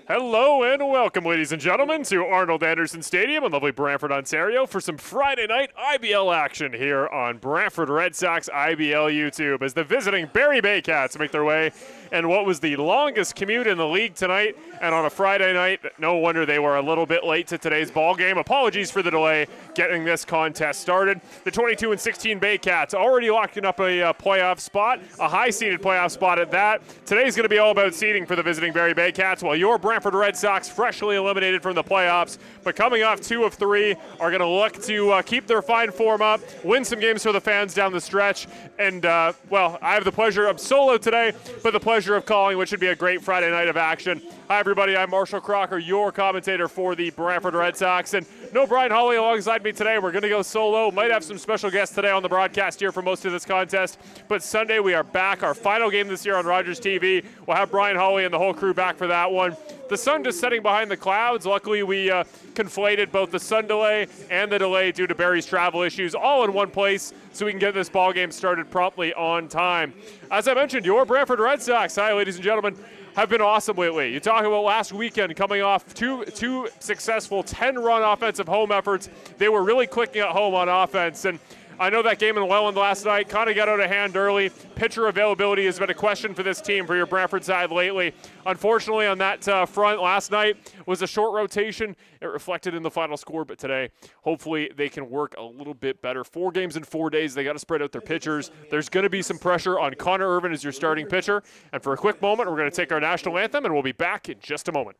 Hello and welcome, ladies and gentlemen, to Arnold Anderson Stadium in lovely Brantford, Ontario for some Friday night IBL action here on Brantford Red Sox IBL YouTube as the visiting Barrie Baycats make their way in what was the longest commute in the league tonight, and on a Friday night. No wonder they were a little bit late to today's ball game. Apologies for the delay getting this contest started. The 22-16 Baycats already locking up a playoff spot, a high-seeded playoff spot at that. Today's going to be all about seeding for the visiting Barrie Baycats, while your Brantford Red Sox, freshly eliminated from the playoffs, but coming off 2 of 3, are going to look to keep their fine form up, win some games for the fans down the stretch, and, well, I have the pleasure of solo today, but the pleasure of calling, which should be a great Friday night of action. Hi, everybody. I'm Marshall Crocker, your commentator for the Brantford Red Sox, and no Brian Hawley alongside me today. We're going to go solo. Might have some special guests today on the broadcast here for most of this contest, but Sunday we are back. Our final game this year on Rogers TV. We'll have Brian Hawley and the whole crew back for that one. The sun just setting behind the clouds. Luckily, we conflated both the sun delay and the delay due to Barrie's travel issues all in one place so we can get this ball game started promptly on time. As I mentioned, your Brantford Red Sox, hi, ladies and gentlemen, have been awesome lately. You talk about last weekend coming off two successful 10-run offensive home efforts. They were really clicking at home on offense, and I know that game in Welland last night kind of got out of hand early. Pitcher availability has been a question for this team, for your Brantford side lately. Unfortunately, on that front, last night was a short rotation. It reflected in the final score, but today, hopefully, they can work a little bit better. 4 games in 4 days. They got to spread out their pitchers. There's going to be some pressure on Connor Irvin as your starting pitcher. And for a quick moment, we're going to take our national anthem, and we'll be back in just a moment.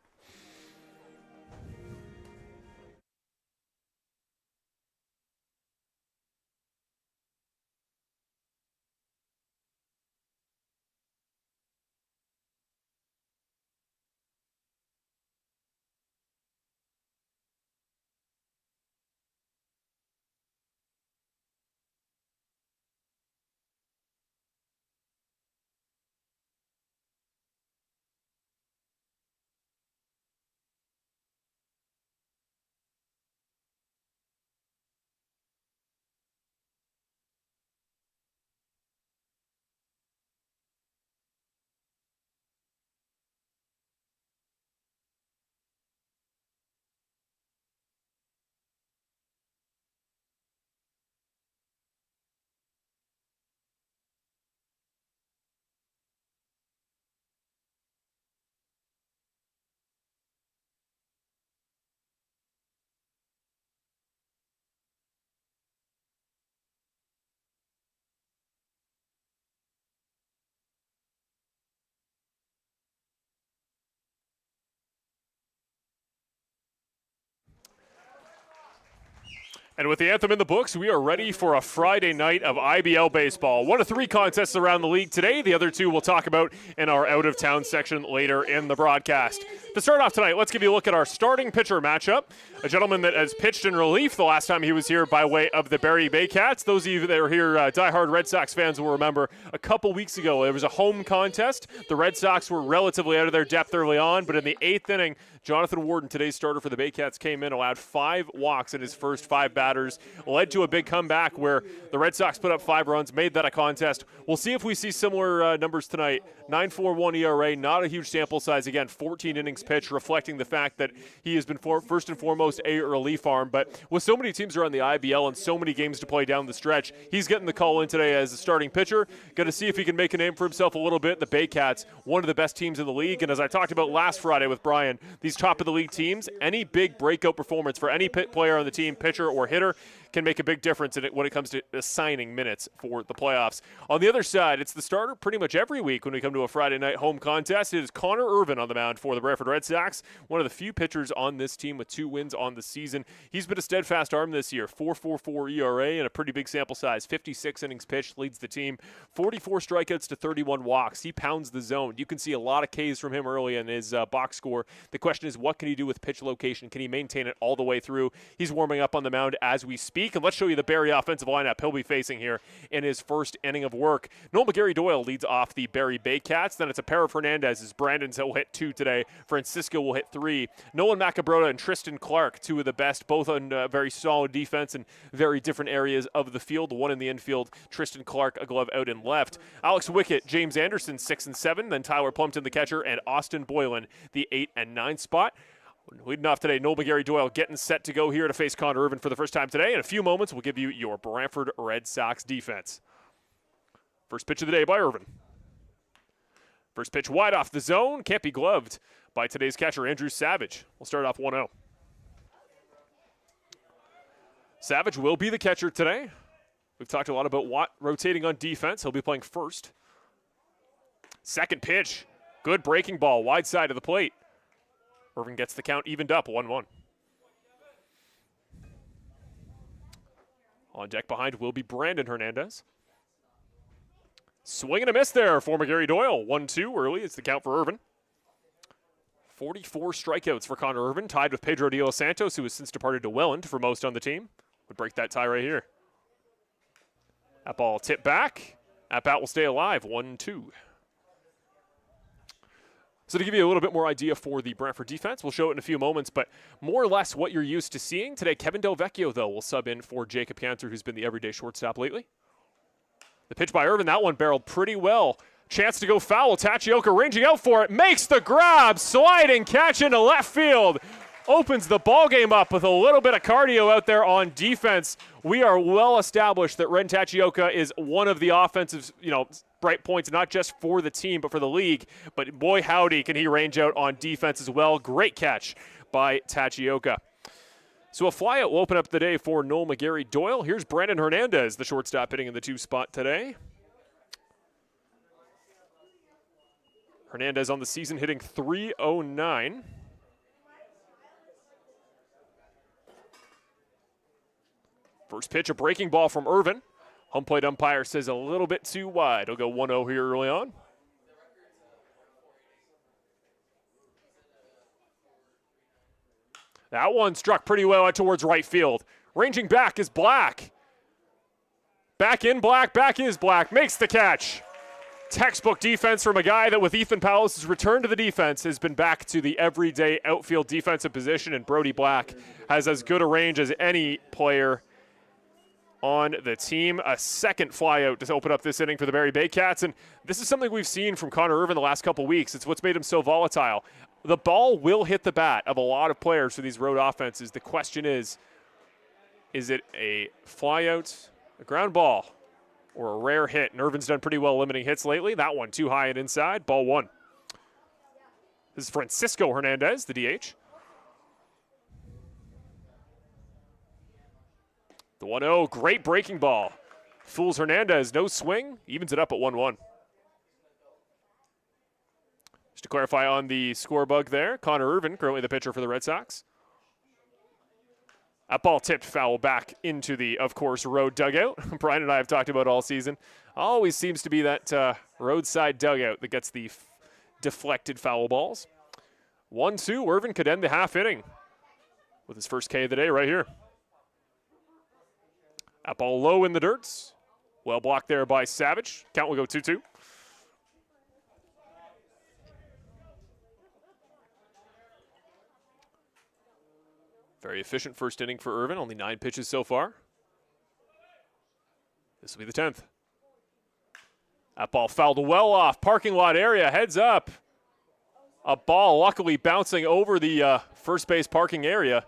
And with the anthem in the books, we are ready for a Friday night of IBL Baseball. 1 of 3 contests around the league today. The other 2 we'll talk about in our out-of-town section later in the broadcast. To start off tonight, let's give you a look at our starting pitcher matchup. A gentleman that has pitched in relief the last time he was here by way of the Barrie Baycats. Those of you that are here, diehard Red Sox fans, will remember a couple weeks ago, there was a home contest. The Red Sox were relatively out of their depth early on, but in the 8th inning, Jonathan Warden, today's starter for the Baycats, came in, allowed 5 walks in his first 5 batters, led to a big comeback where the Red Sox put up 5 runs, made that a contest. We'll see if we see similar numbers tonight. 9.41 ERA, not a huge sample size. Again, 14 innings pitched, reflecting the fact that he has been first and foremost a relief arm. But with so many teams around the IBL and so many games to play down the stretch, he's getting the call in today as a starting pitcher. Got to see if he can make a name for himself a little bit. The Baycats, one of the best teams in the league. And as I talked about last Friday with Brian, these top-of-the-league teams, any big breakout performance for any player on the team, pitcher or hitter, can make a big difference in it when it comes to assigning minutes for the playoffs. On the other side, it's the starter pretty much every week when we come to a Friday night home contest. It is Connor Irvin on the mound for the Brantford Red Sox, one of the few pitchers on this team with 2 wins on the season. He's been a steadfast arm this year, 4.44 ERA and a pretty big sample size, 56 innings pitched, leads the team, 44 strikeouts to 31 walks. He pounds the zone. You can see a lot of Ks from him early in his box score. The question is, what can he do with pitch location? Can he maintain it all the way through? He's warming up on the mound as we speak. week. And let's show you the Barrie offensive lineup he'll be facing here in his first inning of work. Noel McGarry-Doyle leads off the Barrie Baycats. Then it's a pair of Hernandez's. Brandon's will hit 2 today. Francisco will hit 3. Nolan Macabrota and Tristan Clark, 2 of the best, both on very solid defense in very different areas of the field. One in the infield, Tristan Clark, a glove out in left. Alex Wickett, James Anderson, 6 and 7. Then Tyler Plumpton, the catcher, and Austin Boylan, the 8 and 9 spot. Leading off today, Noel McGarry-Doyle getting set to go here to face Connor Irvin for the first time today. In a few moments, we'll give you your Brantford Red Sox defense. First pitch of the day by Irvin. First pitch wide off the zone. Can't be gloved by today's catcher, Andrew Savage. We'll start off 1-0. Savage will be the catcher today. We've talked a lot about Watt rotating on defense. He'll be playing first. Second pitch. Good breaking ball, wide side of the plate. Irvin gets the count evened up, 1-1. On deck behind will be Brandon Hernandez. Swing and a miss there for McGarry-Doyle. 1-2 early. It's the count for Irvin. 44 strikeouts for Connor Irvin, tied with Pedro de los Santos, who has since departed to Welland for most on the team. Would break that tie right here. That ball tipped back. That bat will stay alive, 1-2. So to give you a little bit more idea for the Brantford defense, we'll show it in a few moments, but more or less what you're used to seeing. Today, Kevin Del Vecchio, though, will sub in for Jacob Cantor, who's been the everyday shortstop lately. The pitch by Irvin, that one barreled pretty well. Chance to go foul. Tachioka ranging out for it. Makes the grab. Sliding catch into left field. Opens the ball game up with a little bit of cardio out there on defense. We are well established that Ren Tachioka is one of the offensive, bright points, not just for the team, but for the league. But boy, howdy, can he range out on defense as well. Great catch by Tachioka. So a flyout will open up the day for Noel McGarry-Doyle. Here's Brandon Hernandez, the shortstop, hitting in the 2 spot today. Hernandez on the season hitting .309. First pitch, a breaking ball from Irvin. Home plate umpire says a little bit too wide. He'll go 1-0 here early on. That one struck pretty well out towards right field. Ranging back is Black. Back in Black, back is Black. Makes the catch. Textbook defense from a guy that with Ethan Powell's return to the defense has been back to the everyday outfield defensive position, and Brody Black has as good a range as any player on the team. A second flyout to open up this inning for the Barrie Baycats, and this is something we've seen from Connor Irvin the last couple weeks. It's what's made him so volatile. The ball will hit the bat of a lot of players for these road offenses. The question is it a flyout, a ground ball, or a rare hit? And Irvin's done pretty well limiting hits lately. That one too high and inside, ball 1. This is Francisco Hernandez, the DH. The 1-0, great breaking ball. Fools Hernandez, no swing, evens it up at 1-1. Just to clarify on the score bug there, Connor Irvin, currently the pitcher for the Red Sox. That ball tipped foul back into the, of course, road dugout. Brian and I have talked about all season. Always seems to be that roadside dugout that gets the deflected foul balls. 1-2, Irvin could end the half inning with his first K of the day right here. That ball low in the dirt. Well blocked there by Savage. Count will go 2-2. Very efficient first inning for Irvin. Only 9 pitches so far. This will be the 10th. That ball fouled well off. Parking lot area. Heads up. A ball luckily bouncing over the first base parking area.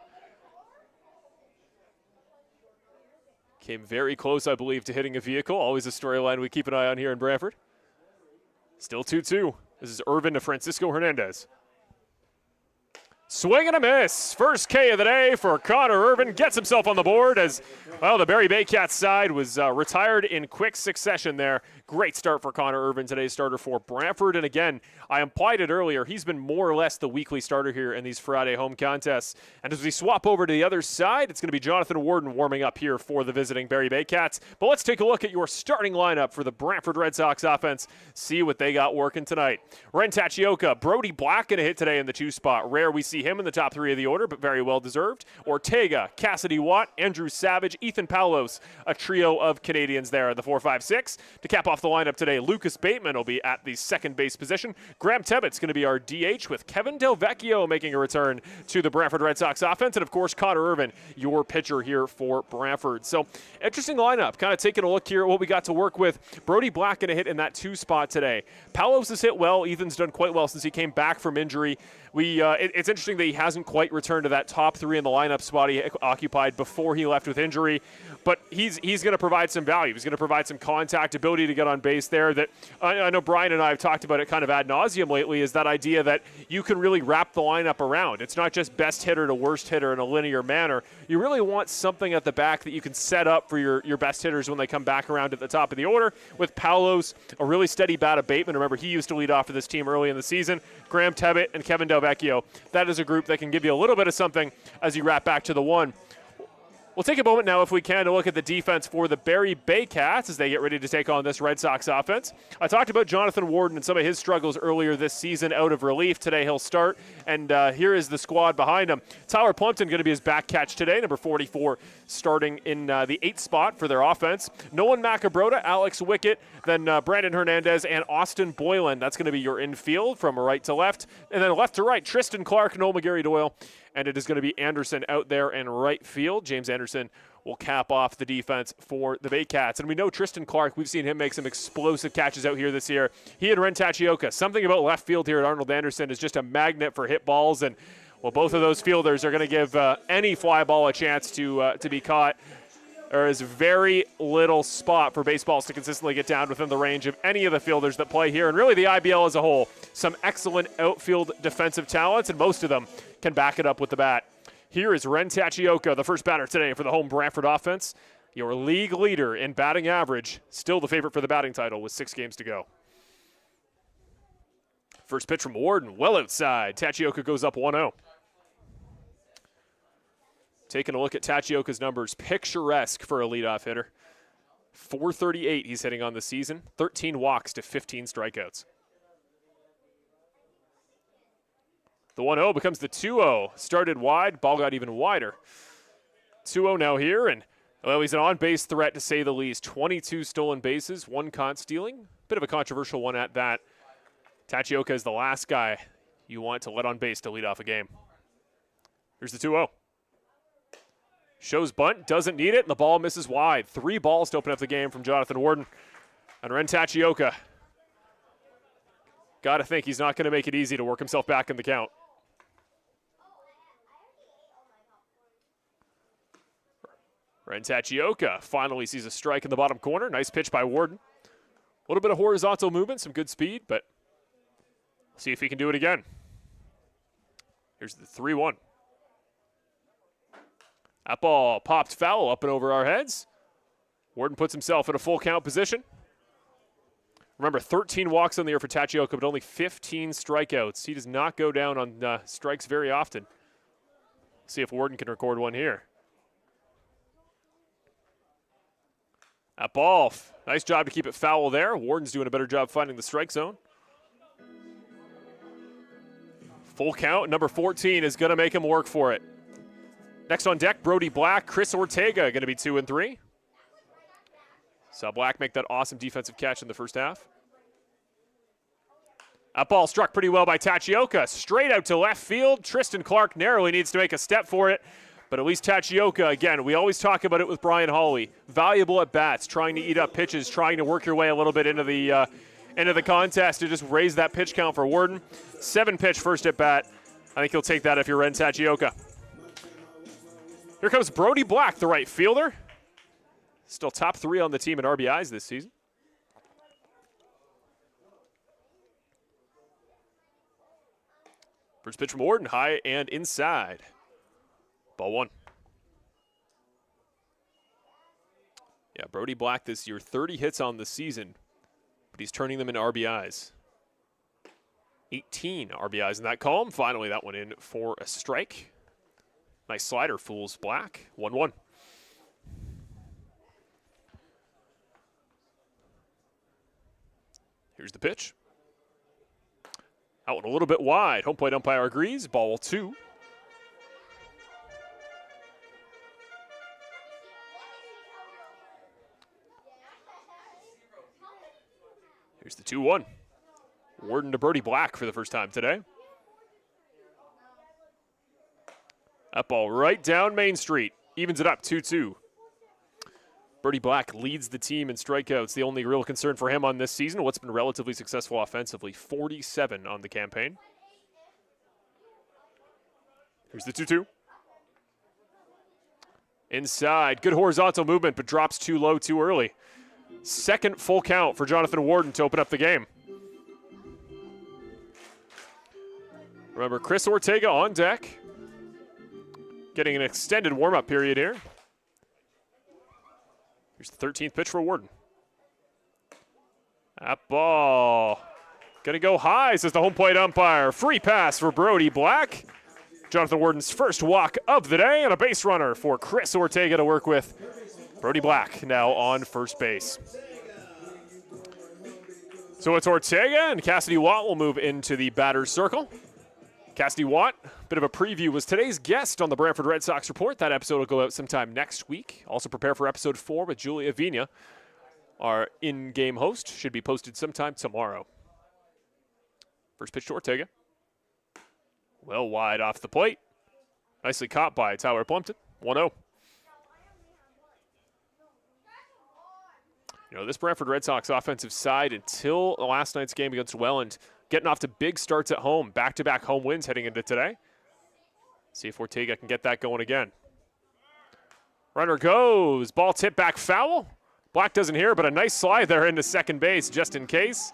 Came very close, I believe, to hitting a vehicle. Always a storyline we keep an eye on here in Brantford. Still 2-2. This is Irvin to Francisco Hernandez. Swing and a miss. First K of the day for Connor Irvin. Gets himself on the board as, well, the Barrie Baycats side was retired in quick succession there. Great start for Connor Irvin, today's starter for Brantford. And again, I implied it earlier, he's been more or less the weekly starter here in these Friday home contests. And as we swap over to the other side, it's going to be Jonathan Warden warming up here for the visiting Barrie Baycats. But let's take a look at your starting lineup for the Brantford Red Sox offense. See what they got working tonight. Ren Tachioka, Brody Black going to hit today in the 2 spot. Rare we see see him in the top 3 of the order, but very well deserved. Ortega, Cassidy Watt, Andrew Savage, Ethan Palos, a trio of Canadians there in the 4-5-6. To cap off the lineup today, Lucas Bateman will be at the second base position. Graham Tebbett's going to be our DH, with Kevin Delvecchio making a return to the Brantford Red Sox offense. And, of course, Connor Irvin, your pitcher here for Brantford. So, interesting lineup. Kind of taking a look here at what we got to work with. Brody Black going to hit in that 2 spot today. Palos has hit well. Ethan's done quite well since he came back from injury. It's interesting that he hasn't quite returned to that top 3 in the lineup spot he occupied before he left with injury, but he's going to provide some value. He's going to provide some contact, ability to get on base there that I know Brian and I have talked about it kind of ad nauseum lately, is that idea that you can really wrap the lineup around. It's not just best hitter to worst hitter in a linear manner. You really want something at the back that you can set up for your best hitters when they come back around at the top of the order. With Palos, a really steady bat of Bateman. Remember, he used to lead off for this team early in the season. Graham Tebbett and Kevin Delvecchio. That is a group that can give you a little bit of something as you wrap back to the 1. We'll take a moment now, if we can, to look at the defense for the Barrie Baycats as they get ready to take on this Red Sox offense. I talked about Jonathan Warden and some of his struggles earlier this season out of relief. Today he'll start, and here is the squad behind him. Tyler Plumpton going to be his back catch today, number 44, starting in the 8th spot for their offense. Nolan Macabrota, Alex Wickett, then Brandon Hernandez, and Austin Boylan. That's going to be your infield from right to left. And then left to right, Tristan Clark, Noel McGarry-Doyle. And it is going to be Anderson out there in right field. James Anderson will cap off the defense for the Baycats. And we know Tristan Clark, we've seen him make some explosive catches out here this year. He and Ren Tachioka. Something about left field here at Arnold Anderson is just a magnet for hit balls. And, well, both of those fielders are going to give any fly ball a chance to be caught. There is very little spot for baseballs to consistently get down within the range of any of the fielders that play here, and really the IBL as a whole. Some excellent outfield defensive talents, and most of them can back it up with the bat. Here is Ren Tachioka, the first batter today for the home Brantford offense. Your league leader in batting average, still the favorite for the batting title with 6 games to go. First pitch from Warden, well outside. Tachioka goes up 1-0. Taking a look at Tachioka's numbers, picturesque for a leadoff hitter. .438 he's hitting on the season, 13 walks to 15 strikeouts. The 1-0 becomes the 2-0. Started wide, ball got even wider. 2-0 now here, and well, he's an on-base threat to say the least. 22 stolen bases, 1 caught stealing. Bit of a controversial one at that. Tachioka is the last guy you want to let on base to lead off a game. Here's the 2-0. Shows bunt, doesn't need it, and the ball misses wide. 3 balls to open up the game from Jonathan Warden. And Ren Tachioka, got to think he's not going to make it easy to work himself back in the count. Ren Tachioka finally sees a strike in the bottom corner. Nice pitch by Warden. A little bit of horizontal movement, some good speed, but see if he can do it again. Here's the 3-1. That ball popped foul up and over our heads. Warden puts himself in a full count position. Remember, 13 walks on the year for Tachioka, but only 15 strikeouts. He does not go down on strikes very often. See if Warden can record one here. That ball, nice job to keep it foul there. Warden's doing a better job finding the strike zone. Full count, number 14 is going to make him work for it. Next on deck, Brody Black, Chris Ortega going to be 2 and 3. Saw Black make that awesome defensive catch in the first half. That ball struck pretty well by Tachioka. Straight out to left field. Tristan Clark narrowly needs to make a step for it. But at least Tachioka, again, we always talk about it with Brian Hawley. Valuable at bats, trying to eat up pitches, trying to work your way a little bit into the contest to just raise that pitch count for Warden. 7-pitch first at bat. I think he'll take that if you're Ren Tachioka. Here comes Brody Black, the right fielder. Still top 3 on the team in RBIs this season. First pitch from Warden, high and inside. Ball 1. Yeah, Brody Black this year, 30 hits on the season, but he's turning them into RBIs. 18 RBIs in that column. Finally, that one in for a strike. Nice slider, fools Black. 1-1. Here's the pitch. That one a little bit wide. Home plate umpire agrees. Ball 2. Here's the 2-1. Worden to Brody Black for the first time today. That ball right down Main Street. Evens it up, 2-2. Brody Black leads the team in strikeouts. The only real concern for him on this season, what's been relatively successful offensively, 47 on the campaign. Here's the 2-2. Inside, good horizontal movement, but drops too low too early. Second full count for Jonathan Worden to open up the game. Remember, Chris Ortega on deck. Getting an extended warm-up period here. Here's the 13th pitch for Worden. That ball gonna go high, says the home plate umpire. Free pass for Brody Black. Jonathan Worden's first walk of the day, and a base runner for Chris Ortega to work with. Brody Black now on first base. So it's Ortega, and Cassidy Watt will move into the batter's circle. Cassidy Watt, bit of a preview, was today's guest on the Brantford Red Sox Report. That episode will go out sometime next week. Also prepare for episode 4 with Julia Vina, our in-game host. Should be posted sometime tomorrow. First pitch to Ortega. Well wide off the plate. Nicely caught by Tyler Plumpton. 1-0. You know, this Brantford Red Sox offensive side, until last night's game against Welland, getting off to big starts at home. Back-to-back home wins heading into today. See if Ortega can get that going again. Runner goes. Ball tipped back foul. Black doesn't hear, but a nice slide there into second base just in case.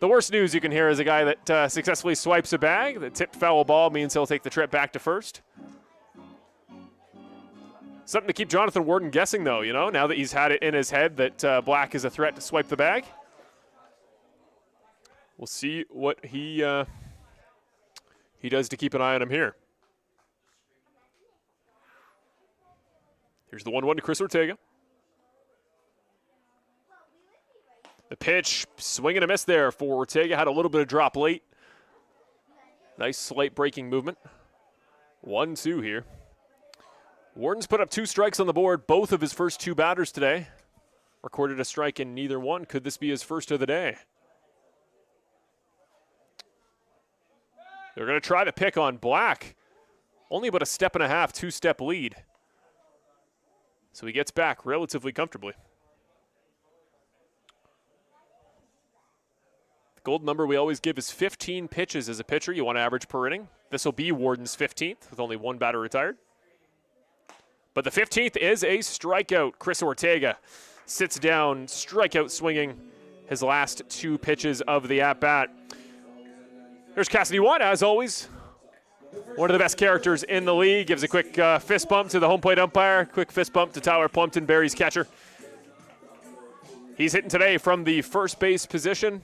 The worst news you can hear is a guy that successfully swipes a bag. The tipped foul ball means he'll take the trip back to first. Something to keep Jonathan Worden guessing, though, you know, now that he's had it in his head that Black is a threat to swipe the bag. We'll see what he does to keep an eye on him here. Here's the 1-1 to Chris Ortega. The pitch, swing and a miss there for Ortega. Had a little bit of drop late. Nice slight breaking movement. 1-2 here. Worden's put up 2 strikes on the board, both of his first 2 batters today. Recorded a strike in neither one. Could this be his first of the day? They're going to try to pick on Black. Only about a step and a half, 2-step lead. So he gets back relatively comfortably. The gold number we always give is 15 pitches as a pitcher. You want to average per inning. This will be Worden's 15th with only 1 batter retired. But the 15th is a strikeout. Chris Ortega sits down, strikeout swinging his last 2 pitches of the at-bat. There's Cassidy Watt, as always. One of the best characters in the league. Gives a quick fist bump to the home plate umpire. Quick fist bump to Tyler Plumpton, Barrie's catcher. He's hitting today from the first base position.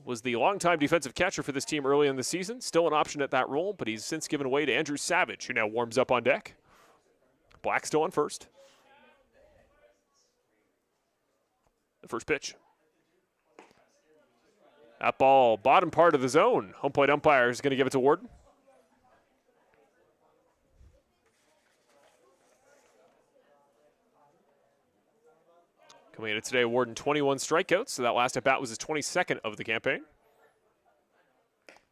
Was the longtime defensive catcher for this team early in the season. Still an option at that role, but he's since given away to Andrew Savage, who now warms up on deck. Black still on first. The first pitch. That ball, bottom part of the zone. Home plate umpire is going to give it to Worden. Coming in today, Worden 21 strikeouts, so that last at bat was his 22nd of the campaign.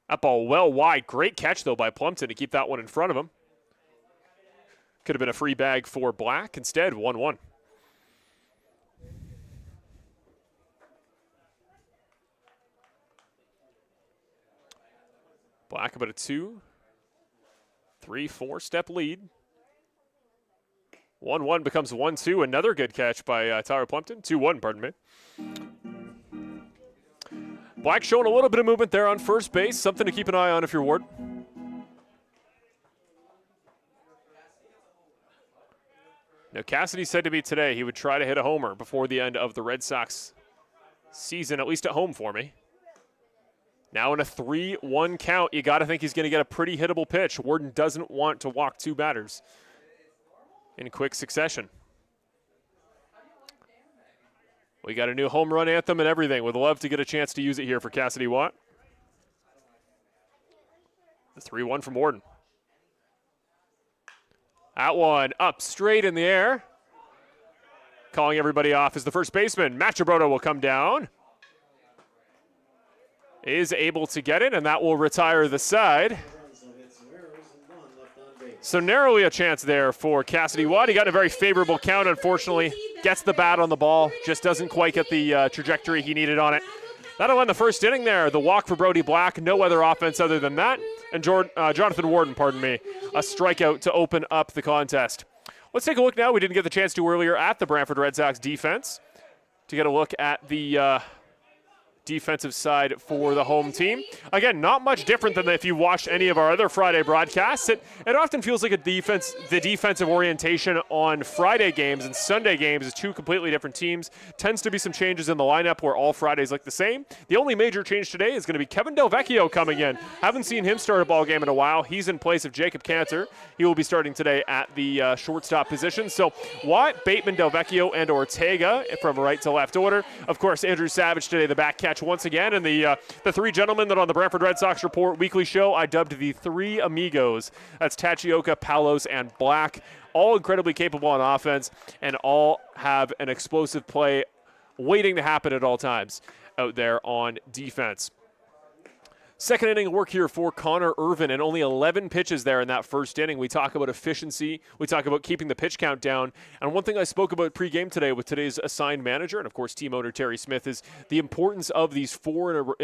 That ball well wide. Great catch, though, by Plumpton to keep that one in front of him. Could have been a free bag for Black. Instead, 1-1. Black about a 2, 3, 4-step lead. 1-1 becomes 1-2. Another good catch by Tyler Plumpton. 2-1, pardon me. Black showing a little bit of movement there on first base. Something to keep an eye on if you're Worden. Now, Cassidy said to me today he would try to hit a homer before the end of the Red Sox season, at least at home for me. Now in a 3-1 count, you got to think he's going to get a pretty hittable pitch. Worden doesn't want to walk 2 batters in quick succession. We got a new home run anthem and everything. Would love to get a chance to use it here for Cassidy Watt. The 3-1 from Worden. That one up straight in the air. Calling everybody off is the first baseman. Matt Gibrotto will come down. is able to get it, and that will retire the side. So narrowly a chance there for Cassidy Watt. He got a very favorable count, unfortunately. Gets the bat on the ball, just doesn't quite get the trajectory he needed on it. That'll end the first inning there. The walk for Brody Black, no other offense other than that. And Jonathan Warden, a strikeout to open up the contest. Let's take a look now. We didn't get the chance to earlier at the Brantford Red Sox defense to get a look at the defensive side for the home team. Again, not much different than if you watched any of our other Friday broadcasts. It often feels like the defensive orientation on Friday games and Sunday games is two completely different teams. Tends to be some changes in the lineup where all Fridays look the same. The only major change today is going to be Kevin Delvecchio coming in. Haven't seen him start a ball game in a while. He's in place of Jacob Cantor. He will be starting today at the shortstop position. So Watt, Bateman, Delvecchio, and Ortega from right to left order. Of course, Andrew Savage today, the back catch once again, and the three gentlemen that on the Brantford Red Sox Report weekly show I dubbed the three amigos. That's Tachioka, Palos, and Black. All incredibly capable on offense, and all have an explosive play waiting to happen at all times out there on defense. Second inning work here for Connor Irvin, and only 11 pitches there in that first inning. We talk about efficiency. We talk about keeping the pitch count down. And one thing I spoke about pregame today with today's assigned manager, and of course team owner Terry Smith, is the importance of these 4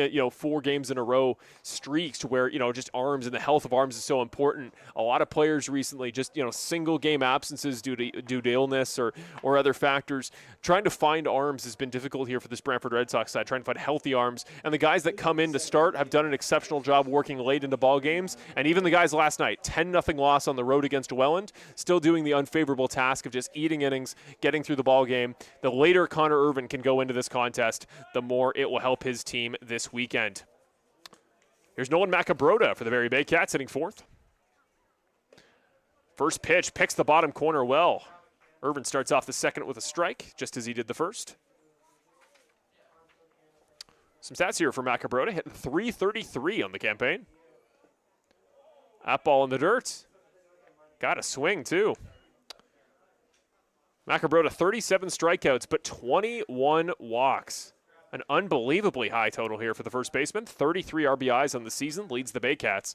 games in a row streaks, where just arms and the health of arms is so important. A lot of players recently just single game absences due to illness or other factors. Trying to find arms has been difficult here for this Brantford Red Sox side. Trying to find healthy arms, and the guys that come in to start have done an exceptional job working late into ball games. And even the guys last night, 10-0 loss on the road against Welland, still doing the unfavorable task of just eating innings, getting through the ball game. The later Connor Irvin can go into this contest, the more it will help his team this weekend. Here's Nolan Macabroda for the Barrie Baycats, hitting fourth. First pitch picks the bottom corner well. Irvin starts off the second with a strike, just as he did the first. Some stats here for Macabroda, hitting .333 on the campaign. That ball in the dirt. Got a swing, too. Macabroda, 37 strikeouts, but 21 walks. An unbelievably high total here for the first baseman. 33 RBIs on the season, leads the Baycats.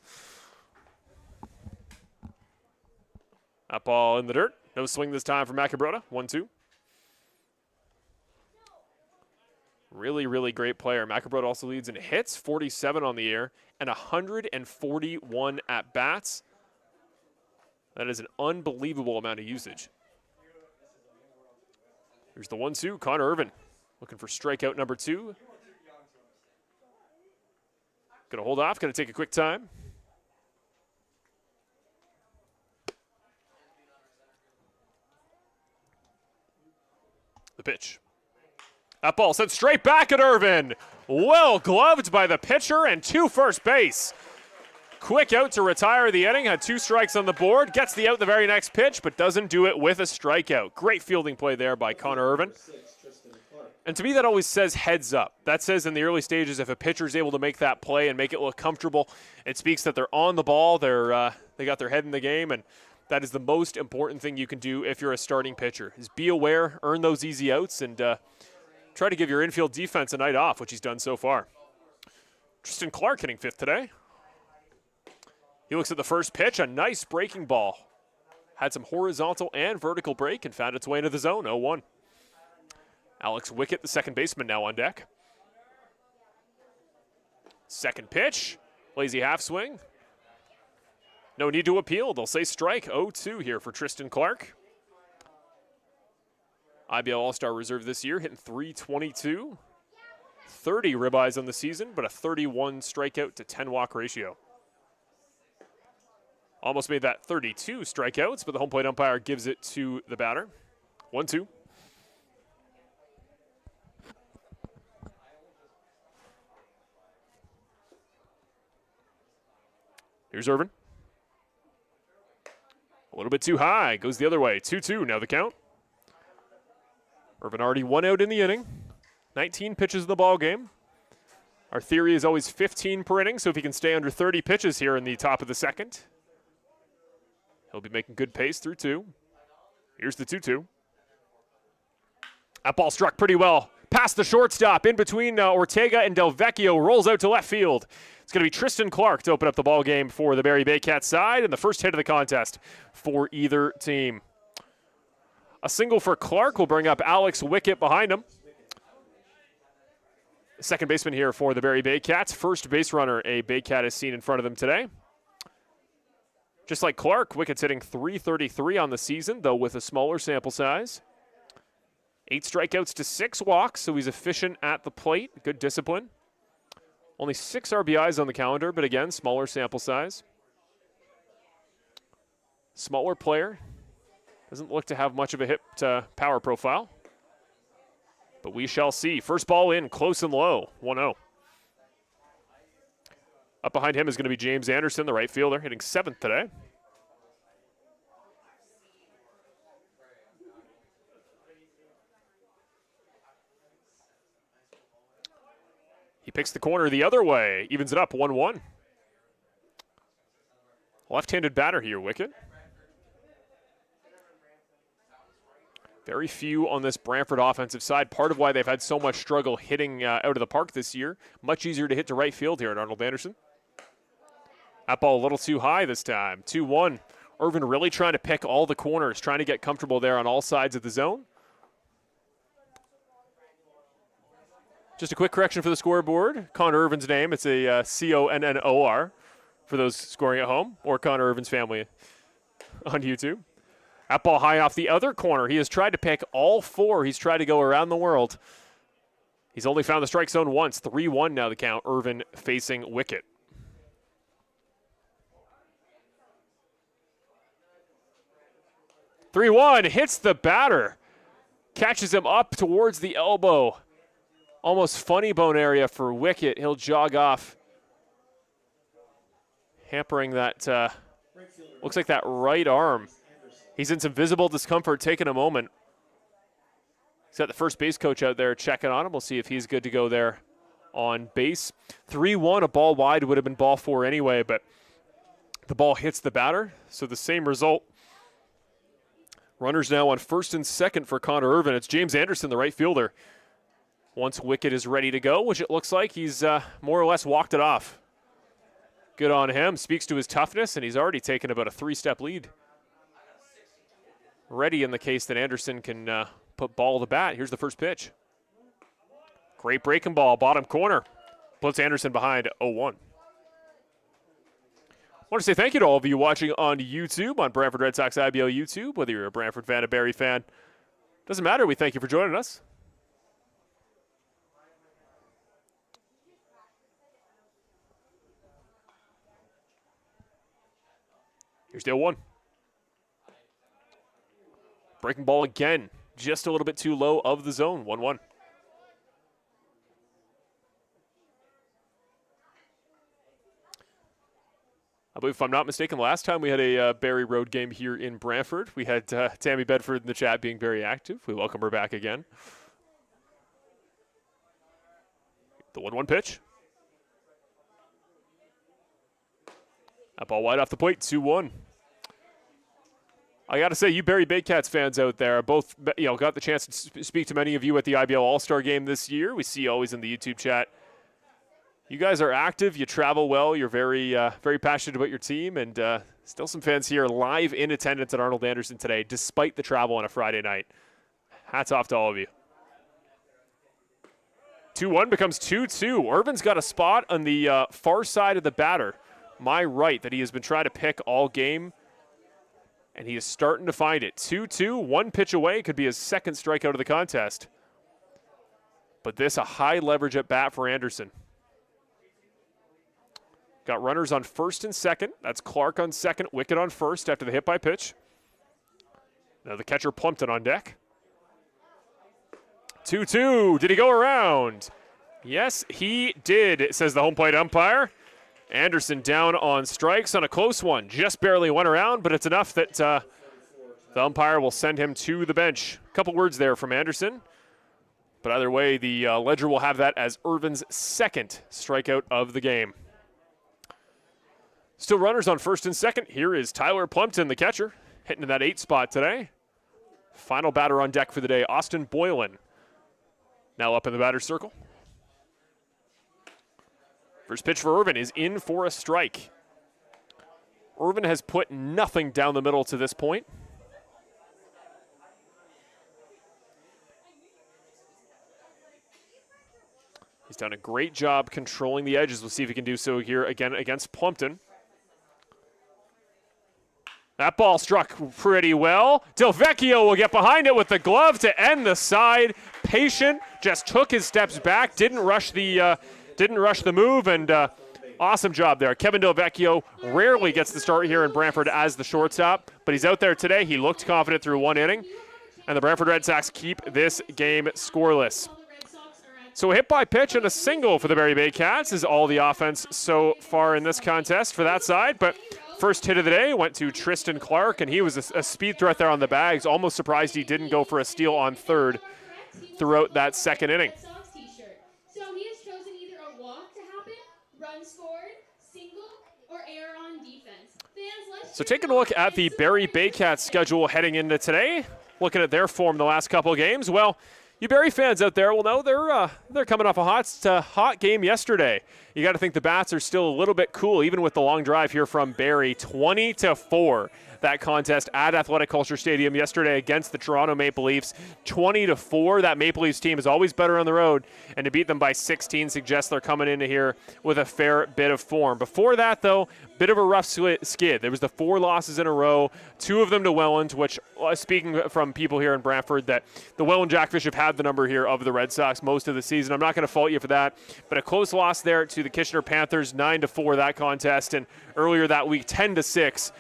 That ball in the dirt. No swing this time for Macabroda. 1-2. Really, really great player. Macabroda also leads in hits, 47 on the year, and 141 at-bats. That is an unbelievable amount of usage. Here's the 1-2, Connor Irvin. Looking for strikeout number 2. Gonna hold off, gonna take a quick time. The pitch. That ball sent straight back at Irvin. Well gloved by the pitcher and to first base. Quick out to retire the inning. Had 2 strikes on the board. Gets the out the very next pitch, but doesn't do it with a strikeout. Great fielding play there by Connor Irvin. And to me, that always says heads up. That says in the early stages, if a pitcher is able to make that play and make it look comfortable, it speaks that they're on the ball. They got their head in the game, and that is the most important thing you can do if you're a starting pitcher, is be aware, earn those easy outs, and try to give your infield defense a night off, which he's done so far. Tristan Clark hitting 5th today. He looks at the first pitch, a nice breaking ball. Had some horizontal and vertical break and found its way into the zone, 0-1. Alex Wickett, the second baseman, now on deck. Second pitch, lazy half swing. No need to appeal. They'll say strike. 0-2 here for Tristan Clark. IBL All-Star Reserve this year, hitting .322. 30 ribeyes on the season, but a 31 strikeout to 10 walk ratio. Almost made that 32 strikeouts, but the home plate umpire gives it to the batter. 1-2. Here's Irvin. A little bit too high. Goes the other way. 2-2 now the count. Irvin already 1 out in the inning. 19 pitches in the ball game. Our theory is always 15 per inning, so if he can stay under 30 pitches here in the top of the second, he'll be making good pace through 2. Here's the 2-2. That ball struck pretty well Past the shortstop, in between Ortega and Del Vecchio, rolls out to left field. It's going to be Tristan Clark to open up the ball game for the Barrie Baycats side, and the first hit of the contest for either team. A single for Clark will bring up Alex Wickett behind him. Second baseman here for the Barrie Baycats. First base runner a Baycat has seen in front of them today. Just like Clark, Wickett's hitting .333 on the season, though with a smaller sample size. 8 strikeouts to 6 walks, so he's efficient at the plate. Good discipline. Only 6 RBIs on the calendar, but again, smaller sample size. Smaller player. Doesn't look to have much of a hip to power profile. But we shall see. First ball in, close and low, 1-0. Up behind him is going to be James Anderson, the right fielder, hitting 7th today. He picks the corner the other way, evens it up, 1-1. Left-handed batter here, Wickett. Very few on this Brantford offensive side. Part of why they've had so much struggle hitting out of the park this year. Much easier to hit to right field here at Arnold Anderson. That ball a little too high this time. 2-1. Irvin really trying to pick all the corners, trying to get comfortable there on all sides of the zone. Just a quick correction for the scoreboard. Connor Irvin's name, it's a C-O-N-N-O-R for those scoring at home, or Connor Irvin's family on YouTube. That ball high off the other corner. He has tried to pick all 4. He's tried to go around the world. He's only found the strike zone once. 3-1 now the count. Irvin facing Wickett. Hits the batter. Catches him up towards the elbow. Almost funny bone area for Wickett. He'll jog off. Hampering that, looks like that right arm. He's in some visible discomfort, taking a moment. He's got the first base coach out there checking on him. We'll see if he's good to go there on base. 3-1, a ball wide would have been ball 4 anyway, but the ball hits the batter. So the same result. Runners now on first and second for Connor Irvin. It's James Anderson, the right fielder. Once Wickett is ready to go, which it looks like he's more or less walked it off. Good on him. Speaks to his toughness, and he's already taken about a 3-step lead. Ready in the case that Anderson can put ball to bat. Here's the first pitch. Great breaking ball, bottom corner. Puts Anderson behind 0-1. I want to say thank you to all of you watching on YouTube, on Brantford Red Sox IBL YouTube, whether you're a Brantford fan, a Barrie fan. Doesn't matter. We thank you for joining us. Here's the 0-1. Breaking ball again, just a little bit too low of the zone, 1-1. I believe, if I'm not mistaken, last time we had a Barrie road game here in Brantford, we had Tammy Bedford in the chat being very active. We welcome her back again. The 1-1 pitch. That ball wide off the plate, 2-1. I got to say, you Barrie Baycats fans out there, both got the chance to speak to many of you at the IBL All-Star game this year. We see you always in the YouTube chat. You guys are active. You travel well. You're very, very passionate about your team, and still some fans here live in attendance at Arnold Anderson today, despite the travel on a Friday night. Hats off to all of you. 2-1 becomes 2-2. Irvin's got a spot on the far side of the batter, my right, that he has been trying to pick all game. And he is starting to find it. 2-2, 1 pitch away. Could be his second strikeout of the contest. But this, a high leverage at bat for Anderson. Got runners on first and second. That's Clark on second, Wickett on first after the hit by pitch. Now the catcher Plumpton on deck. 2-2, did he go around? Yes, he did, says the home plate umpire. Anderson down on strikes on a close one. Just barely went around, but it's enough that the umpire will send him to the bench. A couple words there from Anderson. But either way, the ledger will have that as Irvin's second strikeout of the game. Still runners on first and second. Here is Tyler Plumpton, the catcher, hitting in that 8 spot today. Final batter on deck for the day, Austin Boylan. Now up in the batter's circle. First pitch for Irvin is in for a strike. Irvin has put nothing down the middle to this point. He's done a great job controlling the edges. We'll see if he can do so here again against Plumpton. That ball struck pretty well. Delvecchio will get behind it with the glove to end the side. Patient, just took his steps back, didn't rush the move, and awesome job there. Kevin Delvecchio rarely gets the start here in Brantford as the shortstop, but he's out there today. He looked confident through one inning, and the Brantford Red Sox keep this game scoreless. So a hit by pitch and a single for the Barrie Baycats is all the offense so far in this contest for that side, but first hit of the day went to Tristan Clark, and he was a speed threat there on the bags. Almost surprised he didn't go for a steal on third throughout that second inning. So he has chosen either a walk to happen, run scored, single, or error on defense. So taking a look at the Barrie Baycats schedule heading into today, looking at their form the last couple of games, well, you Barrie fans out there will know they're coming off a hot game yesterday. You got to think the bats are still a little bit cool, even with the long drive here from Barrie. 20-4, that contest at Athletic Culture Stadium yesterday against the Toronto Maple Leafs. 20-4. That Maple Leafs team is always better on the road, and to beat them by 16 suggests they're coming into here with a fair bit of form. Before that, though, bit of a rough skid. There was the 4 losses in a row, 2 of them to Welland, which, speaking from people here in Brantford, that the Welland Jackfish have had the number here of the Red Sox most of the season. I'm not going to fault you for that, but a close loss there to the Kitchener Panthers, 9-4 that contest, and earlier that week, 10-6,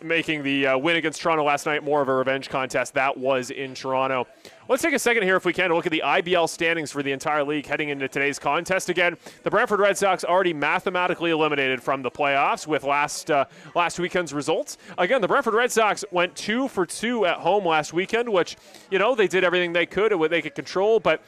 making the win against Toronto last night more of a revenge contest. That was in Toronto. Let's take a second here, if we can, to look at the IBL standings for the entire league heading into today's contest. Again, the Brantford Red Sox already mathematically eliminated from the playoffs with last weekend's results. Again, the Brantford Red Sox went 2 for 2 at home last weekend, which, you know, they did everything they could and what they could control, but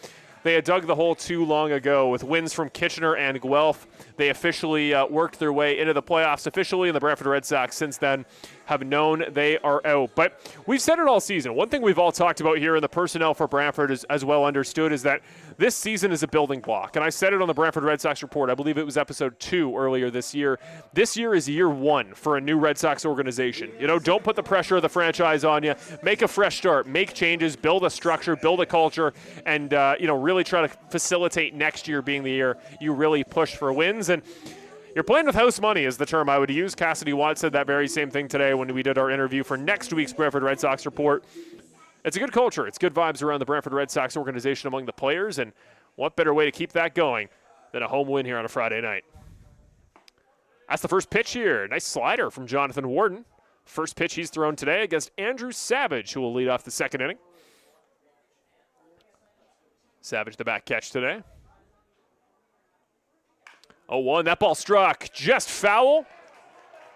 they had dug the hole too long ago. With wins from Kitchener and Guelph, they officially worked their way into the playoffs officially, and the Brantford Red Sox since then have known they are out. But we've said it all season. One thing we've all talked about here, and the personnel for Brantford is as well understood, is that this season is a building block. And I said it on the Brantford Red Sox report. I believe it was episode 2 earlier this year. This year is year 1 for a new Red Sox organization. You know, don't put the pressure of the franchise on you. Make a fresh start. Make changes. Build a structure. Build a culture. And, you know, really try to facilitate next year being the year you really push for wins. And you're playing with house money is the term I would use. Cassidy Watt said that very same thing today when we did our interview for next week's Brantford Red Sox report. It's a good culture. It's good vibes around the Brantford Red Sox organization among the players, and what better way to keep that going than a home win here on a Friday night. That's the first pitch here. Nice slider from Jonathan Warden. First pitch he's thrown today against Andrew Savage, who will lead off the second inning. Savage the back catch today. 0-1, that ball struck just foul.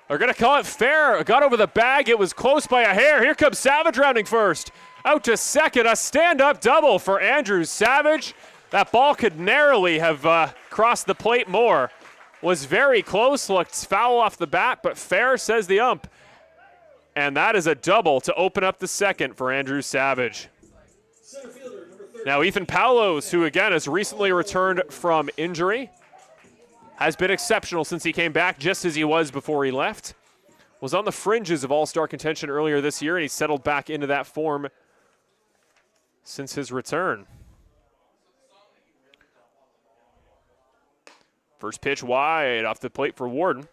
They're going to call it fair. Got over the bag. It was close by a hair. Here comes Savage rounding first. Out to second, a stand-up double for Andrew Savage. That ball could narrowly have crossed the plate more. Was very close, looked foul off the bat, but fair, says the ump. And that is a double to open up the second for Andrew Savage. Now Ethan Paulos, who again has recently returned from injury, has been exceptional since he came back, just as he was before he left. Was on the fringes of all-star contention earlier this year, and he settled back into that form since his return. First pitch wide off the plate for Warden.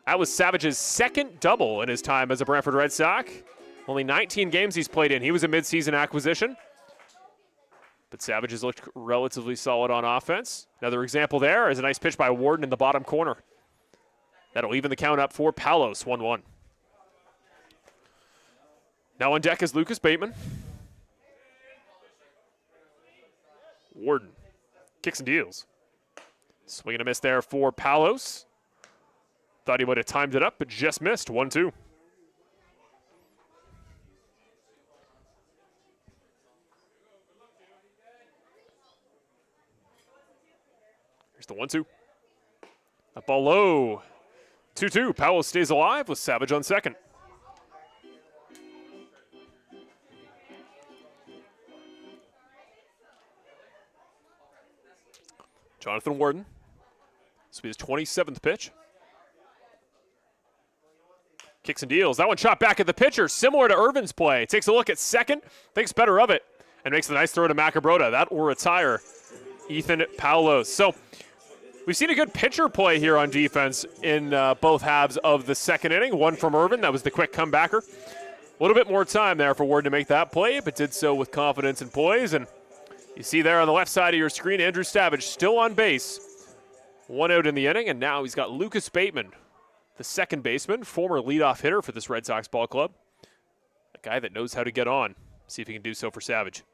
That was Savage's second double in his time as a Brantford Red Sox. Only 19 games he's played in. He was a midseason acquisition. But Savage has looked relatively solid on offense. Another example there is a nice pitch by Warden in the bottom corner. That'll even the count up for Paulos, 1-1. Now on deck is Lucas Bateman. Warden kicks and deals. Swing and a miss there for Paulos. Thought he would have timed it up, but just missed, 1-2. Here's the 1-2. That ball low. 2-2. Powell stays alive with Savage on second. Jonathan Warden. This will be his 27th pitch. Kicks and deals. That one shot back at the pitcher, similar to Irvin's play. Takes a look at second, thinks better of it, and makes a nice throw to Macabrota. That will retire Ethan Paulos. So we've seen a good pitcher play here on defense in both halves of the second inning. One from Irvin, that was the quick comebacker. A little bit more time there for Warden to make that play, but did so with confidence and poise. And you see there on the left side of your screen, Andrew Stavage still on base. 1 out in the inning, and now he's got Lucas Bateman, the second baseman, former leadoff hitter for this Red Sox ball club. A guy that knows how to get on. See if he can do so for Savage.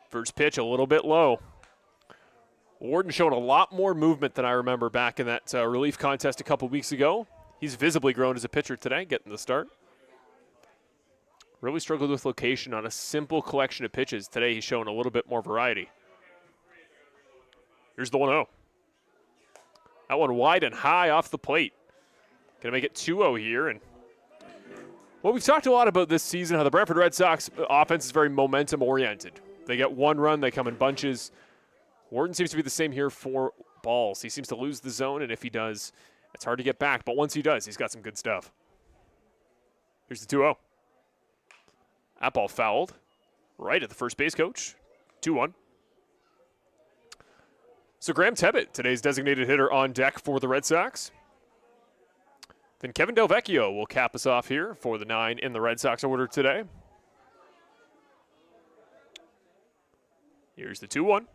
First pitch a little bit low. Warden showing a lot more movement than I remember back in that relief contest a couple weeks ago. He's visibly grown as a pitcher today, getting the start. Really struggled with location on a simple collection of pitches. Today he's showing a little bit more variety. Here's the 1-0. That one wide and high off the plate. Going to make it 2-0 here. And well, we've talked a lot about this season, how the Brantford Red Sox offense is very momentum-oriented. They get one run, they come in bunches. Warden seems to be the same here for balls. He seems to lose the zone, and if he does, it's hard to get back. But once he does, he's got some good stuff. Here's the 2-0. That ball fouled right at the first base coach. 2-1. So Graham Tebbett, today's designated hitter on deck for the Red Sox. Then Kevin Delvecchio will cap us off here for the 9 in the Red Sox order today. Here's the 2-1.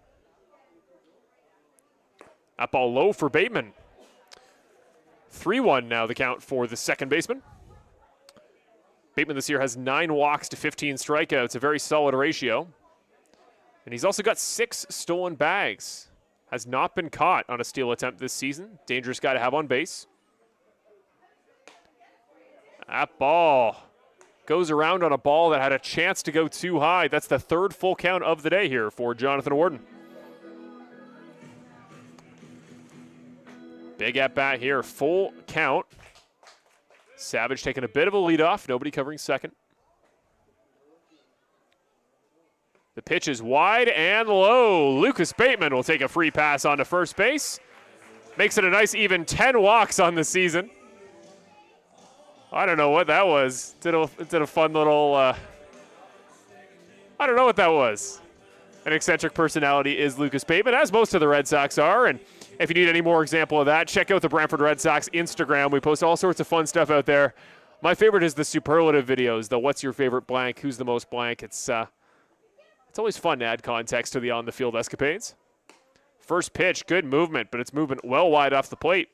That ball low for Bateman. 3-1 now the count for the second baseman. Bateman this year has 9 walks to 15 strikeouts, a very solid ratio. And he's also got 6 stolen bags. Has not been caught on a steal attempt this season. Dangerous guy to have on base. That ball goes around on a ball that had a chance to go too high. That's the 3rd full count of the day here for Jonathan Warden. Big at bat here, full count. Savage taking a bit of a lead off, nobody covering second. The pitch is wide and low. Lucas Bateman will take a free pass onto first base. Makes it a nice even 10 walks on the season. I don't know what that was. Did a fun little, I don't know what that was. An eccentric personality is Lucas Bateman, as most of the Red Sox are. And if you need any more example of that, check out the Brantford Red Sox Instagram. We post all sorts of fun stuff out there. My favorite is the superlative videos, the what's your favorite blank, who's the most blank. It's always fun to add context to the on-the-field escapades. First pitch, good movement, but it's movement well wide off the plate.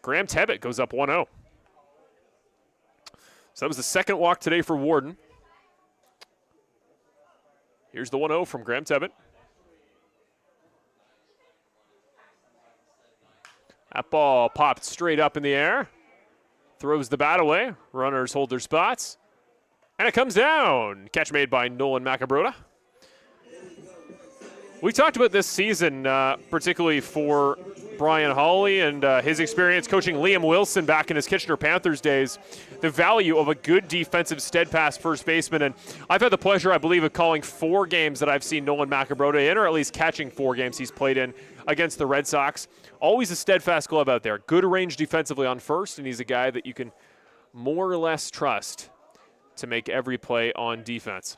Graham Tebbett goes up 1-0. So that was the second walk today for Warden. Here's the 1-0 from Graham Tebbett. That ball popped straight up in the air. Throws the bat away. Runners hold their spots. And it comes down. Catch made by Nolan Macabrota. We talked about this season, particularly for Brian Hawley and his experience coaching Liam Wilson back in his Kitchener Panthers days, the value of a good defensive steadfast first baseman. And I've had the pleasure, I believe, of calling 4 games that I've seen Nolan Macabrota in, or at least catching 4 games he's played in against the Red Sox. Always a steadfast glove out there. Good range defensively on first, and he's a guy that you can more or less trust to make every play on defense.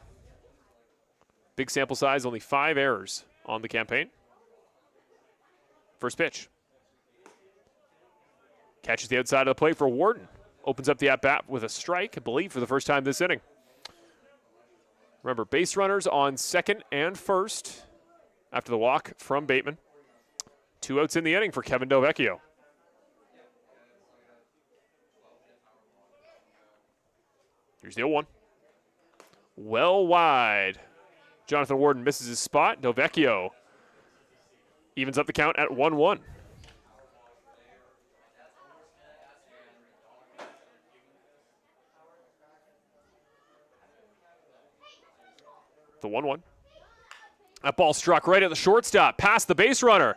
Big sample size, only 5 errors on the campaign. First pitch. Catches the outside of the plate for Warden. Opens up the at-bat with a strike, I believe, for the first time this inning. Remember, base runners on second and first after the walk from Bateman. 2 outs in the inning for Kevin Delvecchio. Here's the 0-1. Well wide. Jonathan Warden misses his spot. Delvecchio evens up the count at 1-1. The 1-1. That ball struck right at the shortstop, past the base runner.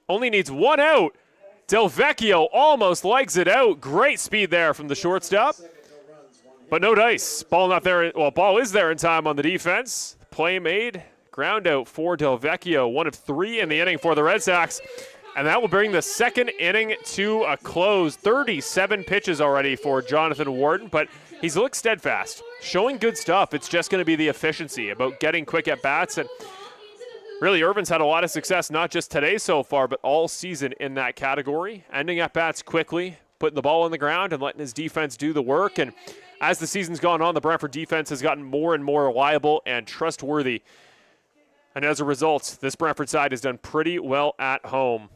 Only needs 1 out. Delvecchio almost legs it out. Great speed there from the shortstop. But no dice. Ball not there. Well, ball is there in time on the defense. Play made. Ground out for Del Vecchio, 1 of 3 in the inning for the Red Sox. And that will bring the second inning to a close. 37 pitches already for Jonathan Warden, but he's looked steadfast, showing good stuff. It's just going to be the efficiency, about getting quick at-bats. And really, Irvin's had a lot of success, not just today so far, but all season in that category. Ending at-bats quickly, putting the ball on the ground and letting his defense do the work. And as the season's gone on, the Brantford defense has gotten more and more reliable and trustworthy. And as a result, this Brantford side has done pretty well at home.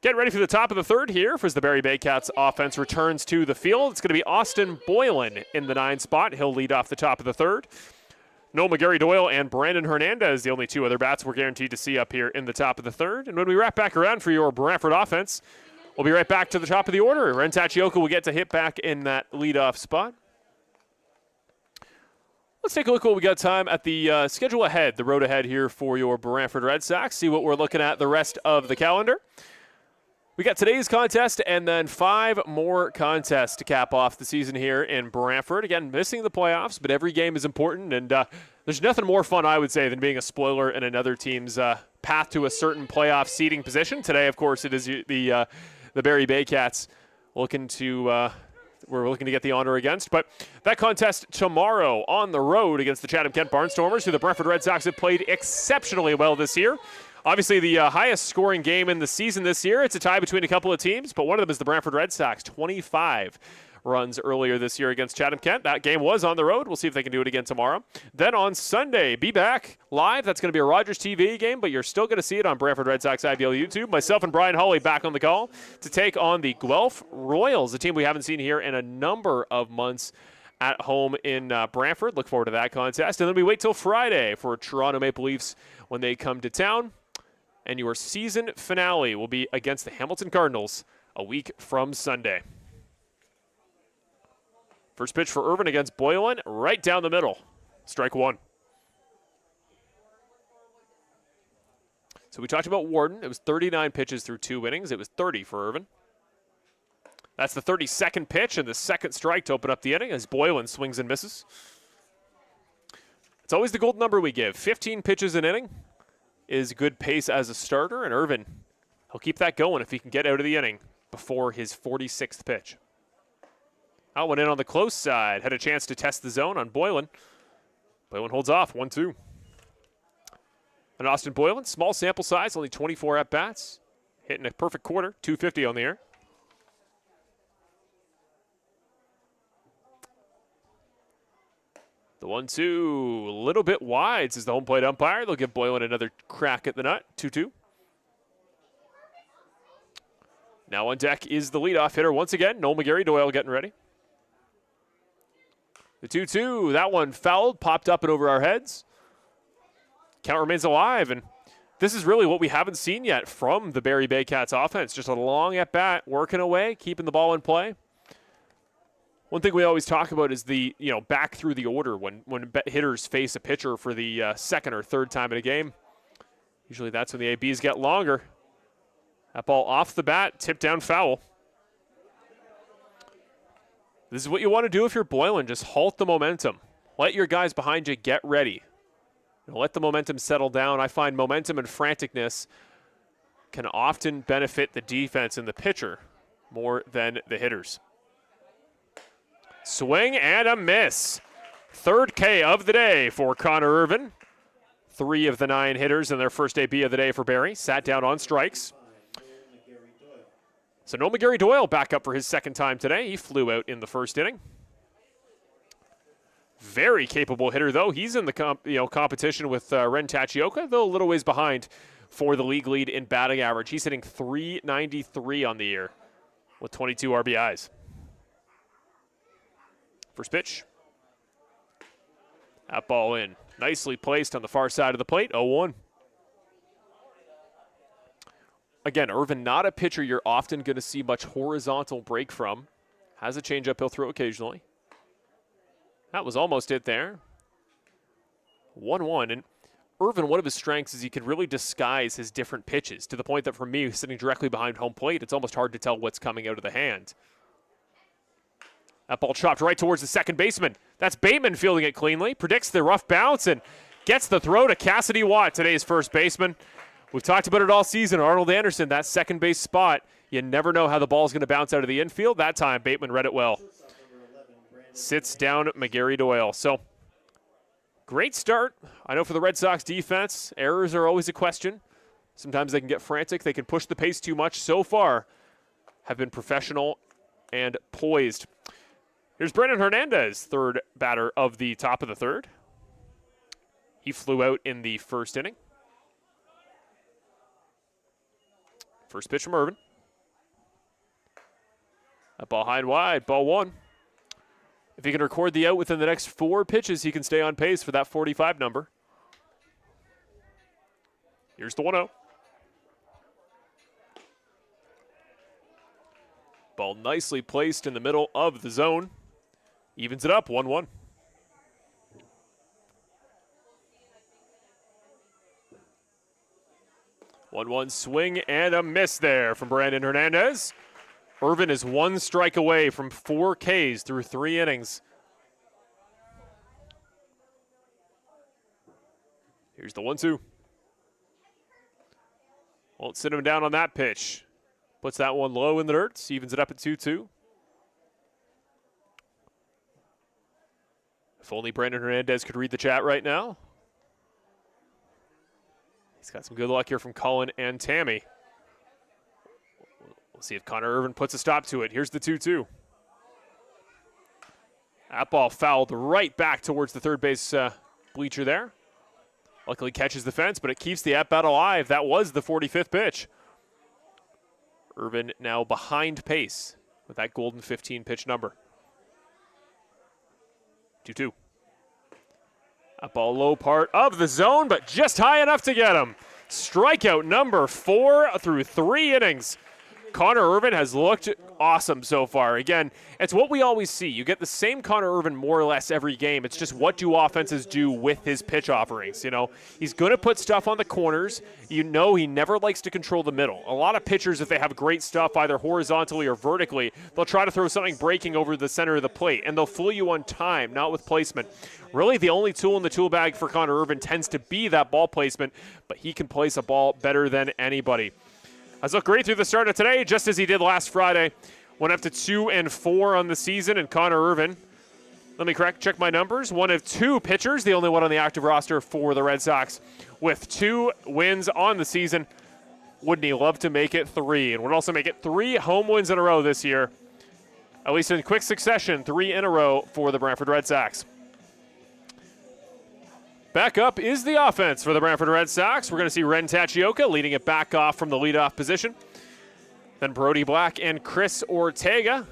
Getting ready for the top of the third here as the Barrie Baycats offense returns to the field. It's going to be Austin Boylan in the 9 spot. He'll lead off the top of the third. Noel McGarry-Doyle and Brandon Hernandez, the only 2 other bats we're guaranteed to see up here in the top of the third. And when we wrap back around for your Brantford offense, we'll be right back to the top of the order. Ren Tachioka will get to hit back in that leadoff spot. Let's take a look at what we got time at the schedule ahead, the road ahead here for your Brantford Red Sox. See what we're looking at the rest of the calendar. We got today's contest and then 5 more contests to cap off the season here in Brantford. Again, missing the playoffs, but every game is important, and there's nothing more fun, I would say, than being a spoiler in another team's path to a certain playoff seeding position. Today, of course, it is the Barrie Baycats looking to we're looking to get the honor against. But that contest tomorrow on the road against the Chatham-Kent Barnstormers, who the Brantford Red Sox have played exceptionally well this year. Obviously, the highest scoring game in the season this year. It's a tie between a couple of teams, but one of them is the Brantford Red Sox, 25 runs earlier this year against Chatham-Kent. That game was on the road. We'll see if they can do it again tomorrow. Then on Sunday, be back live. That's going to be a Rogers TV game, but you're still going to see it on Brantford Red Sox IBL YouTube. Myself and Brian Hawley back on the call to take on the Guelph Royals, a team we haven't seen here in a number of months at home in Brantford. Look forward to that contest. And then we wait till Friday for Toronto Maple Leafs when they come to town. And your season finale will be against the Hamilton Cardinals a week from Sunday. First pitch for Irvin against Boylan, right down the middle. Strike 1. So we talked about Warden. It was 39 pitches through 2 innings. It was 30 for Irvin. That's the 32nd pitch and the second strike to open up the inning as Boylan swings and misses. It's always the gold number we give. 15 pitches an inning is good pace as a starter, and Irvin, he'll keep that going if he can get out of the inning before his 46th pitch. That one in on the close side. Had a chance to test the zone on Boylan. Boylan holds off, 1-2. And Austin Boylan, small sample size, only 24 at-bats. Hitting a perfect quarter, 250 on the air. The 1-2, a little bit wide, says the home plate umpire. They'll give Boylan another crack at the nut, 2-2. Now on deck is the leadoff hitter once again, Noel McGarry-Doyle getting ready. The 2-2, that one fouled, popped up and over our heads. Count remains alive, and this is really what we haven't seen yet from the Barrie Baycats offense. Just a long at-bat, working away, keeping the ball in play. One thing we always talk about is the, back through the order when hitters face a pitcher for the second or third time in a game. Usually that's when the ABs get longer. That ball off the bat, tipped down foul. This is what you want to do if you're Boylan. Just halt the momentum. Let your guys behind you get ready. Let the momentum settle down. I find momentum and franticness can often benefit the defense and the pitcher more than the hitters. Swing and a miss. Third K of the day for Connor Irvin. 3 of the 9 hitters in their first AB of the day for Barrie. Sat down on strikes. So Noel McGarry-Doyle back up for his second time today. He flew out in the first inning. Very capable hitter, though. He's in the competition with Ren Tachioka, though a little ways behind for the league lead in batting average. He's hitting .393 on the year with 22 RBIs. First pitch. That ball in. Nicely placed on the far side of the plate, 0-1. Again, Irvin, not a pitcher you're often going to see much horizontal break from. Has a changeup he'll throw occasionally. That was almost it there. 1-1. And Irvin, one of his strengths is he can really disguise his different pitches to the point that for me, sitting directly behind home plate, it's almost hard to tell what's coming out of the hand. That ball chopped right towards the second baseman. That's Bateman fielding it cleanly. Predicts the rough bounce and gets the throw to Cassidy Watt, today's first baseman. We've talked about it all season. Arnold Anderson, that second base spot. You never know how the ball's going to bounce out of the infield. That time, Bateman read it well. Sits down McGarry Doyle. So, great start. I know for the Red Sox defense, errors are always a question. Sometimes they can get frantic. They can push the pace too much. So far, have been professional and poised. Here's Brendan Hernandez, third batter of the top of the third. He flew out in the first inning. First pitch from Irvin. That ball high and wide, ball one. If he can record the out within the next 4 pitches, he can stay on pace for that 45 number. Here's the 1-0. Ball nicely placed in the middle of the zone. Evens it up, 1-1. 1-1 swing and a miss there from Brandon Hernandez. Irvin is 1 strike away from 4 Ks through 3 innings. Here's the 1-2. Won't sit him down on that pitch. Puts that one low in the dirt, evens it up at 2-2. If only Brandon Hernandez could read the chat right now. He's got some good luck here from Colin and Tammy. We'll see if Connor Irvin puts a stop to it. Here's the 2-2. That ball fouled right back towards the third base bleacher there. Luckily catches the fence, but it keeps the at-bat alive. That was the 45th pitch. Irvin now behind pace with that golden 15 pitch number. 2-2. A ball low part of the zone, but just high enough to get him. Strikeout number 4 through 3 innings. Connor Irvin has looked awesome so far. Again, it's what we always see. You get the same Connor Irvin more or less every game. It's just what do offenses do with his pitch offerings, you know? He's going to put stuff on the corners. You know he never likes to control the middle. A lot of pitchers, if they have great stuff either horizontally or vertically, they'll try to throw something breaking over the center of the plate, and they'll fool you on time, not with placement. Really, the only tool in the tool bag for Connor Irvin tends to be that ball placement, but he can place a ball better than anybody. Has looked great through the start of today, just as he did last Friday. Went up to 2-4 on the season, and Connor Irvin, let me check my numbers, one of 2 pitchers, the only one on the active roster for the Red Sox, with 2 wins on the season. Wouldn't he love to make it 3? And would also make it 3 home wins in a row this year, at least in quick succession, 3 in a row for the Brantford Red Sox. Back up is the offense for the Brantford Red Sox. We're going to see Ren Tachioka leading it back off from the leadoff position. Then Brody Black and Chris Ortega.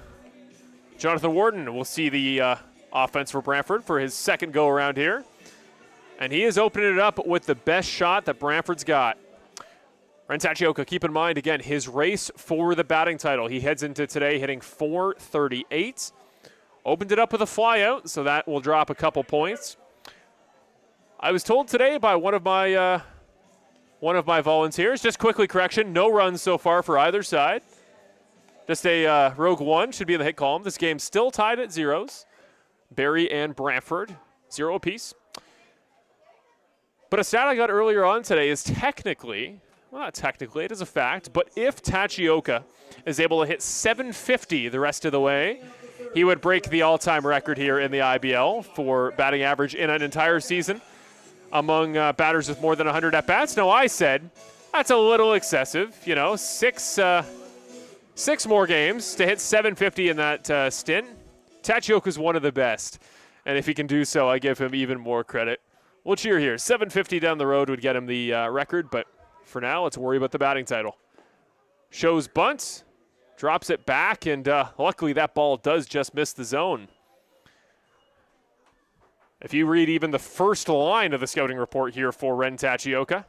Jonathan Warden will see the offense for Brantford for his second go-around here. And he is opening it up with the best shot that Brantford's got. Ren Tachioka, keep in mind, again, his race for the batting title. He heads into today hitting .438. Opened it up with a flyout, so that will drop a couple points. I was told today by one of my volunteers, just quickly correction, no runs so far for either side. Just a rogue 1 should be in the hit column. This game's still tied at 0s. Barrie and Brantford, 0 apiece. But a stat I got earlier on today is technically, well, not technically, it is a fact, but if Tachioka is able to hit .750 the rest of the way, he would break the all-time record here in the IBL for batting average in an entire season among batters with more than 100 at-bats. Now, I said that's a little excessive. You know, 6 more games to hit .750 in that stint. Tachioka's one of the best, and if he can do so, I give him even more credit. We'll cheer here. .750 down the road would get him the record, but for now, let's worry about the batting title. Shows bunt, drops it back, and luckily that ball does just miss the zone. If you read even the first line of the scouting report here for Ren Tachioka,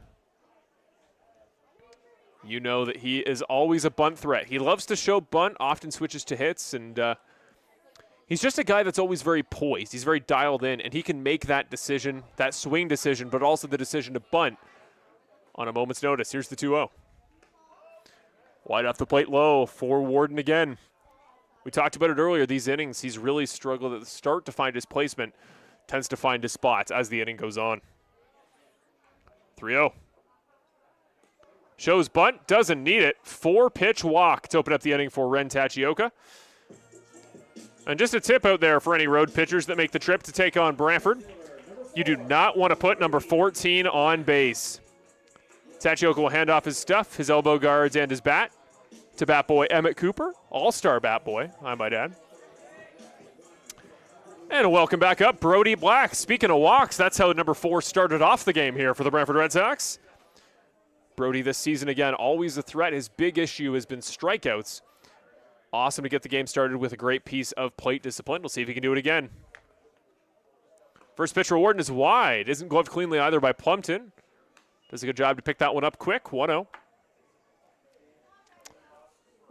you know that he is always a bunt threat. He loves to show bunt, often switches to hits, and he's just a guy that's always very poised. He's very dialed in, and he can make that decision, that swing decision, but also the decision to bunt on a moment's notice. Here's the 2-0. Wide off the plate low for Warden again. We talked about it earlier, these innings, he's really struggled at the start to find his placement. Tends to find his spots as the inning goes on. 3-0. Shows bunt, doesn't need it. 4-pitch walk to open up the inning for Ren Tachioka. And just a tip out there for any road pitchers that make the trip to take on Brantford. You do not want to put number 14 on base. Tachioka will hand off his stuff, his elbow guards, and his bat to bat boy Emmett Cooper. All-star bat boy, I might add. And welcome back up, Brody Black. Speaking of walks, that's how number 4 started off the game here for the Brantford Red Sox. Brody this season, again, always a threat. His big issue has been strikeouts. Awesome to get the game started with a great piece of plate discipline. We'll see if he can do it again. First pitch for Warden is wide. Isn't gloved cleanly either by Plumpton. Does a good job to pick that one up quick. 1-0.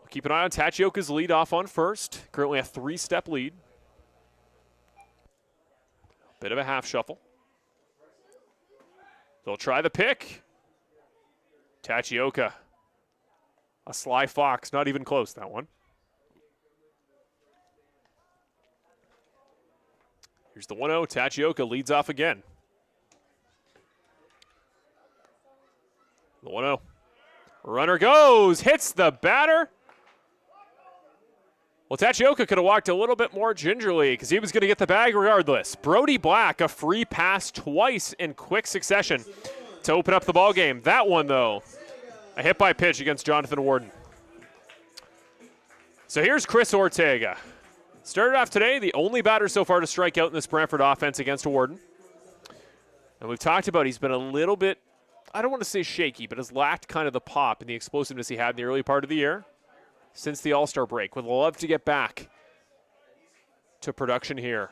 I'll keep an eye on Tachioka's lead off on first. Currently a 3-step lead. Bit of a half shuffle. They'll try the pick. Tachioka. A sly fox. Not even close, that one. Here's the 1-0. Tachioka leads off again. The 1-0. Runner goes. Hits the batter. Well, Tachioka could have walked a little bit more gingerly because he was going to get the bag regardless. Brody Black, a free pass twice in quick succession to open up the ball game. That one, though, a hit by pitch against Jonathan Warden. So here's Chris Ortega. Started off today, the only batter so far to strike out in this Brantford offense against Warden. And we've talked about he's been a little bit, I don't want to say shaky, but has lacked kind of the pop and the explosiveness he had in the early part of the year since the All-Star break. Would love to get back to production here.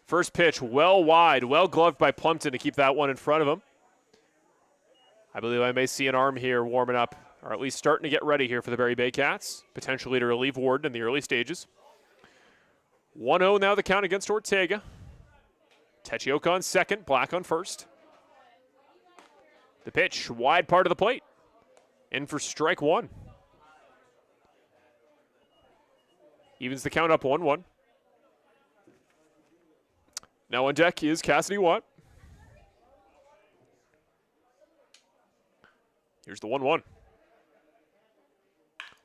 First pitch, well wide, well gloved by Plumpton to keep that one in front of him. I believe I may see an arm here warming up, or at least starting to get ready here for the Barrie Baycats, potentially to relieve Warden in the early stages. 1-0 now the count against Ortega. Tachioka on second, Black on first. The pitch, wide part of the plate. In for strike one. Evens the count up 1-1. Now on deck is Cassidy Watt. Here's the 1-1.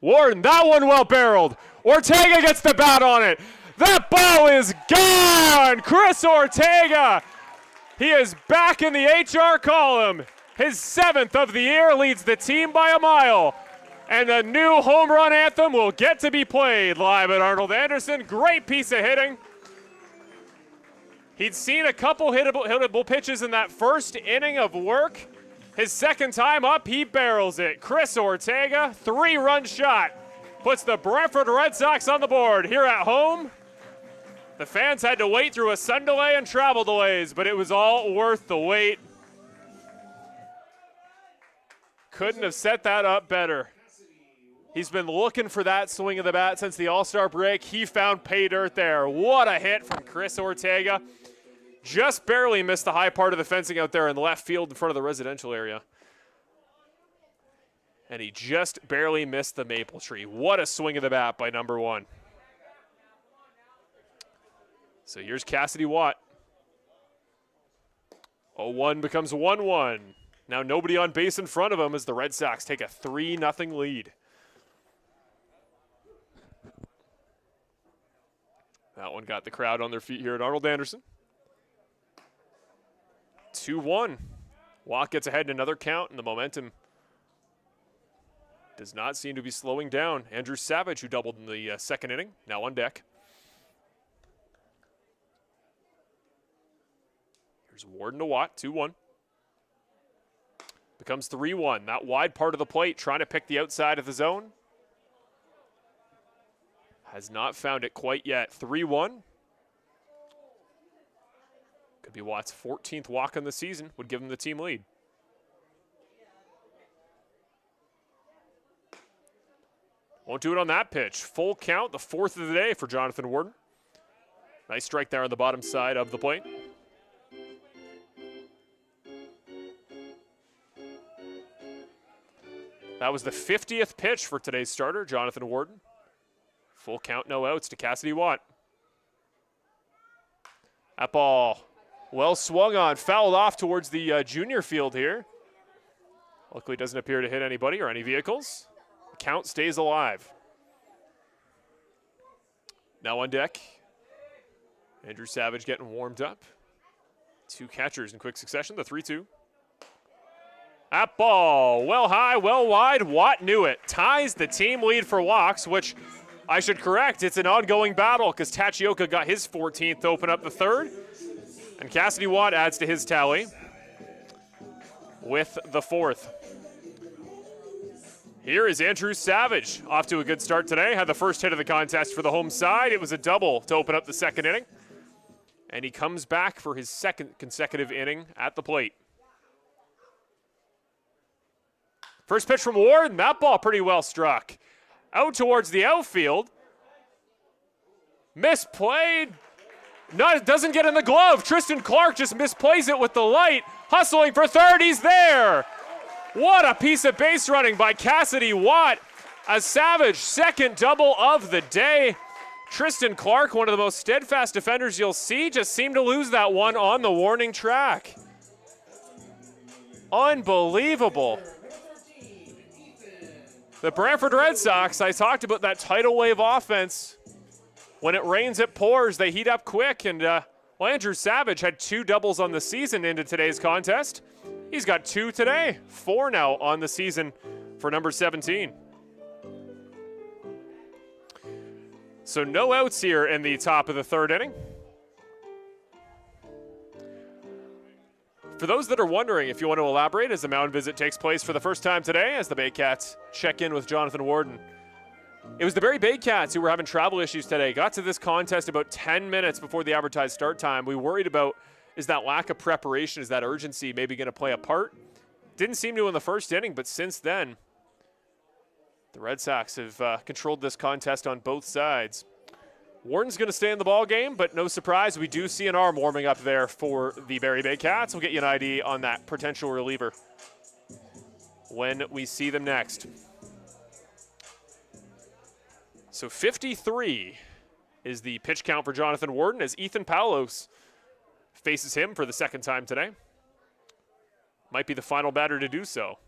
Warden, that one well barreled. Ortega gets the bat on it. That ball is gone. Chris Ortega. He is back in the HR column. His 7th of the year, leads the team by a mile. And the new home run anthem will get to be played live at Arnold Anderson. Great piece of hitting. He'd seen a couple hittable pitches in that first inning of work. His second time up, he barrels it. Chris Ortega, 3-run shot. Puts the Brantford Red Sox on the board here at home. The fans had to wait through a sun delay and travel delays, but it was all worth the wait. Couldn't have set that up better. He's been looking for that swing of the bat since the All-Star break. He found pay dirt there. What a hit from Chris Ortega. Just barely missed the high part of the fencing out there in the left field in front of the residential area. And he just barely missed the maple tree. What a swing of the bat by number 1. So here's Cassidy Watt. 0-1 becomes 1-1. Now nobody on base in front of him as the Red Sox take a 3-0 lead. That one got the crowd on their feet here at Arnold Anderson. 2-1. Watt gets ahead in another count, and the momentum does not seem to be slowing down. Andrew Savage, who doubled in the second inning, now on deck. Here's Warden to Watt, 2-1. Becomes 3-1. That wide part of the plate, trying to pick the outside of the zone. Has not found it quite yet. 3-1. Could be Watt's 14th walk on the season. Would give him the team lead. Won't do it on that pitch. Full count, the 4th of the day for Jonathan Warden. Nice strike there on the bottom side of the plate. That was the 50th pitch for today's starter, Jonathan Warden. Full count, no outs to Cassidy Watt. That ball Well swung on, fouled off towards the junior field here. Luckily doesn't appear to hit anybody or any vehicles. Count stays alive. Now on deck, Andrew Savage getting warmed up. Two catchers in quick succession, the 3-2. That ball, well high, well wide. Watt knew it. Ties the team lead for walks, which I should correct. It's an ongoing battle because Tachioka got his 14th to open up the third. And Cassidy Watt adds to his tally with the 4th. Here is Andrew Savage, off to a good start today. Had the first hit of the contest for the home side. It was a double to open up the second inning. And he comes back for his second consecutive inning at the plate. First pitch from Warden, that ball pretty well struck. Out towards the outfield. Misplayed. No, it doesn't get in the glove. Tristan Clark just misplays it with the light. Hustling for third, he's there. What a piece of base running by Cassidy Watt. A Savage second double of the day. Tristan Clark, one of the most steadfast defenders you'll see, just seemed to lose that one on the warning track. Unbelievable. The Brantford Red Sox, I talked about that tidal wave offense. When it rains, it pours. They heat up quick. And well, Andrew Savage had 2 doubles on the season into today's contest. He's got 2 today. 4 now on the season for number 17. So no outs here in the top of the third inning. For those that are wondering, if you want to elaborate, as the mound visit takes place for the first time today as the Baycats check in with Jonathan Warden. It was the Barrie Baycats who were having travel issues today. Got to this contest about 10 minutes before the advertised start time. We worried about, is that lack of preparation, is that urgency maybe going to play a part? Didn't seem to in the first inning, but since then, the Red Sox have controlled this contest on both sides. Warden's going to stay in the ball game, but no surprise, we do see an arm warming up there for the Barrie Baycats. We'll get you an ID on that potential reliever when we see them next. So 53 is the pitch count for Jonathan Warden as Ethan Palos faces him for the second time today. Might be the final batter to do so.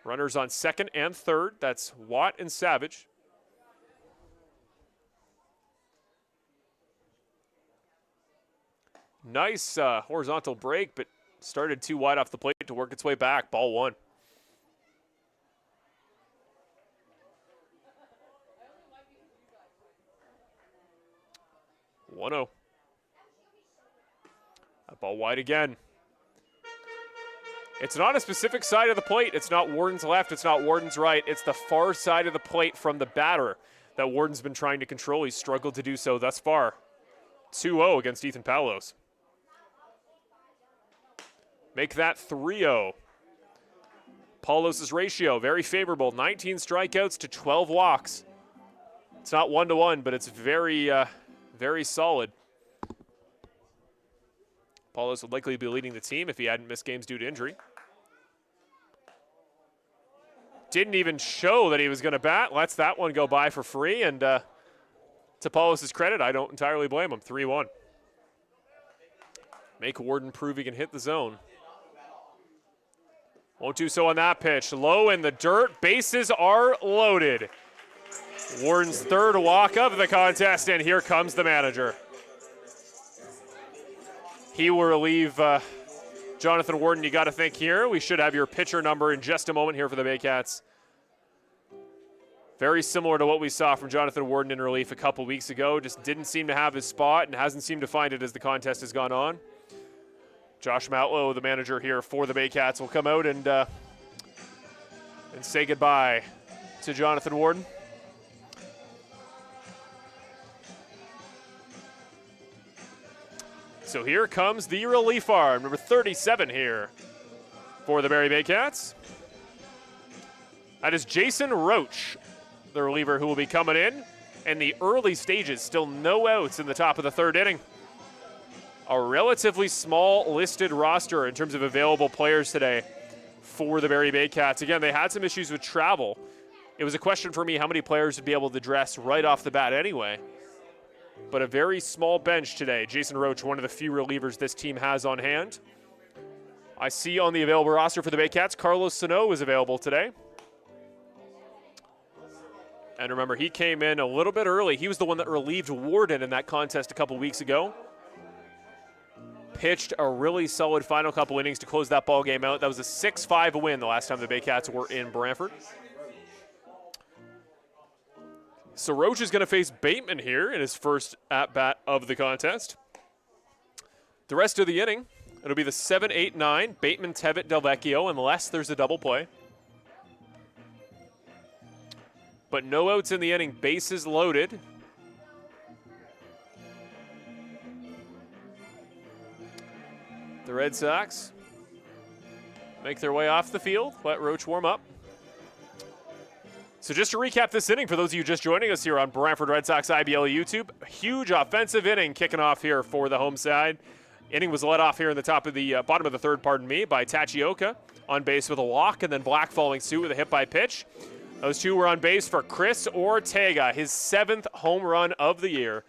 Runners on second and third. That's Watt and Savage. Nice horizontal break, but started too wide off the plate to work its way back. Ball 1. That ball wide again. It's not a specific side of the plate. It's not Warden's left. It's not Warden's right. It's the far side of the plate from the batter that Warden's been trying to control. He's struggled to do so thus far. 2-0 against Ethan Palos. Make that 3-0. Palos' ratio, very favorable. 19 strikeouts to 12 walks. It's not 1-to-1, but it's very, very solid. Palos would likely be leading the team if he hadn't missed games due to injury. Didn't even show that he was going to bat. Lets that one go by for free. And to Palos' credit, I don't entirely blame him. 3-1. Make Warden prove he can hit the zone. Won't do so on that pitch. Low in the dirt. Bases are loaded. Warden's third walk of the contest, and here comes the manager. He will relieve Jonathan Warden. You got to think here. We should have your pitcher number in just a moment here for the Baycats. Very similar to what we saw from Jonathan Warden in relief a couple weeks ago. Just didn't seem to have his spot and hasn't seemed to find it as the contest has gone on. Josh Matlow, the manager here for the Baycats, will come out and say goodbye to Jonathan Warden. So here comes the relief arm, number 37 here for the Barrie Baycats. That is Jason Roach, the reliever who will be coming in the early stages. Still no outs in the top of the third inning. A relatively small listed roster in terms of available players today for the Barrie Baycats. Again, they had some issues with travel. It was a question for me how many players would be able to dress right off the bat anyway. but a very small bench today. Jason Roach, one of the few relievers this team has on hand. I see on the available roster for the Baycats, Carlos Sano is available today. And remember, he came in a little bit early. He was the one that relieved Warden in that contest a couple weeks ago. Pitched a really solid final couple innings to close that ball game out. That was a 6-5 win the last time the Baycats were in Brantford. So Roach is going to face Bateman here in his first at-bat of the contest. The rest of the inning, it'll be the 7, 8, 9, Bateman, Tevitt, Delvecchio, unless there's a double play. But no outs in the inning, bases loaded. The Red Sox make their way off the field, let Roach warm up. So just to recap this inning, for those of you just joining us here on Brantford Red Sox IBL YouTube, a huge offensive inning kicking off here for the home side. Inning was led off here in the bottom of the third, by Tachioka on base with a walk, and then Black following suit with a hit by pitch. Those two were on base for Chris Ortega, his 7th home run of the year.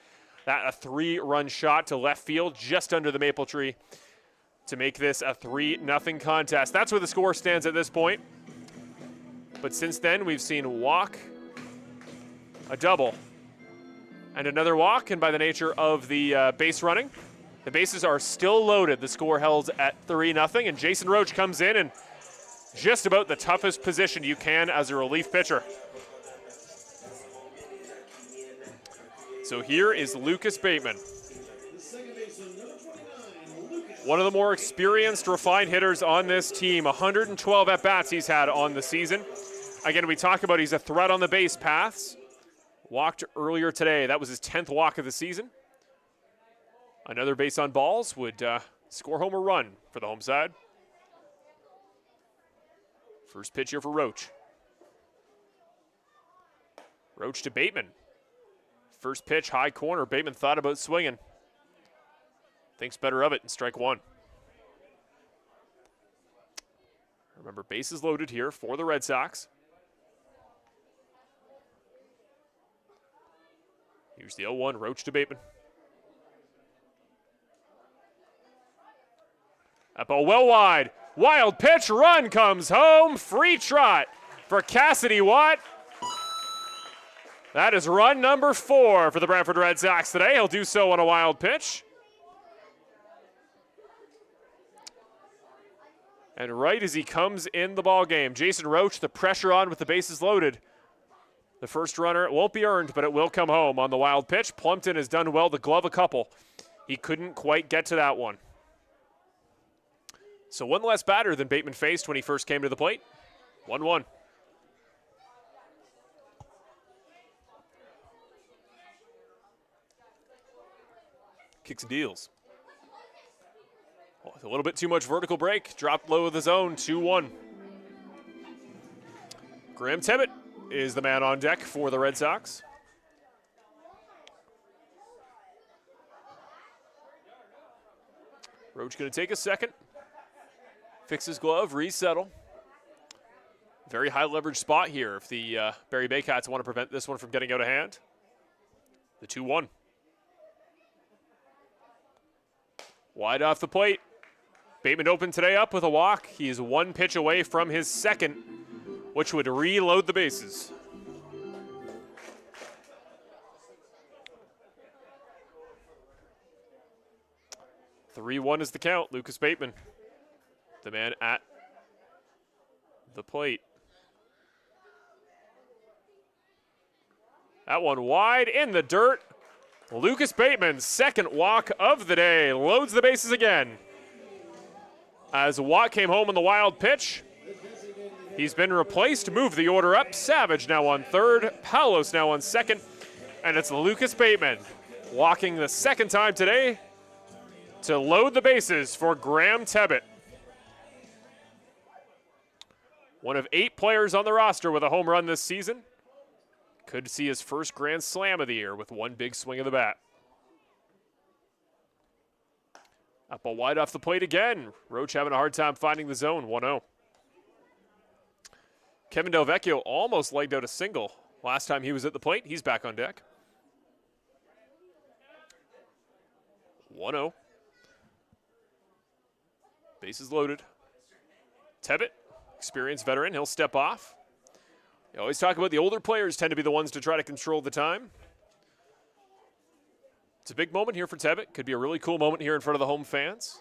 That a 3-run shot to left field just under the maple tree to make this a 3-0 contest. That's where the score stands at this point. But since then, we've seen a walk, a double, and another walk. And by the nature of the base running, the bases are still loaded. The score held at 3-0. And Jason Roach comes in and just about the toughest position you can as a relief pitcher. So here is Lucas Bateman. One of the more experienced, refined hitters on this team. 112 at-bats he's had on the season. Again, we talk about he's a threat on the base paths. Walked earlier today. That was his 10th walk of the season. Another base on balls would score home a run for the home side. First pitch here for Roach. Roach to Bateman. First pitch, high corner. Bateman thought about swinging. Thinks better of it and strike one. Remember, bases loaded here for the Red Sox. Here's the 0-1, Roach to Bateman. That ball well wide. Wild pitch, run comes home. Free trot for Cassidy Watt. That is run number 4 for the Brantford Red Sox today. He'll do so on a wild pitch. And right as he comes in the ball game, Jason Roach, the pressure on with the bases loaded. The first runner, it won't be earned, but it will come home on the wild pitch. Plumpton has done well to glove a couple. He couldn't quite get to that one. So one less batter than Bateman faced when he first came to the plate. 1-1. Kicks and deals. A little bit too much vertical break. Dropped low of the zone, 2-1. Graham Tebbett is the man on deck for the Red Sox. Roach going to take a second. Fix his glove, resettle. Very high leverage spot here if the Barrie Baycats want to prevent this one from getting out of hand. The 2-1. Wide off the plate. Bateman opened today up with a walk. He is one pitch away from his second, which would reload the bases. (3-1) is the count. Lucas Bateman, the man at the plate. That one wide in the dirt. Lucas Bateman's second walk of the day loads the bases again. As Watt came home on the wild pitch, he's been replaced, moved the order up. Savage now on third, Palos now on second, and it's Lucas Bateman walking the second time today to load the bases for Graham Tebbett. One of 8 players on the roster with a home run this season. Could see his first grand slam of the year with one big swing of the bat. Up a wide off the plate again. Roach having a hard time finding the zone, 1-0. Kevin Delvecchio almost legged out a single last time he was at the plate. He's back on deck. 1-0. Bases loaded. Tebbett, experienced veteran, he'll step off. You always talk about the older players tend to be the ones to try to control the time. It's a big moment here for Tebbett. Could be a really cool moment here in front of the home fans.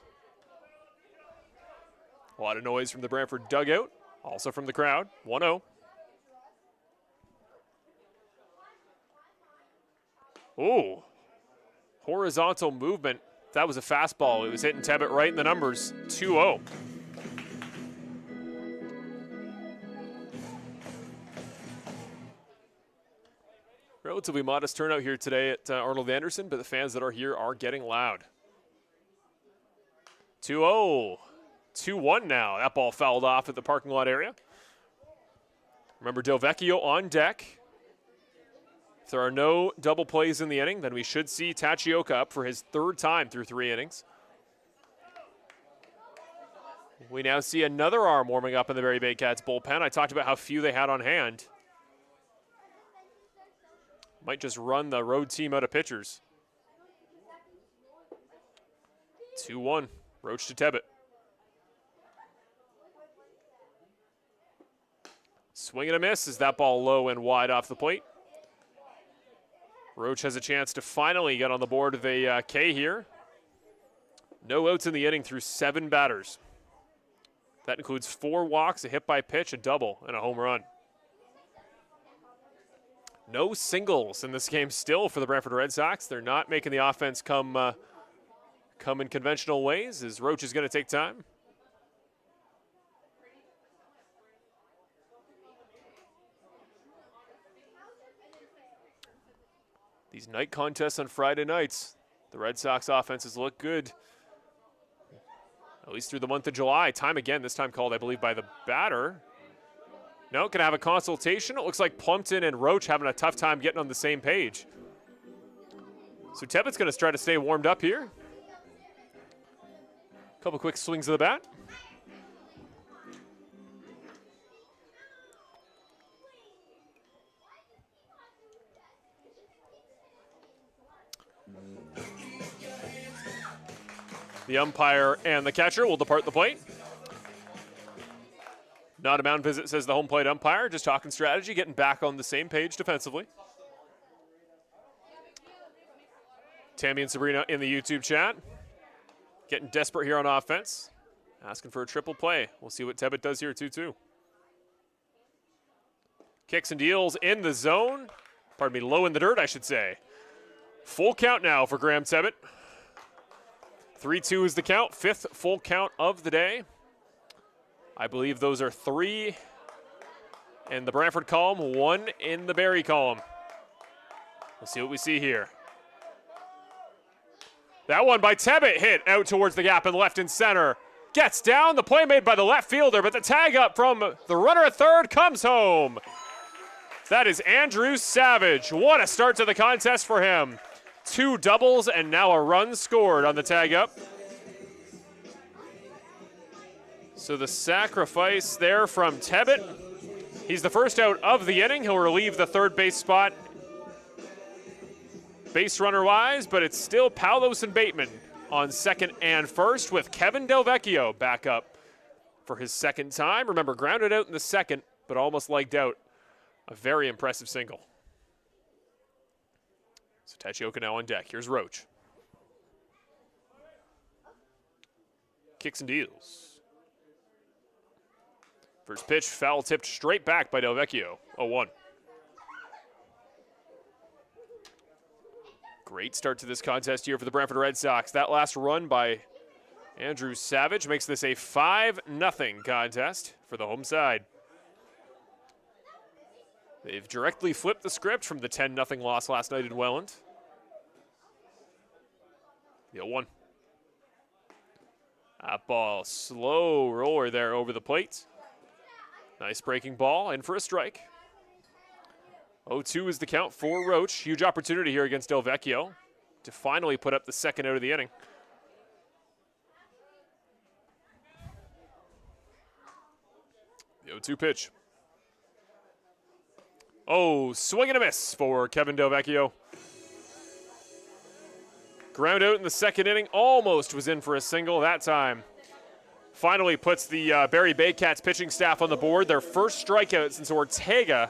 A lot of noise from the Brantford dugout, also from the crowd. 1-0. Ooh, horizontal movement. That was a fastball. It was hitting Tebbett right in the numbers. 2-0. Relatively modest turnout here today at Arnold Anderson, but the fans that are here are getting loud. 2-0. 2-1 now. That ball fouled off at the parking lot area. Remember, Delvecchio on deck. If there are no double plays in the inning, then we should see Tachioka up for his third time through 3 innings. We now see another arm warming up in the Barrie Baycats bullpen. I talked about how few they had on hand. Might just run the road team out of pitchers. 2-1. Roach to Tebbett. Swing and a miss as that ball low and wide off the plate. Roach has a chance to finally get on the board with a K here. No outs in the inning through 7 batters. That includes 4 walks, a hit by pitch, a double, and a home run. No singles in this game still for the Brantford Red Sox. They're not making the offense come in conventional ways, as Roach is going to take time. These night contests on Friday nights, the Red Sox offenses look good, at least through the month of July. Time again, this time called, I believe, by the batter. No, can I have a consultation? It looks like Plumpton and Roach having a tough time getting on the same page. So Tebbett's going to try to stay warmed up here. A couple quick swings of the bat. The umpire and the catcher will depart the plate. Not a mound visit, says the home plate umpire. Just talking strategy, getting back on the same page defensively. Tammy and Sabrina in the YouTube chat. Getting desperate here on offense. Asking for a triple play. We'll see what Tebbett does here, 2-2. Kicks and deals in the zone. Pardon me, low in the dirt, I should say. Full count now for Graham Tebbett. 3-2 is the count, 5th full count of the day. I believe those are 3 in the Brantford column, 1 in the Barrie column. We'll see what we see here. That one by Tebbett hit out towards the gap in left and center. Gets down, the play made by the left fielder, but the tag up from the runner at third comes home. That is Andrew Savage. What a start to the contest for him. 2 doubles and now a run scored on the tag up. So the sacrifice there from Tebbett. He's the first out of the inning. He'll relieve the third base spot base runner wise, but it's still Palos and Bateman on second and first with Kevin Delvecchio back up for his second time. Remember, grounded out in the second, but almost legged out. A very impressive single. So Tachioka now on deck. Here's Roach. Kicks and deals. First pitch, foul tipped straight back by Delvecchio. 0-1. Great start to this contest here for the Brantford Red Sox. That last run by Andrew Savage makes this a 5-0 contest for the home side. They've directly flipped the script from the 10-0 loss last night in Welland. The 0-1. That ball, slow roller there over the plate. Nice breaking ball, in for a strike. 0-2 is the count for Roach. Huge opportunity here against Delvecchio to finally put up the second out of the inning. The 0-2 pitch. Oh, swing and a miss for Kevin Delvecchio. Ground out in the second inning, almost was in for a single that time. Finally puts the Barrie Baycats pitching staff on the board. Their first strikeout since Ortega,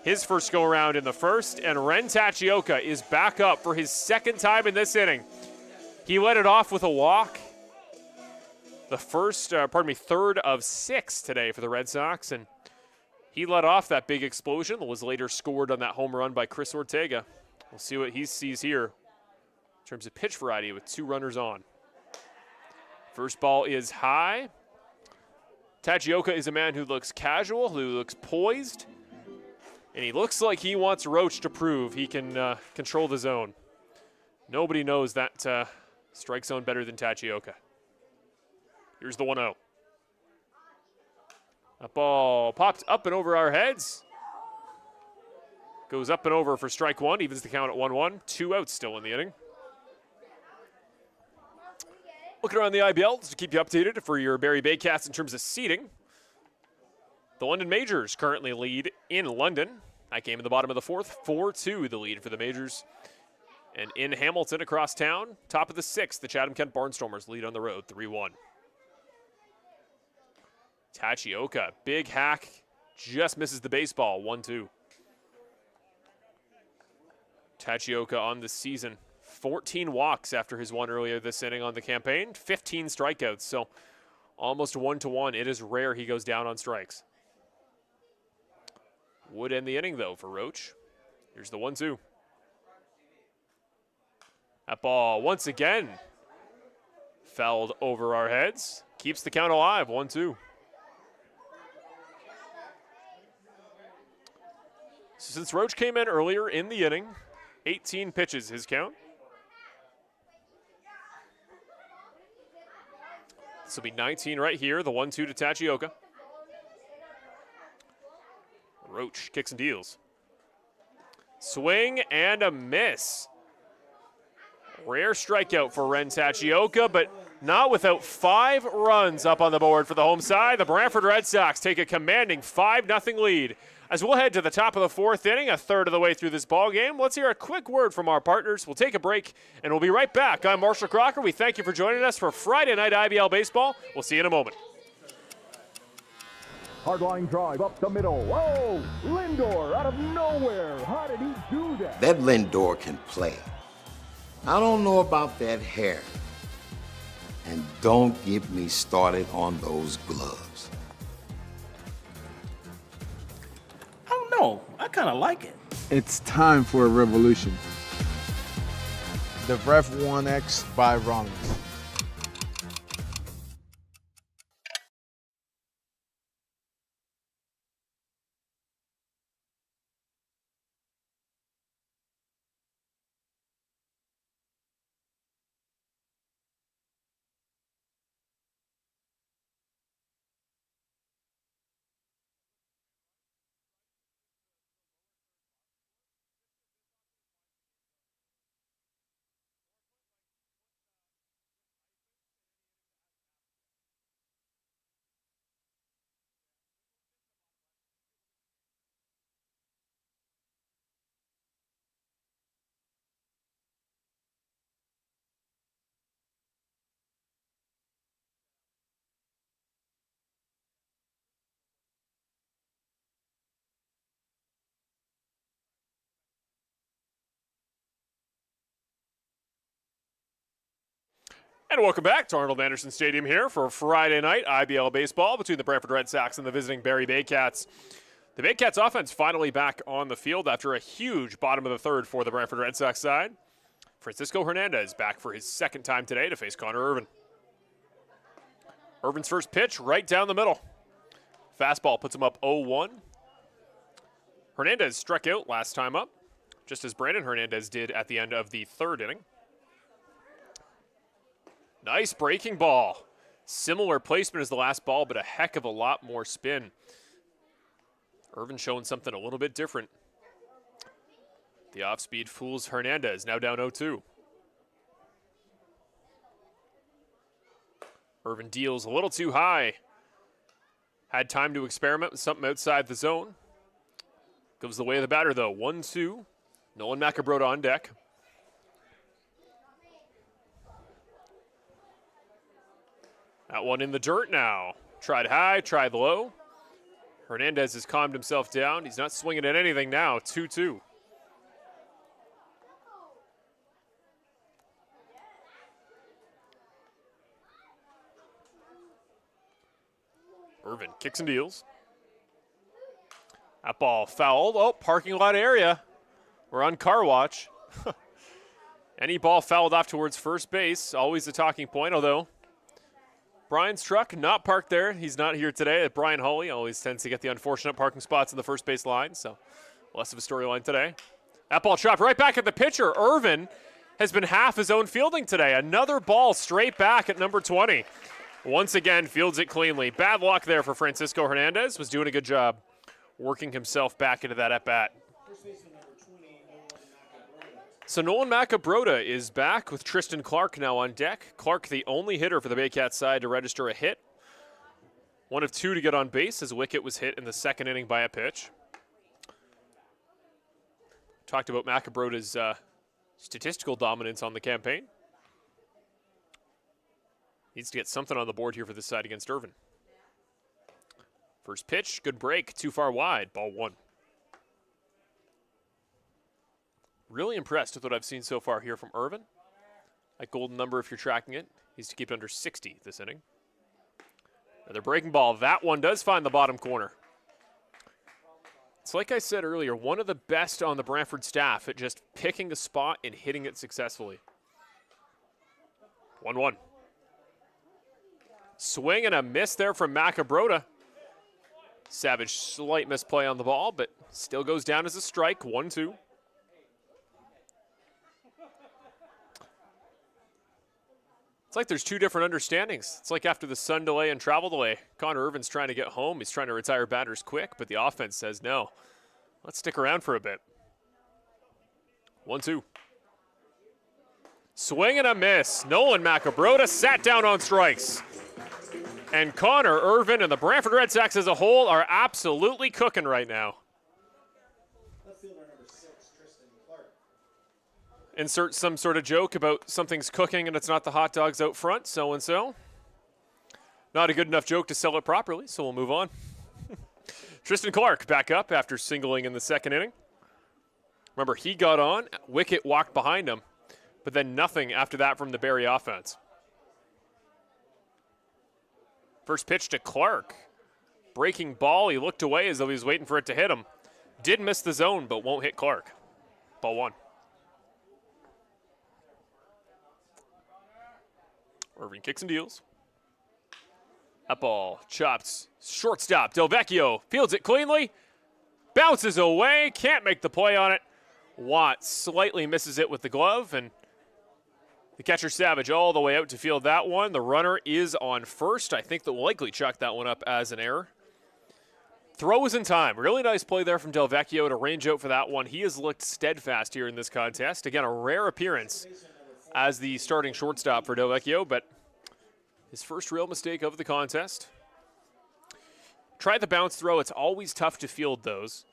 his first go-around in the first, and Ren Tachioka is back up for his second time in this inning. He led it off with a walk. The third of 6 today for the Red Sox, and he led off that big explosion that was later scored on that home run by Chris Ortega. We'll see what he sees here in terms of pitch variety with 2 runners on. First ball is high. Tachioka is a man who looks casual, who looks poised, and he looks like he wants Roach to prove he can control the zone. Nobody knows that strike zone better than Tachioka. Here's the 1-0. That ball popped up and over our heads. Goes up and over for strike 1, evens the count at 1-1. 2 outs still in the inning. Looking around the IBL to keep you updated for your Barrie Baycats in terms of seeding. The London Majors currently lead in London. That game in the bottom of the 4th, 4-2 the lead for the Majors. And in Hamilton across town, top of the 6th, the Chatham-Kent Barnstormers lead on the road, 3-1. Tachioka, big hack, just misses the baseball, 1-2. Tachioka on the season, 14 walks after his one earlier this inning on the campaign, 15 strikeouts, so almost 1-1. It is rare he goes down on strikes. Would end the inning, though, for Roach. Here's the 1-2. That ball, once again, fouled over our heads. Keeps the count alive, 1-2. So since Roach came in earlier in the inning, 18 pitches his count. This will be 19 right here, the 1-2 to Tachioka. Roach kicks and deals. Swing and a miss. Rare strikeout for Ren Tachioka, but not without 5 runs up on the board for the home side. The Brantford Red Sox take a commanding 5-0 lead. As we'll head to the top of the 4th inning, a third of the way through this ball game, let's hear a quick word from our partners. We'll take a break, and we'll be right back. I'm Marshall Crocker. We thank you for joining us for Friday Night IBL Baseball. We'll see you in a moment. Hard line drive up the middle. Whoa! Lindor out of nowhere. How did he do that? That Lindor can play. I don't know about that hair. And don't get me started on those gloves. I don't know. I kind of like it. It's time for a revolution. The Rev 1X by Rollins. And welcome back to Arnold Anderson Stadium here for Friday night IBL Baseball between the Brantford Red Sox and the visiting Barrie Baycats. The Baycats offense finally back on the field after a huge bottom of the 3rd for the Brantford Red Sox side. Francisco Hernandez back for his 2nd time today to face Connor Irvin. Irvin's first pitch right down the middle. Fastball puts him up 0-1. Hernandez struck out last time up, just as Brandon Hernandez did at the end of the 3rd inning. Nice breaking ball. Similar placement as the last ball, but a heck of a lot more spin. Irvin showing something a little bit different. The off-speed fools Hernandez, now down 0-2. Irvin deals a little too high. Had time to experiment with something outside the zone. Goes the way of the batter, though. 1-2. Nolan Macabrota on deck. That one in the dirt now. Tried high, tried low. Hernandez has calmed himself down. He's not swinging at anything now. 2-2. Irvin kicks and deals. That ball fouled. Oh, parking lot area. We're on car watch. Any ball fouled off towards first base, always a talking point, although Brian's truck not parked there. He's not here today. Brian Hawley always tends to get the unfortunate parking spots in the first base line, so less of a storyline today. That ball chopped right back at the pitcher. Irvin has been half his own fielding today. Another ball straight back at number 20. Once again, fields it cleanly. Bad luck there for Francisco Hernandez. Was doing a good job working himself back into that at-bat. So Nolan Macabroda is back with Tristan Clark now on deck. Clark, the only hitter for the Baycats side to register a hit. One of two to get on base as Wicket was hit in the second inning by a pitch. Talked about Macabroda's statistical dominance on the campaign. Needs to get something on the board here for this side against Irvin. First pitch, good break, too far wide, ball one. Really impressed with what I've seen so far here from Irvin. That golden number, if you're tracking it, he's to keep it under 60 this inning. Another breaking ball. That one does find the bottom corner. It's like I said earlier, one of the best on the Brantford staff at just picking a spot and hitting it successfully. 1-1. Swing and a miss there from Macabroda. Savage, slight misplay on the ball, but still goes down as a strike. 1-2. It's like there's two different understandings. It's like after the sun delay and travel delay, Connor Irvin's trying to get home. He's trying to retire batters quick, but the offense says no. Let's stick around for a bit. 1-2. Swing and a miss. Nolan Macabroda sat down on strikes. And Connor Irvin and the Brantford Red Sox as a whole are absolutely cooking right now. Insert some sort of joke about something's cooking and it's not the hot dogs out front, so-and-so. Not a good enough joke to sell it properly, so we'll move on. Tristan Clark back up after singling in the second inning. Remember, he got on, Wicket walked behind him, but then nothing after that from the Barrie offense. First pitch to Clark. Breaking ball, he looked away as though he was waiting for it to hit him. Did miss the zone, but won't hit Clark. Ball one. Irvin kicks and deals. That ball chopped. Shortstop, Del Vecchio fields it cleanly. Bounces away, can't make the play on it. Watt slightly misses it with the glove, and the catcher Savage all the way out to field that one. The runner is on first. I think they'll likely chalk that one up as an error. Throw is in time. Really nice play there from Del Vecchio to range out for that one. He has looked steadfast here in this contest. Again, a rare appearance as the starting shortstop for Del Vecchio, but his first real mistake of the contest. Try the bounce throw. It's always tough to field those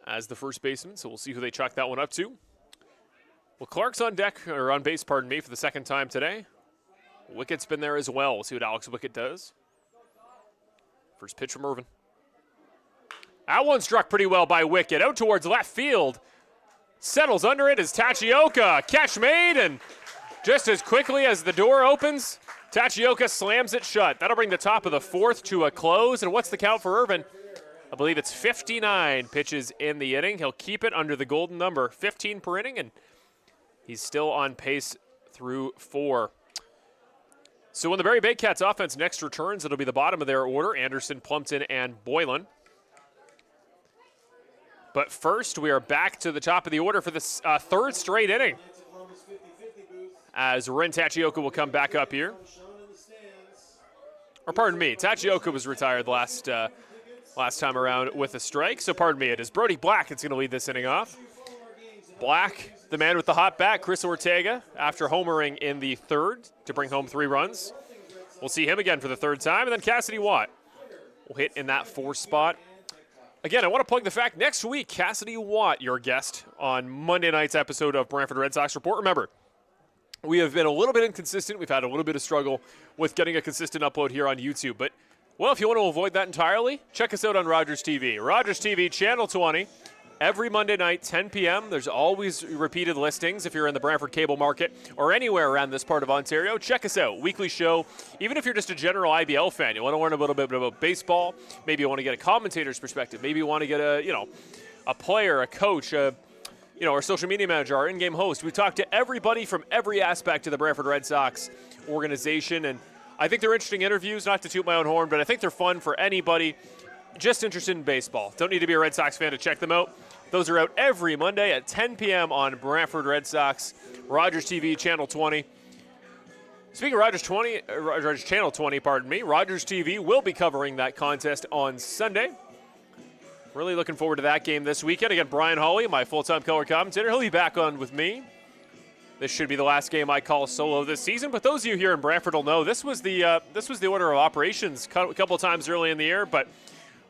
as the first baseman, so we'll see who they chalk that one up to. Well, Clark's on deck, or on base, pardon me, for the second time today. Wicket's been there as well. We'll see what Alex Wicket does. First pitch from Irvin. That one struck pretty well by Wicket. Out towards left field. Settles under it as Tachioka. Catch made, and just as quickly as the door opens, Tachioka slams it shut. That'll bring the top of the fourth to a close. And what's the count for Irvin? I believe it's 59 pitches in the inning. He'll keep it under the golden number, 15 per inning, and he's still on pace through 4. So when the Barrie Baycats offense next returns, it'll be the bottom of their order, Anderson, Plumpton, and Boylan. But first, we are back to the top of the order for this third straight inning, as Ren Tachioka will come back up here. Or pardon me, Tachioka was retired last time around with a strike, so pardon me, it is Brody Black that's going to lead this inning off. Black, the man with the hot bat, Chris Ortega, after homering in the third to bring home 3 runs. We'll see him again for the third time, and then Cassidy Watt will hit in that 4th spot. Again, I want to plug the fact, next week, Cassidy Watt, your guest on Monday night's episode of Brantford Red Sox Report. Remember, we have been a little bit inconsistent. We've had a little bit of struggle with getting a consistent upload here on YouTube. But, well, if you want to avoid that entirely, check us out on Rogers TV. Rogers TV, Channel 20, every Monday night, 10 p.m. There's always repeated listings if you're in the Brantford cable market or anywhere around this part of Ontario. Check us out. Weekly show. Even if you're just a general IBL fan, you want to learn a little bit about baseball, maybe you want to get a commentator's perspective, maybe you want to get a player, a coach, our social media manager, our in-game host. We talk to everybody from every aspect of the Brantford Red Sox organization, and I think they're interesting interviews, not to toot my own horn, but I think they're fun for anybody just interested in baseball. Don't need to be a Red Sox fan to check them out. Those are out every Monday at 10 p.m. on Brantford Red Sox, Rogers TV, Channel 20. Speaking of Rogers Channel 20, Rogers TV will be covering that contest on Sunday. Really looking forward to that game this weekend. Again, Brian Hawley, my full-time color commentator, he'll be back on with me. This should be the last game I call solo this season, but those of you here in Brantford will know this was the order of operations a couple of times early in the year, but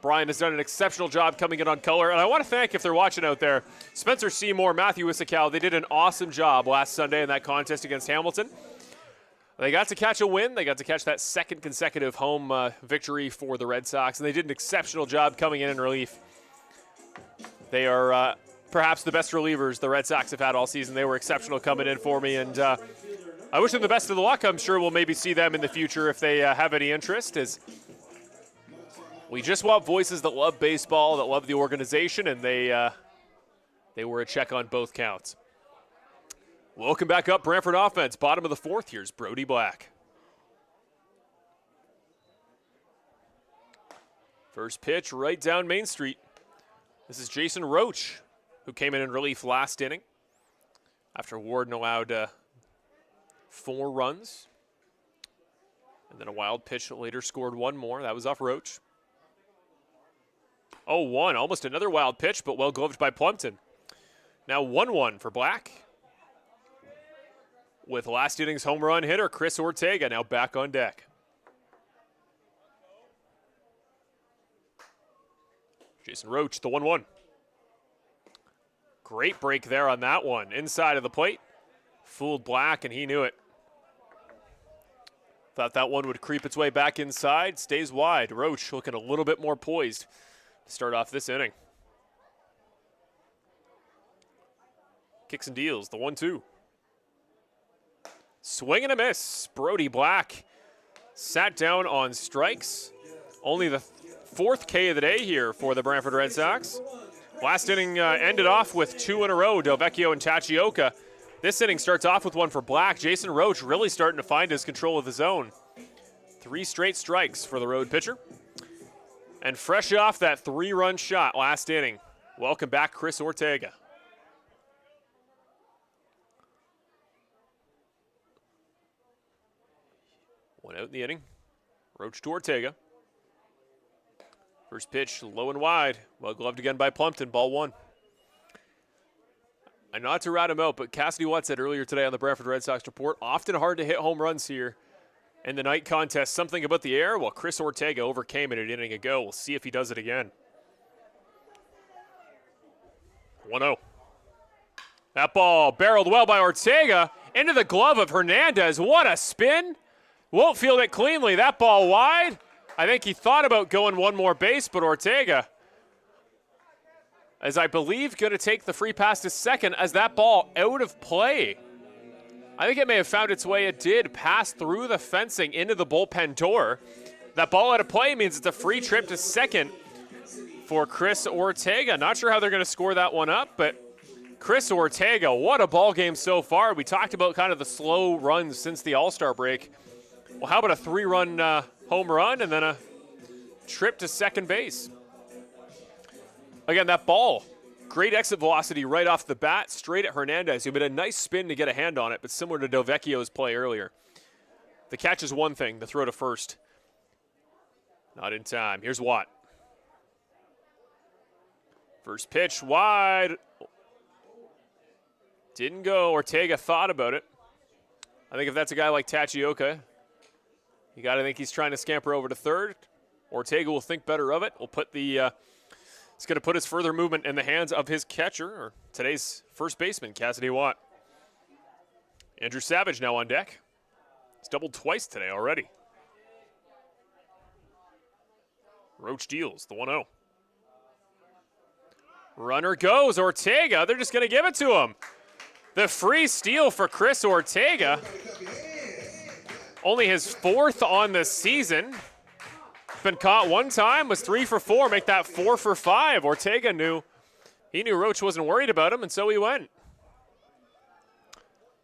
Brian has done an exceptional job coming in on color, and I want to thank, if they're watching out there, Spencer Seymour, Matthew Issacal. They did an awesome job last Sunday in that contest against Hamilton. They got to catch a win. They got to catch that second consecutive home victory for the Red Sox, and they did an exceptional job coming in relief. They are perhaps the best relievers the Red Sox have had all season. They were exceptional coming in for me, and I wish them the best of the luck. I'm sure we'll maybe see them in the future if they have any interest, as we just want voices that love baseball, that love the organization, and they were a check on both counts. Welcome back up, Brantford offense. Bottom of the fourth, here's Brody Black. First pitch right down Main Street. This is Jason Roach, who came in relief last inning after Warden allowed 4 runs. And then a wild pitch later scored 1 more. That was off Roach. 0-1, almost another wild pitch, but well gloved by Plumpton. Now 1-1 for Black, with last inning's home run hitter Chris Ortega now back on deck. Jason Roach, the 1-1. Great break there on that one. Inside of the plate. Fooled Black, and he knew it. Thought that one would creep its way back inside. Stays wide. Roach looking a little bit more poised to start off this inning. Kicks and deals, the 1-2. Swing and a miss. Brody Black sat down on strikes. Only the 4th K of the day here for the Brantford Red Sox. Last inning ended off with 2 in a row, Delvecchio and Tachioka. This inning starts off with 1 for Black. Jason Roach really starting to find his control of the zone. 3 straight strikes for the road pitcher. And fresh off that 3-run shot last inning, welcome back Chris Ortega. One out in the inning. Roach to Ortega. First pitch low and wide. Well gloved again by Plumpton. Ball 1. And not to rat him out, but Cassidy Watt said earlier today on the Brantford Red Sox Report, often hard to hit home runs here in the night contest. Something about the air? Well, Chris Ortega overcame it an inning ago. We'll see if he does it again. 1-0. That ball barreled well by Ortega into the glove of Hernandez. What a spin. Won't field it cleanly. That ball wide. I think he thought about going one more base, but Ortega, as I believe, going to take the free pass to second as that ball out of play. I think it may have found its way. It did pass through the fencing into the bullpen door. That ball out of play means it's a free trip to second for Chris Ortega. Not sure how they're going to score that one up, but Chris Ortega, what a ball game so far. We talked about kind of the slow runs since the All-Star break. Well, how about a 3-run home run and then a trip to second base? Again, that ball, great exit velocity right off the bat, straight at Hernandez, who made a nice spin to get a hand on it, but similar to Delvecchio's play earlier. The catch is one thing, the throw to first. Not in time. Here's Watt. First pitch wide. Didn't go. Ortega thought about it. I think if that's a guy like Tachioka, you got to think he's trying to scamper over to third. Ortega will think better of it. We'll put the it's going to put his further movement in the hands of his catcher, or today's first baseman, Cassidy Watt. Andrew Savage now on deck. He's doubled twice today already. Roach deals the 1-0. Runner goes. Ortega, they're just going to give it to him. The free steal for Chris Ortega. Only his 4th on the season. Been caught one time, was 3 for 4, make that 4 for 5. Ortega knew Roach wasn't worried about him, and so he went.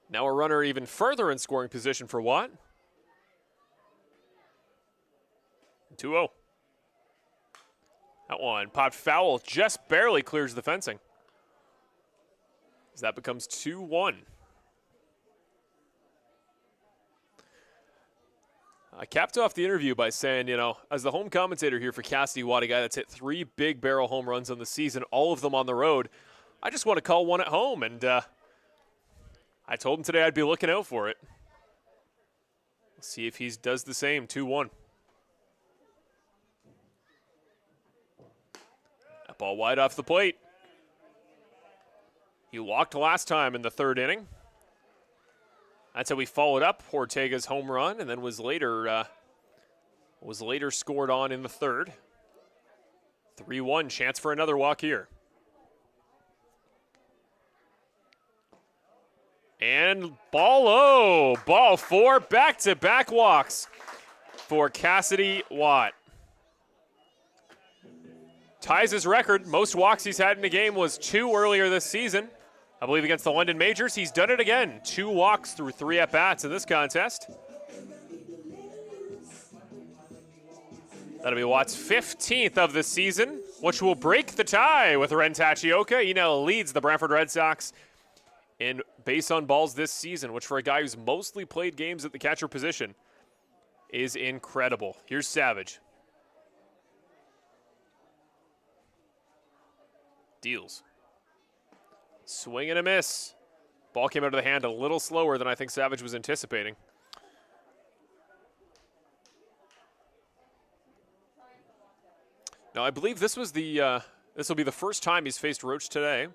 Now a runner even further in scoring position for Watt. 2-0. That one popped foul, just barely clears the fencing. As that becomes 2-1. I capped off the interview by saying, you know, as the home commentator here for Cassidy Watt, a guy that's hit 3 big barrel home runs on the season, all of them on the road, I just want to call one at home, and I told him today I'd be looking out for it. Let's see if he does the same. 2-1. That ball wide off the plate. He walked last time in the 3rd inning. That's how we followed up Ortega's home run, and then was later scored on in the 3rd. 3-1, chance for another walk here. And ball 4, back-to-back walks for Cassidy Watt. Ties his record. Most walks he's had in a game was 2 earlier this season. I believe against the London Majors, he's done it again. 2 walks through 3 at-bats in this contest. That'll be Watt's 15th of the season, which will break the tie with Ren Tachioka. He now leads the Brantford Red Sox in base on balls this season, which for a guy who's mostly played games at the catcher position is incredible. Here's Savage. Deals. Swing and a miss. Ball came out of the hand a little slower than I think Savage was anticipating. Now, I believe this will be the first time he's faced Roach today.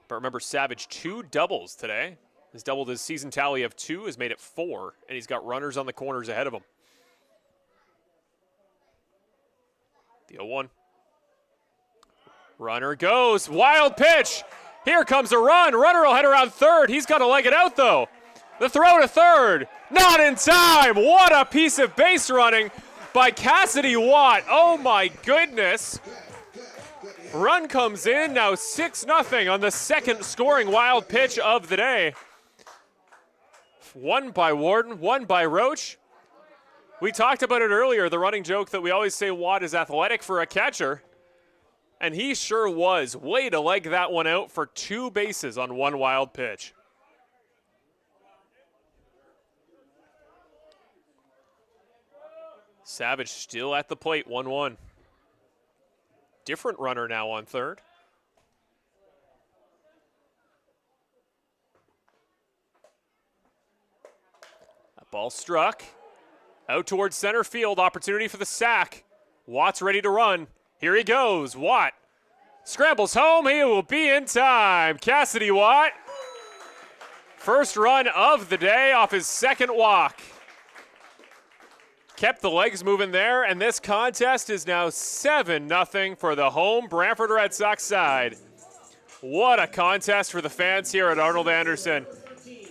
But remember, Savage 2 doubles today. He's doubled his season tally of 2, has made it 4, and he's got runners on the corners ahead of him. The 0-1. Runner goes. Wild pitch. Here comes a run. Runner will head around 3rd. He's got to leg it out, though. The throw to 3rd. Not in time. What a piece of base running by Cassidy Watt. Oh, my goodness. Run comes in. Now 6-0 on the 2nd scoring wild pitch of the day. 1 by Warden, 1 by Roach. We talked about it earlier, the running joke that we always say Watt is athletic for a catcher. And he sure was. Way to leg that one out for 2 bases on 1 wild pitch. Savage still at the plate, 1-1. Different runner now on 3rd. That ball struck. Out towards center field, opportunity for the sack. Watt's ready to run. Here he goes. Watt scrambles home. He will be in time. Cassidy Watt. First run of the day off his 2nd walk. Kept the legs moving there, and this contest is now 7-0 for the home Brantford Red Sox side. What a contest for the fans here at Arnold Anderson.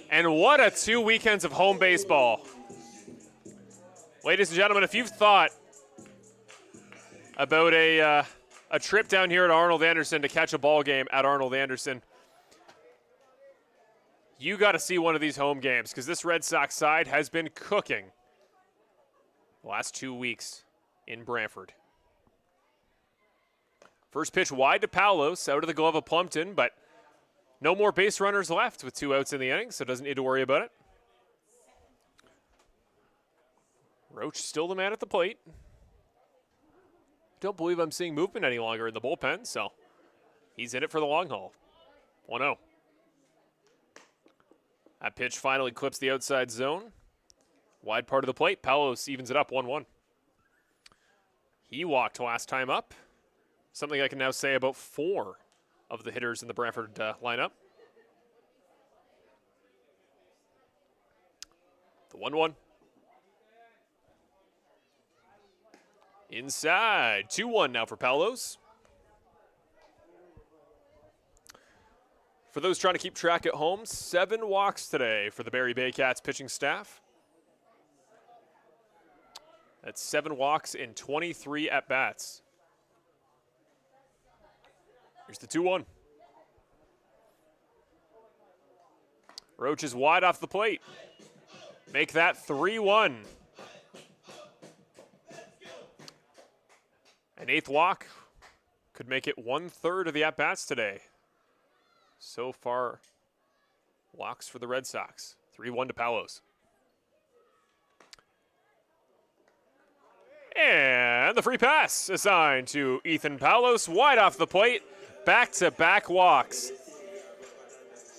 And what a 2 weekends of home baseball. Ladies and gentlemen, if you've thought about a trip down here at Arnold Anderson to catch a ball game at Arnold Anderson, you got to see one of these home games because this Red Sox side has been cooking the last 2 weeks in Brantford. First pitch wide to Palos, out of the glove of Plumpton, but no more base runners left with 2 outs in the inning, so doesn't need to worry about it. Roach still the man at the plate. Don't believe I'm seeing movement any longer in the bullpen, so he's in it for the long haul. 1-0. That pitch finally clips the outside zone. Wide part of the plate. Palos evens it up 1-1. He walked last time up. Something I can now say about 4 of the hitters in the Brantford lineup. The 1-1. Inside. 2-1 now for Palos. For those trying to keep track at home, 7 walks today for the Barrie Baycats pitching staff. That's 7 walks in 23 at-bats. Here's the 2-1. Roach is wide off the plate. Make that 3-1. An 8th walk could make it 1/3 of the at-bats today. So far, walks for the Red Sox. 3-1 to Palos. And the free pass assigned to Ethan Palos, wide off the plate, back-to-back walks.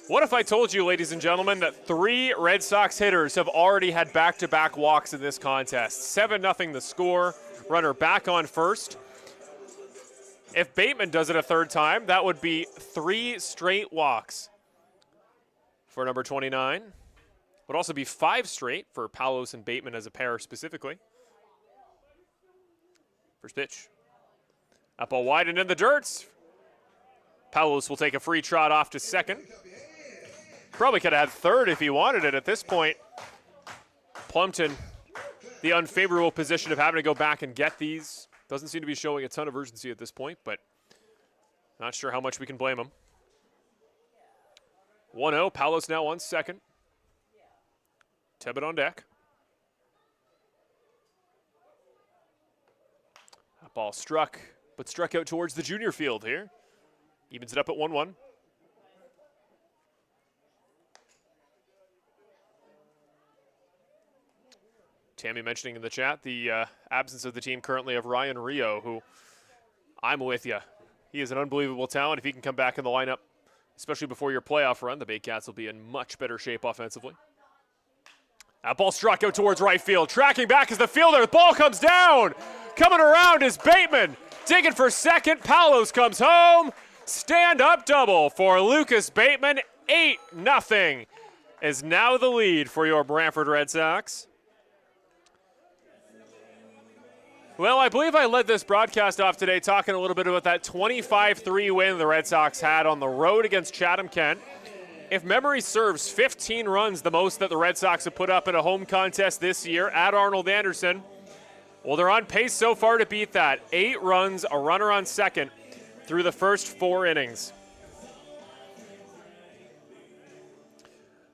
What if I told you, ladies and gentlemen, that 3 Red Sox hitters have already had back-to-back walks in this contest? 7-0 the score, runner back on first. If Bateman does it a 3rd time, that would be 3 straight walks for number 29. Would also be 5 straight for Palos and Bateman as a pair specifically. First pitch. Up ball wide and in the dirt. Palos will take a free trot off to second. Probably could have had third if he wanted it at this point. Plumpton, the unfavorable position of having to go back and get these. Doesn't seem to be showing a ton of urgency at this point, but not sure how much we can blame him. 1-0, Palos now on second. Tebbett on deck. That ball struck, but struck out towards the junior field here. Evens it up at 1-1. Tammy mentioning in the chat the absence of the team currently of Ryan Rio, who I'm with you. He is an unbelievable talent. If he can come back in the lineup, especially before your playoff run, the Baycats will be in much better shape offensively. That ball struck out towards right field. Tracking back is the fielder. The ball comes down. Coming around is Bateman. Digging for second. Palos comes home. Stand-up double for Lucas Bateman. 8-0 is now the lead for your Brantford Red Sox. Well, I believe I led this broadcast off today talking a little bit about that 25-3 win the Red Sox had on the road against Chatham-Kent. If memory serves, 15 runs, the most that the Red Sox have put up in a home contest this year at Arnold Anderson. Well, they're on pace so far to beat that. 8 runs, a runner on second through the first 4 innings.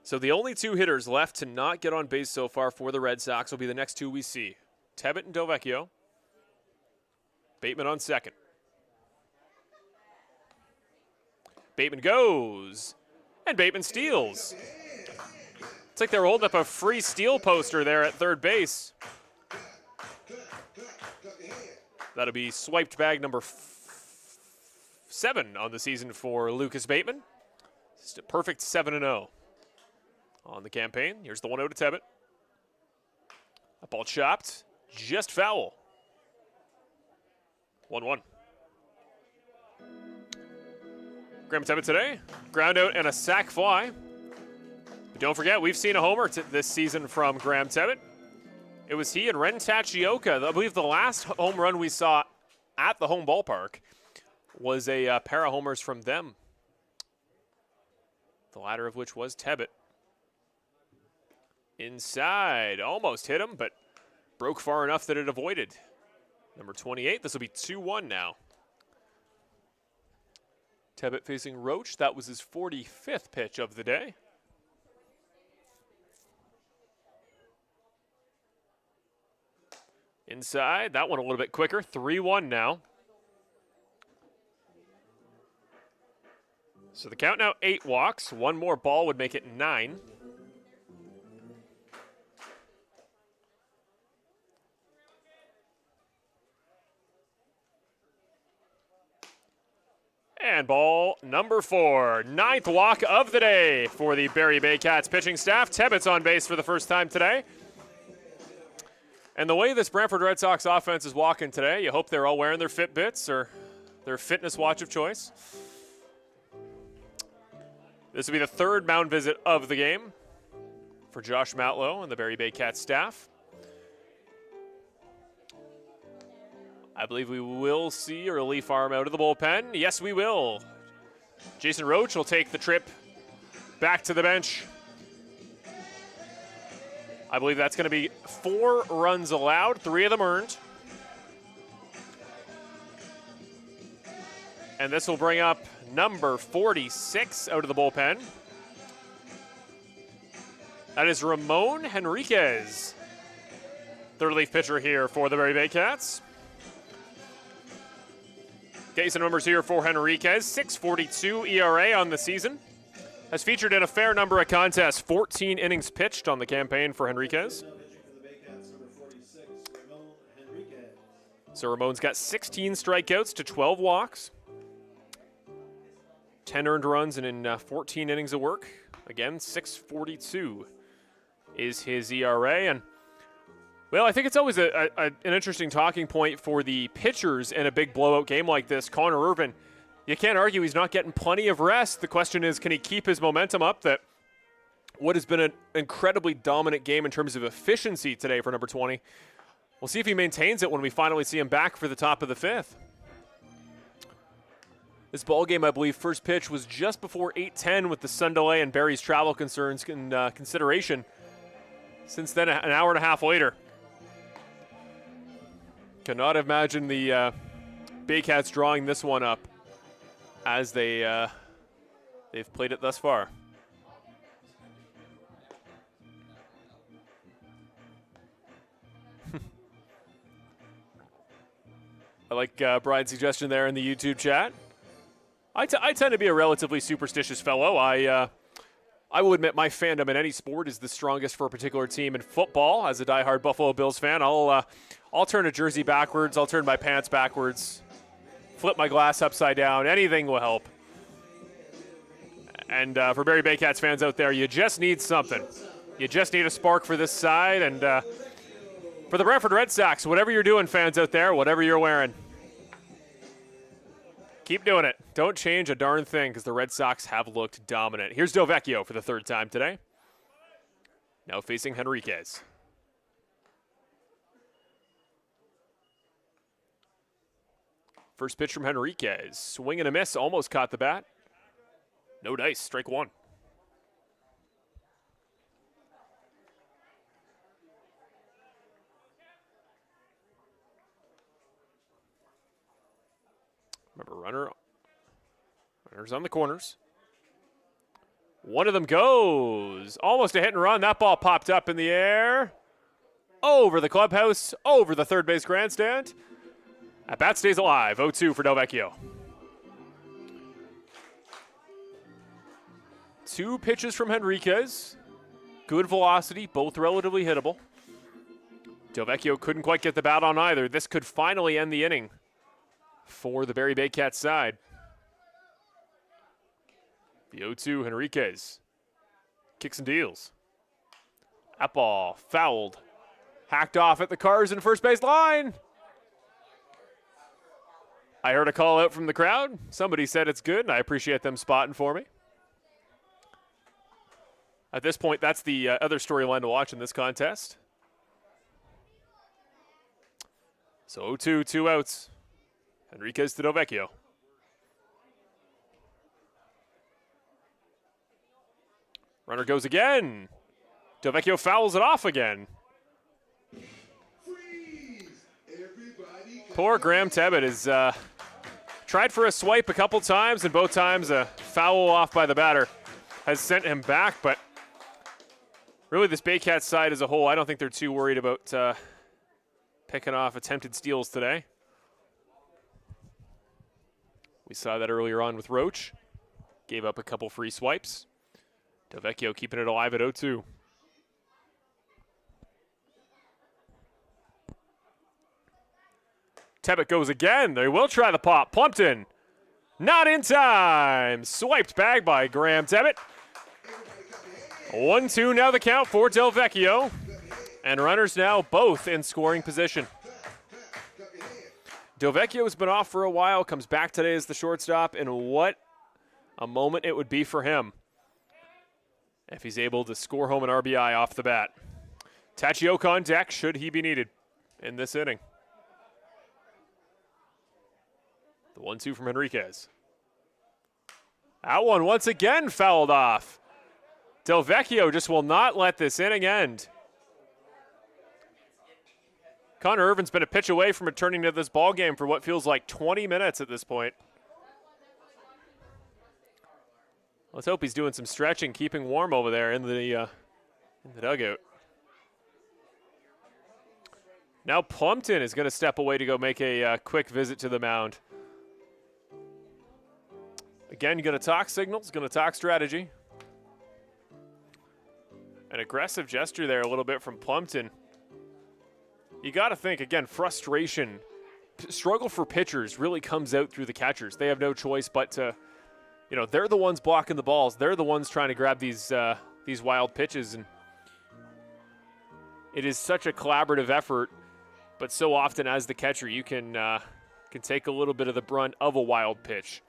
So the only 2 hitters left to not get on base so far for the Red Sox will be the next 2 we see. Tebbett and Delvecchio. Bateman on second. Bateman goes, and Bateman steals. It's like they were holding up a free steal poster there at third base. That'll be swiped bag number 7 on the season for Lucas Bateman. Just a perfect 7-0 on the campaign. Here's the 1-0 to Tebbett. That ball chopped, just foul. 1-1. Graham Tebbett today, ground out and a sac fly. But don't forget, we've seen a homer this season from Graham Tebbett. It was he and Ren Tachioka. I believe the last home run we saw at the home ballpark was a pair of homers from them. The latter of which was Tebbett. Inside, almost hit him, but broke far enough that it avoided. Number 28, this will be 2-1 now. Tebbett facing Roach. That was his 45th pitch of the day. Inside, that one a little bit quicker. 3-1 now. So the count now 8 walks. 1 more ball would make it 9. And ball number 4, 9th walk of the day for the Barrie Baycats pitching staff. Tebbett's on base for the first time today. And the way this Brantford Red Sox offense is walking today, you hope they're all wearing their Fitbits or their fitness watch of choice. This will be the 3rd mound visit of the game. for Josh Matlow and the Barrie Baycats staff. I believe we will see a relief arm out of the bullpen. Yes, we will. Jason Roach will take the trip back to the bench. I believe that's going to be 4 runs allowed, 3 of them earned. And this will bring up number 46 out of the bullpen. That is Ramon Henriquez, the relief pitcher here for the Barrie Baycats. Get you some numbers here for Henriquez. 6.42 ERA on the season. Has featured in a fair number of contests. 14 innings pitched on the campaign for Henriquez. So Ramon's got 16 strikeouts to 12 walks. 10 earned runs and in 14 innings of work. Again, 6.42 is his ERA. And, well, I think it's always an interesting talking point for the pitchers in a big blowout game like this. Connor Irvin, you can't argue he's not getting plenty of rest. The question is, can he keep his momentum up? That what has been an incredibly dominant game in terms of efficiency today for number 20. We'll see if he maintains it when we finally see him back for the top of the 5th. This ball game, I believe, first pitch was just before 8:10 with the sun delay and Barrie's travel concerns in consideration. Since then, an hour and a half later. Cannot imagine the Baycats drawing this one up as they've played it thus far. I like Brian's suggestion there in the YouTube chat. I tend to be a relatively superstitious fellow. I will admit my fandom in any sport is the strongest for a particular team. In football, as a diehard Buffalo Bills fan, I'll turn a jersey backwards. I'll turn my pants backwards. Flip my glass upside down. Anything will help. And for Barrie Baycats fans out there, you just need something. You just need a spark for this side. And for the Brantford Red Sox, whatever you're doing, fans out there, whatever you're wearing, keep doing it. Don't change a darn thing because the Red Sox have looked dominant. Here's Delvecchio for the 3rd time today. Now facing Henriquez. First pitch from Henriquez. Swing and a miss. Almost caught the bat. No dice. Strike 1. Remember, runners on the corners. One of them goes. Almost a hit and run. That ball popped up in the air. Over the clubhouse. Over the third base grandstand. At bat stays alive. 0-2 for Delvecchio. 2 pitches from Henriquez. Good velocity. Both relatively hittable. Delvecchio couldn't quite get the bat on either. This could finally end the inning for the Barrie Baycats side. The 0-2, Henriquez. Kicks and deals. That ball fouled. Hacked off at the cars and first base line. I heard a call out from the crowd. Somebody said it's good, and I appreciate them spotting for me. At this point, that's the other storyline to watch in this contest. So 0-2, 2 outs. Henriquez to Delvecchio. Runner goes again. Delvecchio fouls it off again. Poor Graham Tebbett has tried for a swipe a couple times, and both times a foul off by the batter has sent him back. But really, this Baycats side as a whole, I don't think they're too worried about picking off attempted steals today. We saw that earlier on with Roach. Gave up a couple free swipes. Delvecchio keeping it alive at 0-2. Tebbett goes again. They will try the pop. Plumpton. Not in time. Swiped back by Graham Tebbett. 1-2 now the count for Delvecchio. And runners now both in scoring position. Delvecchio's been off for a while, comes back today as the shortstop, and what a moment it would be for him. if he's able to score home an RBI off the bat. Tachioka on deck should he be needed in this inning. The 1-2 from Henriquez. That one once again fouled off. Delvecchio just will not let this inning end. Connor Irvin's been a pitch away from returning to this ball game for what feels like 20 minutes at this point. Let's hope he's doing some stretching, keeping warm over there in the dugout. Now Plumpton is going to step away to go make a quick visit to the mound. Again, going to talk signals, going to talk strategy. An aggressive gesture there a little bit from Plumpton. You got to think, again, frustration, struggle for pitchers really comes out through the catchers. They have no choice but to, they're the ones blocking the balls. They're the ones trying to grab these wild pitches. And it is such a collaborative effort, but so often as the catcher, you can take a little bit of the brunt of a wild pitch.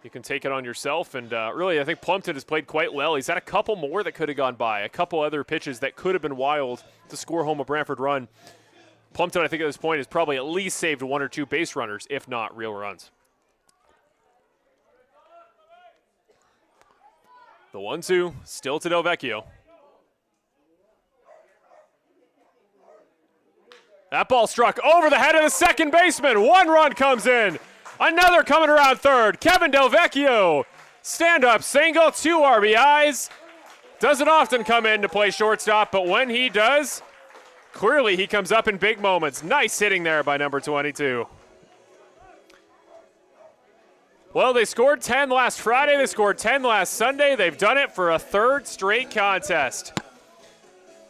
You can take it on yourself, and really, I think Plumpton has played quite well. He's had a couple more that could have gone by, a couple other pitches that could have been wild to score home a Brantford run. Plumpton, I think at this point, has probably at least saved 1 or 2 base runners, if not real runs. The 1-2, still to Delvecchio. That ball struck over the head of the second baseman. 1 run comes in. Another coming around third. Kevin Delvecchio. Stand-up single, 2 RBIs. Doesn't often come in to play shortstop, but when he does, clearly he comes up in big moments. Nice hitting there by number 22. Well, they scored 10 last Friday. They scored 10 last Sunday. They've done it for a 3rd straight contest.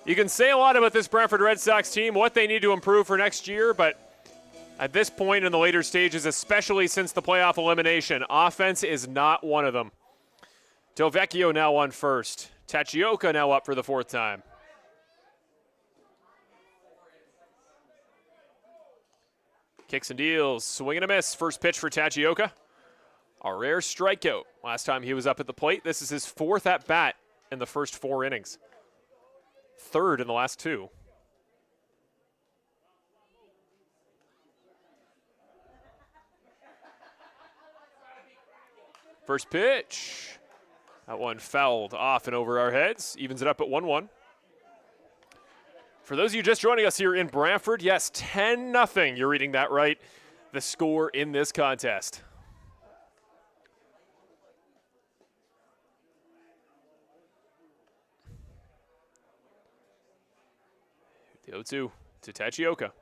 You can say a lot about this Brantford Red Sox team, what they need to improve for next year, but at this point in the later stages, especially since the playoff elimination, offense is not one of them. Delvecchio now on first. Tachioka now up for the 4th time. Kicks and deals, swing and a miss. First pitch for Tachioka. A rare strikeout. Last time he was up at the plate. This is his 4th at bat in the first 4 innings. 3rd in the last 2. First pitch. That one fouled off and over our heads. Evens it up at 1-1. For those of you just joining us here in Brantford, yes, 10-0. You're reading that right. The score in this contest. The 0-2 to Tachioka.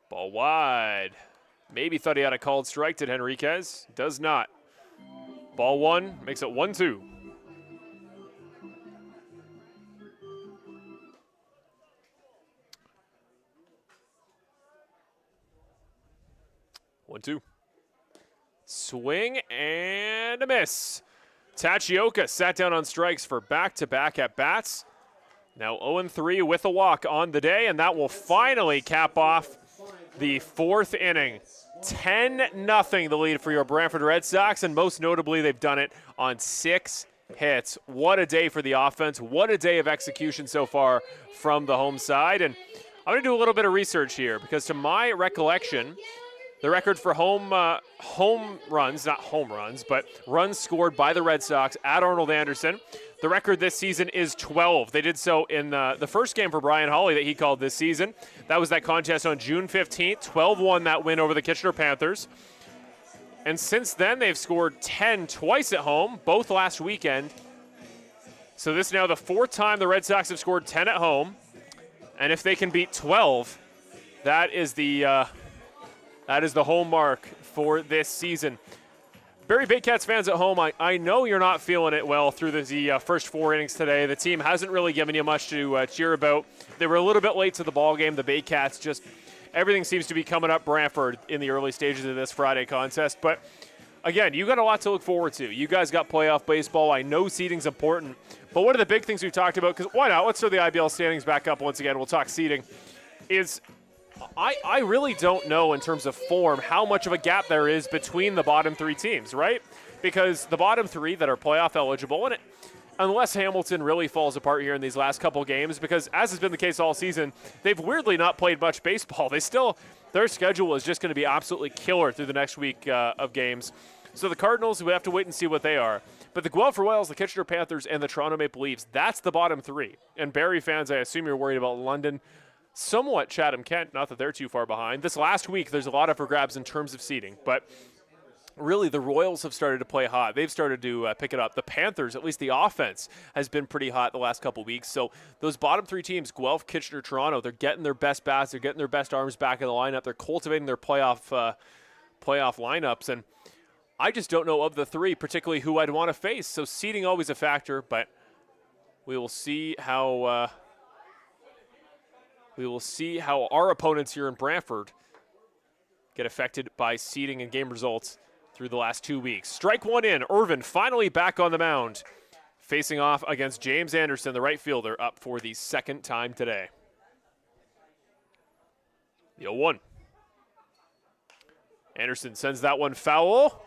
Ball wide. Maybe thought he had a called strike, did Henriquez. Does not. Ball 1 makes it 1-2. Swing and a miss. Tachioka sat down on strikes for back-to-back at-bats. Now 0-3 with a walk on the day, and that will finally cap off the 4th inning. 10-0 the lead for your Brantford Red Sox, and most notably, they've done it on 6 hits. What a day for the offense. What a day of execution so far from the home side. And I'm going to do a little bit of research here, because to my recollection, the record for home runs, not home runs, but runs scored by the Red Sox at Arnold Anderson, the record this season is 12. They did so in the first game for Brian Hawley that he called this season. That was that contest on June 15th. 12-1 that win over the Kitchener Panthers. And since then, they've scored 10 twice at home, both last weekend. So this is now the 4th time the Red Sox have scored 10 at home. And if they can beat 12, that is the home mark for this season. Barrie Baycats fans at home, I know you're not feeling it well through the first 4 innings today. The team hasn't really given you much to cheer about. They were a little bit late to the ball game. The Baycats just, everything seems to be coming up Brantford in the early stages of this Friday contest. But again, you got a lot to look forward to. You guys got playoff baseball. I know seeding's important. But one of the big things we've talked about, because why not? Let's throw the IBL standings back up once again. We'll talk seeding. Is I really don't know in terms of form how much of a gap there is between the bottom 3 teams, right? because the bottom three that are playoff eligible, and unless Hamilton really falls apart here in these last couple games, because as has been the case all season, they've weirdly not played much baseball. Their schedule is just going to be absolutely killer through the next week of games. So the Cardinals, we have to wait and see what they are. But the Guelph Royals, the Kitchener Panthers, and the Toronto Maple Leafs, that's the bottom three. And Barrie fans, I assume you're worried about London. Somewhat Chatham-Kent, not that they're too far behind. This last week, there's a lot up for grabs in terms of seeding. But really, the Royals have started to play hot. They've started to pick it up. The Panthers, at least the offense, has been pretty hot the last couple weeks. So those bottom three teams, Guelph, Kitchener, Toronto, they're getting their best bats. They're getting their best arms back in the lineup. They're cultivating their playoff lineups. And I just don't know of the three, particularly who I'd want to face. So seeding always a factor, but we will see how our opponents here in Brantford get affected by seeding and game results through the last 2 weeks. Strike one in. Irvin finally back on the mound, facing off against James Anderson, the right fielder, up for the second time today. The 0-1. Anderson sends that one foul.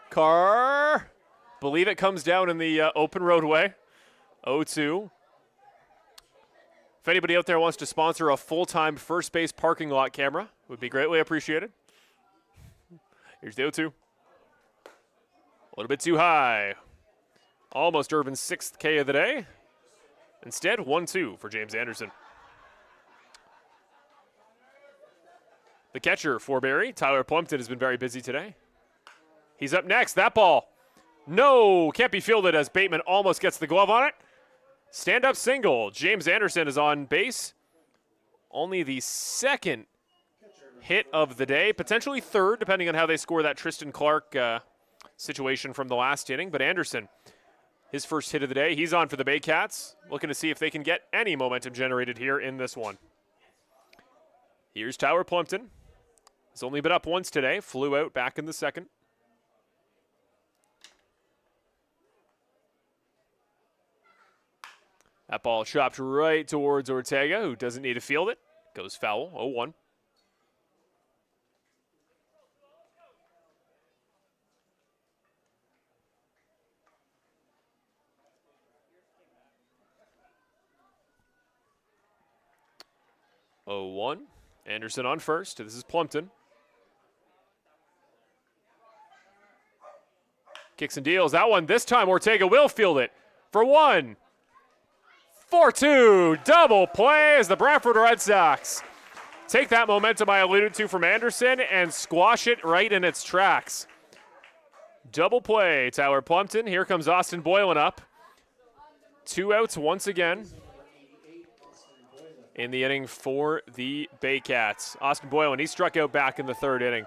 Carr, believe it comes down in the open roadway. 0-2. If anybody out there wants to sponsor a full-time first base parking lot camera, would be greatly appreciated. Here's the 0-2. A little bit too high. Almost Irvin's 6th K of the day. Instead, 1-2 for James Anderson. The catcher for Barrie, Tyler Plumpton, has been very busy today. He's up next. That ball, no, can't be fielded as Bateman almost gets the glove on it. Stand-up single. James Anderson is on base. Only the second hit of the day, potentially third, depending on how they score that Tristan Clark situation from the last inning. But Anderson, his first hit of the day, he's on for the Baycats, looking to see if they can get any momentum generated here in this one. Here's Tyler Plumpton. He's only been up once today, flew out back in the second. That ball chopped right towards Ortega, who doesn't need to field it. Goes foul, 0-1. Anderson on first. This is Plumpton. Kicks and deals. That one, this time Ortega will field it for one. 4-2, double play as the Brantford Red Sox take that momentum I alluded to from Anderson and squash it right in its tracks. Double play, Tyler Plumpton. Here comes Austin Boylan up. 2 outs once again in the inning for the Baycats. Austin Boylan, he struck out back in the third inning.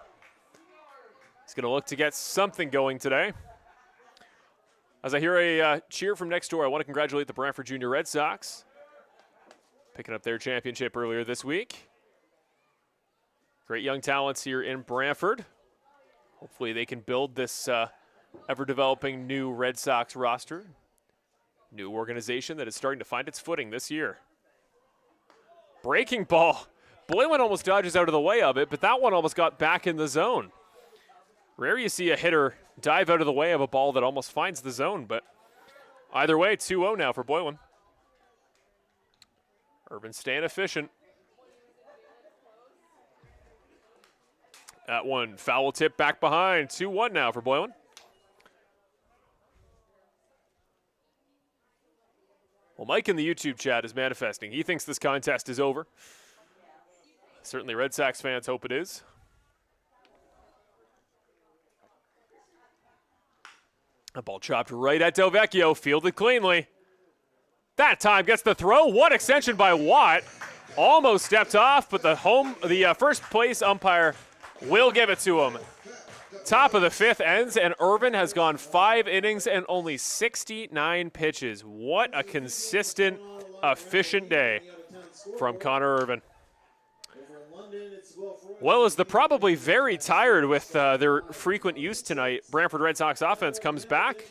He's going to look to get something going today. As I hear a cheer from next door, I want to congratulate the Brantford Junior Red Sox, picking up their championship earlier this week. Great young talents here in Brantford. Hopefully they can build this ever-developing new Red Sox roster. New organization that is starting to find its footing this year. Breaking ball. Boylan almost dodges out of the way of it, but that one almost got back in the zone. Rare you see a hitter dive out of the way of a ball that almost finds the zone, but either way, 2-0 now for Boylan. Irvin staying efficient. That one, foul tip back behind. 2-1 now for Boylan. Well, Mike in the YouTube chat is manifesting. He thinks this contest is over. Certainly Red Sox fans hope it is. A ball chopped right at Delvecchio, fielded cleanly. That time gets the throw. What extension by Watt. Almost stepped off, but the first place umpire will give it to him. Top of the fifth ends, and Irvin has gone 5 innings and only 69 pitches. What a consistent, efficient day from Connor Irvin. Well, as the probably very tired with their frequent use tonight, Brantford Red Sox offense comes back.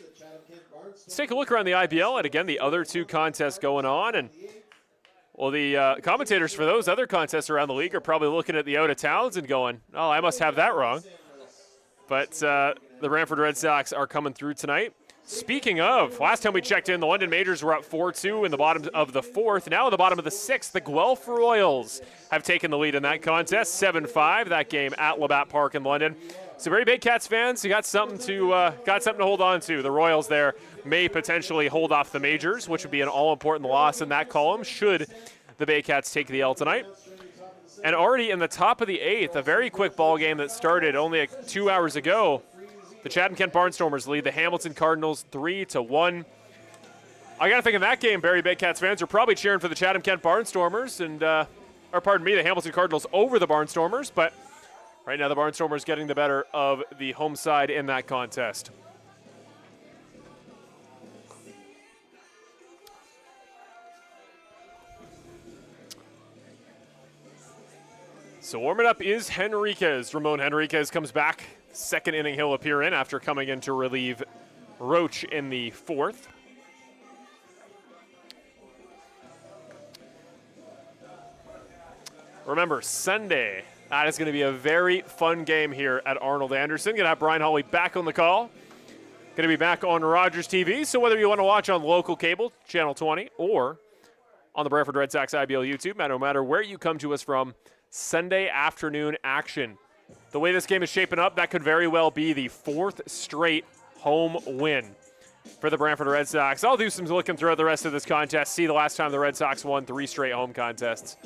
Let's take a look around the IBL, and again, the other 2 contests going on. And well, the commentators for those other contests around the league are probably looking at the out-of-towns and going, oh, I must have that wrong. But the Brantford Red Sox are coming through tonight. Speaking of, last time we checked in, the London Majors were up 4-2 in the bottom of the 4th. Now in the bottom of the 6th, the Guelph Royals have taken the lead in that contest, 7-5, that game at Labatt Park in London. So Barrie Baycats fans, you got something to hold on to. The Royals there may potentially hold off the Majors, which would be an all-important loss in that column should the Baycats take the L tonight. And already in the top of the 8th, a very quick ball game that started only 2 hours ago, the Chatham-Kent Barnstormers lead the Hamilton Cardinals 3-1. I got to think in that game, Barrie Baycats fans are probably cheering for the Chatham-Kent Barnstormers and, the Hamilton Cardinals over the Barnstormers. But right now, the Barnstormers getting the better of the home side in that contest. So warming up is Henriquez. Ramon Henriquez comes back. Second inning he'll appear in after coming in to relieve Roach in the 4th. Remember, Sunday, that is going to be a very fun game here at Arnold Anderson. Going to have Brian Hawley back on the call. Going to be back on Rogers TV. So whether you want to watch on local cable, Channel 20, or on the Brantford Red Sox IBL YouTube, no matter where you come to us from, Sunday afternoon action. The way this game is shaping up, that could very well be the 4th straight home win for the Brantford Red Sox. I'll do some looking throughout the rest of this contest, see the last time the Red Sox won 3 straight home contests.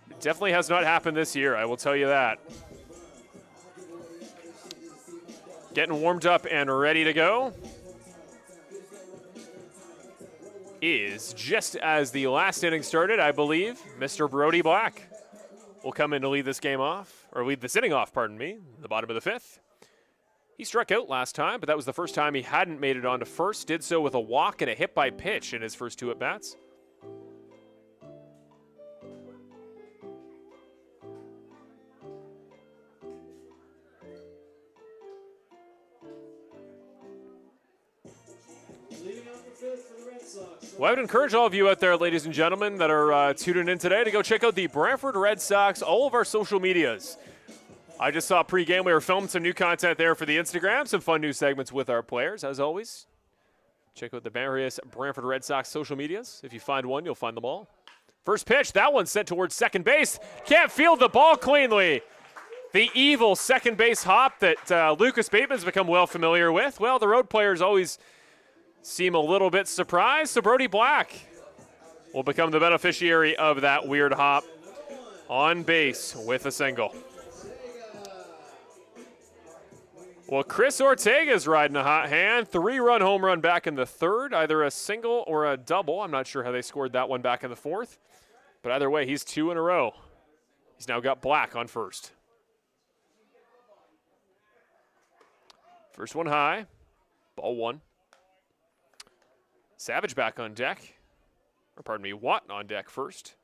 It definitely has not happened this year, I will tell you that. Getting warmed up and ready to go is, just as the last inning started, I believe, Mr. Brody Black will come in to lead this game off, or lead this inning off, pardon me, the bottom of the 5th. He struck out last time, but that was the first time he hadn't made it on to first. Did so with a walk and a hit by pitch in his first 2 at-bats. Well, I would encourage all of you out there, ladies and gentlemen, that are tuning in today to go check out the Brantford Red Sox, all of our social medias. I just saw pregame. We were filming some new content there for the Instagram, some fun new segments with our players, as always. Check out the various Brantford Red Sox social medias. If you find one, you'll find them all. First pitch, that one's sent towards second base. Can't field the ball cleanly. The evil second base hop that Lucas Bateman's become well familiar with. Well, the road players always seem a little bit surprised, so Brody Black will become the beneficiary of that weird hop on base with a single. Well, Chris Ortega's riding a hot hand. 3-run home run back in the 3rd, either a single or a double. I'm not sure how they scored that one back in the 4th, but either way, he's 2 in a row. He's now got Black on first. First one high, ball 1. Savage back on deck. Or pardon me, Watt on deck first.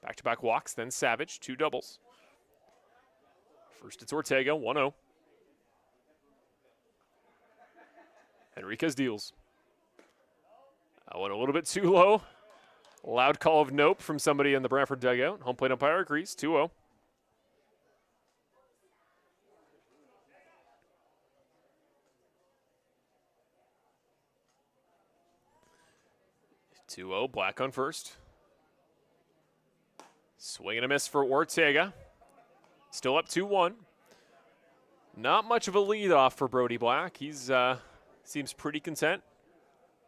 Back-to-back walks, then Savage, 2 doubles. First it's Ortega, 1-0. Henriquez deals. That one a little bit too low. Loud call of nope from somebody in the Brantford dugout. Home plate umpire agrees, 2-0. Black on first. Swing and a miss for Ortega. Still up 2-1. Not much of a lead off for Brody Black. He's seems pretty content,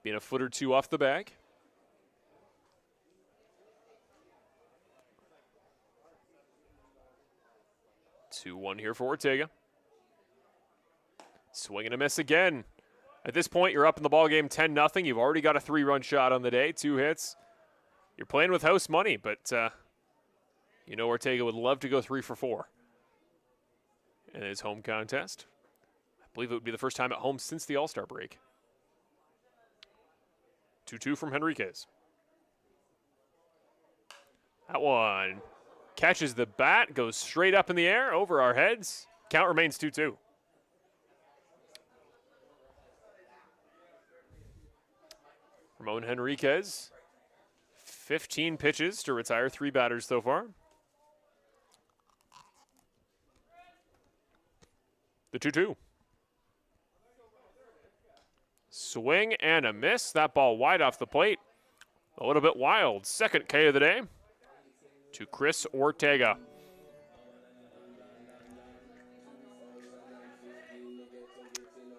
being a foot or 2 off the bag. Two one here for Ortega. Swing and a miss again. At this point, you're up in the ballgame 10-0. You've already got a 3-run shot on the day, 2 hits. You're playing with house money, but you know Ortega would love to go 3 for 4 in his home contest. I believe it would be the first time at home since the All-Star break. 2-2 from Henriquez. That one catches the bat, goes straight up in the air over our heads. Count remains 2-2. Ramon Henriquez, 15 pitches to retire 3 batters so far. The 2-2. Swing and a miss. That ball wide off the plate. A little bit wild. Second K of the day to Chris Ortega.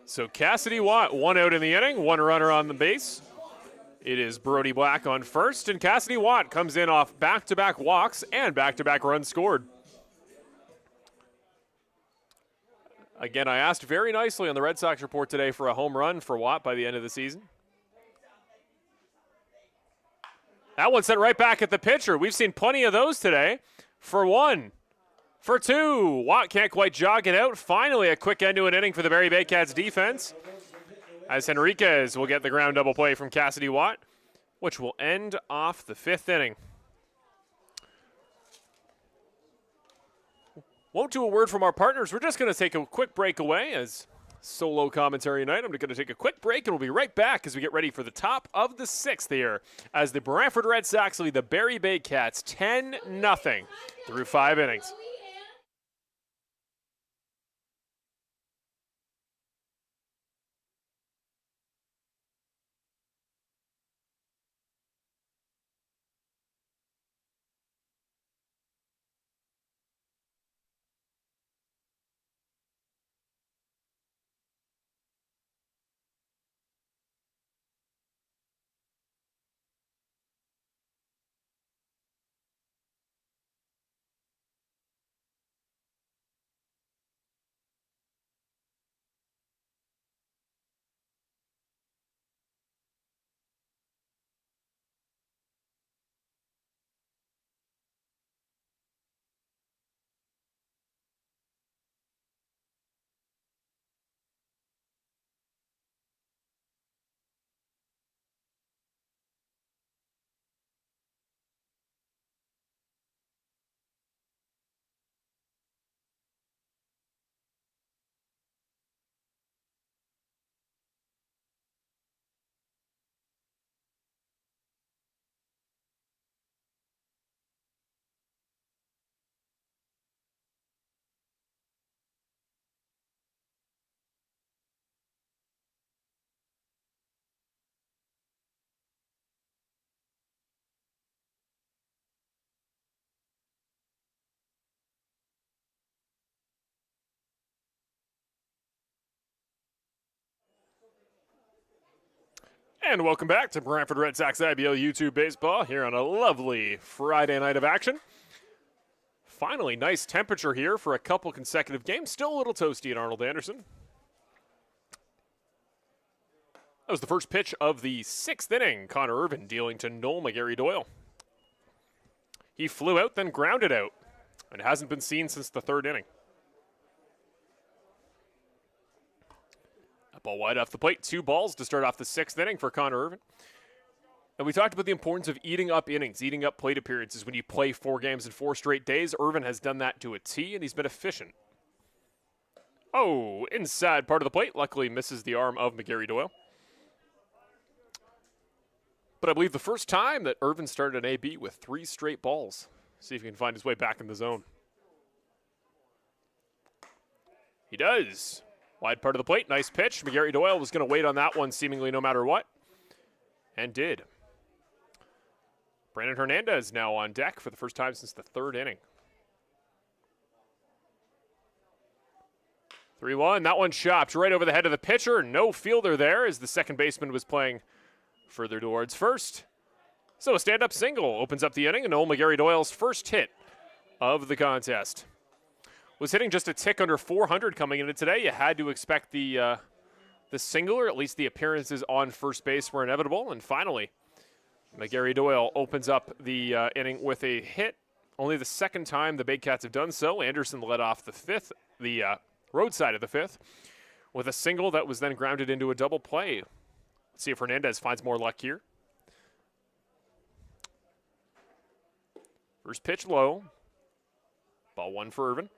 So Cassidy Watt, 1 out in the inning, 1 runner on the base. It is Brody Black on first, and Cassidy Watt comes in off back-to-back walks and back-to-back runs scored. Again, I asked very nicely on the Red Sox report today for a home run for Watt by the end of the season. That one sent right back at the pitcher. We've seen plenty of those today. For 1, for 2. Watt can't quite jog it out. Finally, a quick end to an inning for the Barrie Baycats defense, as Henriquez will get the ground double play from Cassidy Watt, which will end off the 5th inning. Won't do a word from our partners. We're just going to take a quick break away as solo commentary night. I'm going to take a quick break, and we'll be right back as we get ready for the top of the 6th here as the Brantford Red Sox lead the Barrie Baycats 10-0 through 5 innings. And welcome back to Brantford Red Sox IBL YouTube Baseball here on a lovely Friday night of action. Finally, nice temperature here for a couple consecutive games. Still a little toasty at Arnold Anderson. That was the first pitch of the 6th inning. Connor Irvin dealing to Noel McGarry-Doyle. He flew out, then grounded out, and hasn't been seen since the 3rd inning. Ball wide off the plate. 2 balls to start off the 6th inning for Connor Irvin. And we talked about the importance of eating up innings, eating up plate appearances when you play 4 games in 4 straight days. Irvin has done that to a T, and he's been efficient. Oh, inside part of the plate. Luckily misses the arm of McGarry-Doyle. But I believe the first time that Irvin started an AB with 3 straight balls. See if he can find his way back in the zone. He does. Wide part of the plate, nice pitch. McGarry-Doyle was going to wait on that one seemingly no matter what, and did. Brandon Hernandez now on deck for the first time since the 3rd inning. 3-1, that one chopped right over the head of the pitcher. No fielder there as the second baseman was playing further towards first. So a stand-up single opens up the inning, and Noel McGarry-Doyle's first hit of the contest. Was hitting just a tick under 400 coming into today. You had to expect the single, or at least the appearances on first base were inevitable. And finally, McGarry-Doyle opens up the inning with a hit. Only the 2nd time the Baycats have done so. Anderson led off the road side of the 5th, with a single that was then grounded into a double play. Let's see if Hernandez finds more luck here. First pitch low. Ball 1 for Irvin.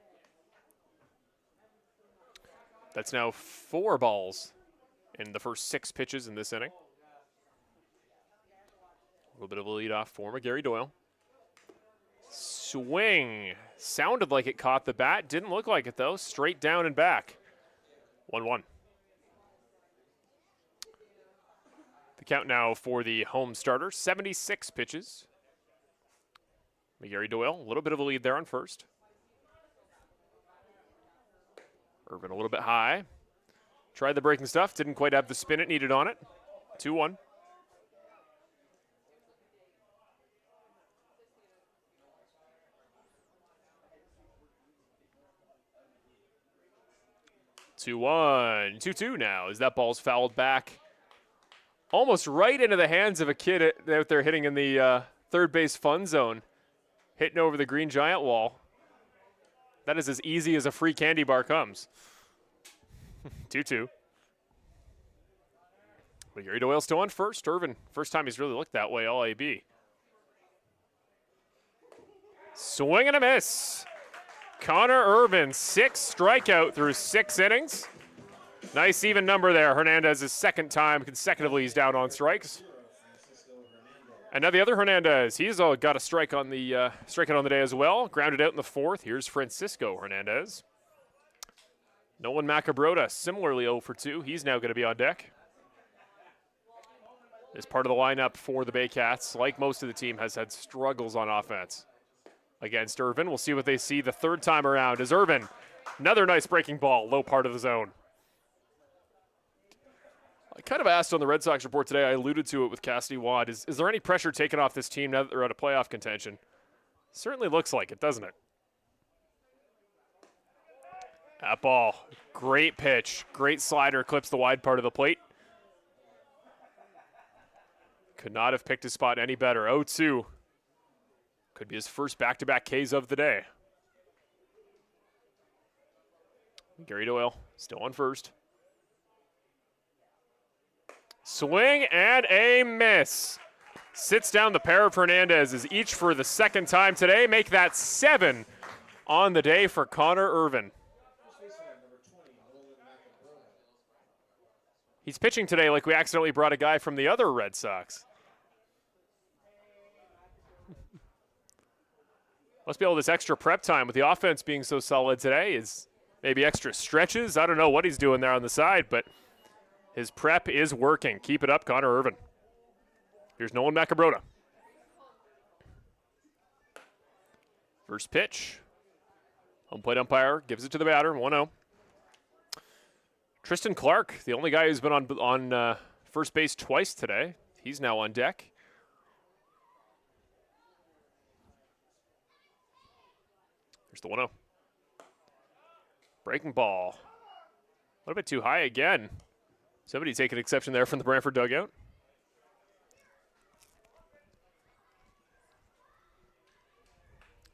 That's now 4 balls in the first 6 pitches in this inning. A little bit of a leadoff for McGarry-Doyle. Swing. Sounded like it caught the bat. Didn't look like it, though. Straight down and back. 1-1. The count now for the home starter, 76 pitches. McGarry Doyle, a little bit of a lead there on first. Irvin a little bit high. Tried the breaking stuff, didn't quite have the spin it needed on it. 2-1. Two-one, 2-2 now as that ball's fouled back almost right into the hands of a kid out there hitting in the third base fun zone, hitting over the green giant wall. That is as easy as a free candy bar comes. 2-2. But Gary Doyle still on first. Irvin, first time he's really looked that way all AB. Swing and a miss. Connor Irvin, 6 strikeout through 6 innings. Nice even number there. Hernandez's second time consecutively he's down on strikes. And now the other Hernandez, he's got a strike on the strikeout on the day as well. Grounded out in the 4th. Here's Francisco Hernandez. Nolan Macabrota, similarly 0 for 2. He's now going to be on deck. As part of the lineup for the Baycats, like most of the team, has had struggles on offense against Irvin. We'll see what they see the third time around. As Irvin, another nice breaking ball, low part of the zone. I kind of asked on the Red Sox report today, I alluded to it with Cassidy Watt, is there any pressure taken off this team now that they're out of playoff contention? Certainly looks like it, doesn't it? That ball, great pitch, great slider, clips the wide part of the plate. Could not have picked his spot any better. 0-2. Could be his first back-to-back Ks of the day. Gary Doyle still on first. Swing and a miss. Sits down the pair of Hernandez's, each for the second time today. Make that 7 on the day for Connor Irvin. He's pitching today like we accidentally brought a guy from the other Red Sox. Must be all this extra prep time with the offense being so solid today. Is maybe extra stretches. I don't know what he's doing there on the side, but his prep is working. Keep it up, Connor Irvin. Here's Nolan Macabrota. First pitch. Home plate umpire gives it to the batter, 1-0. Tristan Clark, the only guy who's been on first base twice today. He's now on deck. Here's the 1-0. Breaking ball. A little bit too high again. Somebody taking exception there from the Brantford dugout.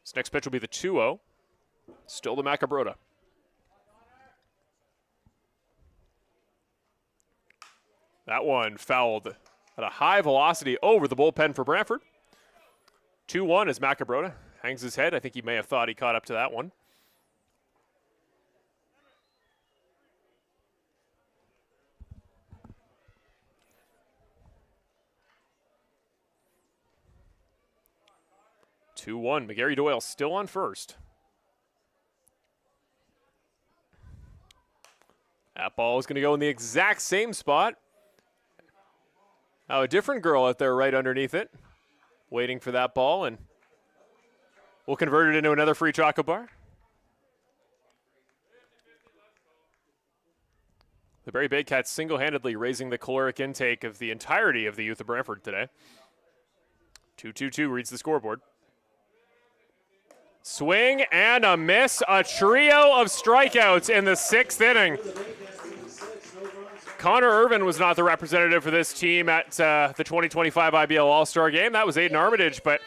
This next pitch will be the 2-0. Still the Macabrota. That one fouled at a high velocity over the bullpen for Brantford. 2-1 as Macabrota hangs his head. I think he may have thought he caught up to that one. McGarry Doyle still on first. That ball is going to go in the exact same spot. Now a different girl out there right underneath it, waiting for that ball, and we'll convert it into another free chocolate bar. The Barrie Baycats single-handedly raising the caloric intake of the entirety of the youth of Brantford today. 2-2-2 reads the scoreboard. Swing and a miss, a trio of strikeouts in the 6th inning. Connor Irvin was not the representative for this team at the 2025 IBL All-Star Game. That was Aiden Armitage, but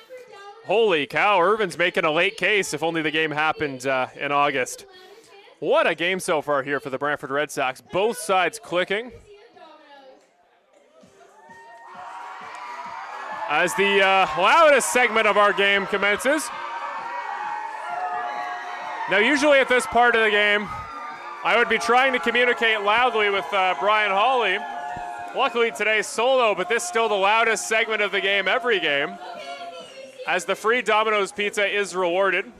holy cow, Irvin's making a late case if only the game happened in August. What a game so far here for the Brantford Red Sox. Both sides clicking. As the loudest segment of our game commences. Now, usually at this part of the game, I would be trying to communicate loudly with Brian Hawley. Luckily today solo, but this is still the loudest segment of the game every game, as the free Domino's pizza is rewarded.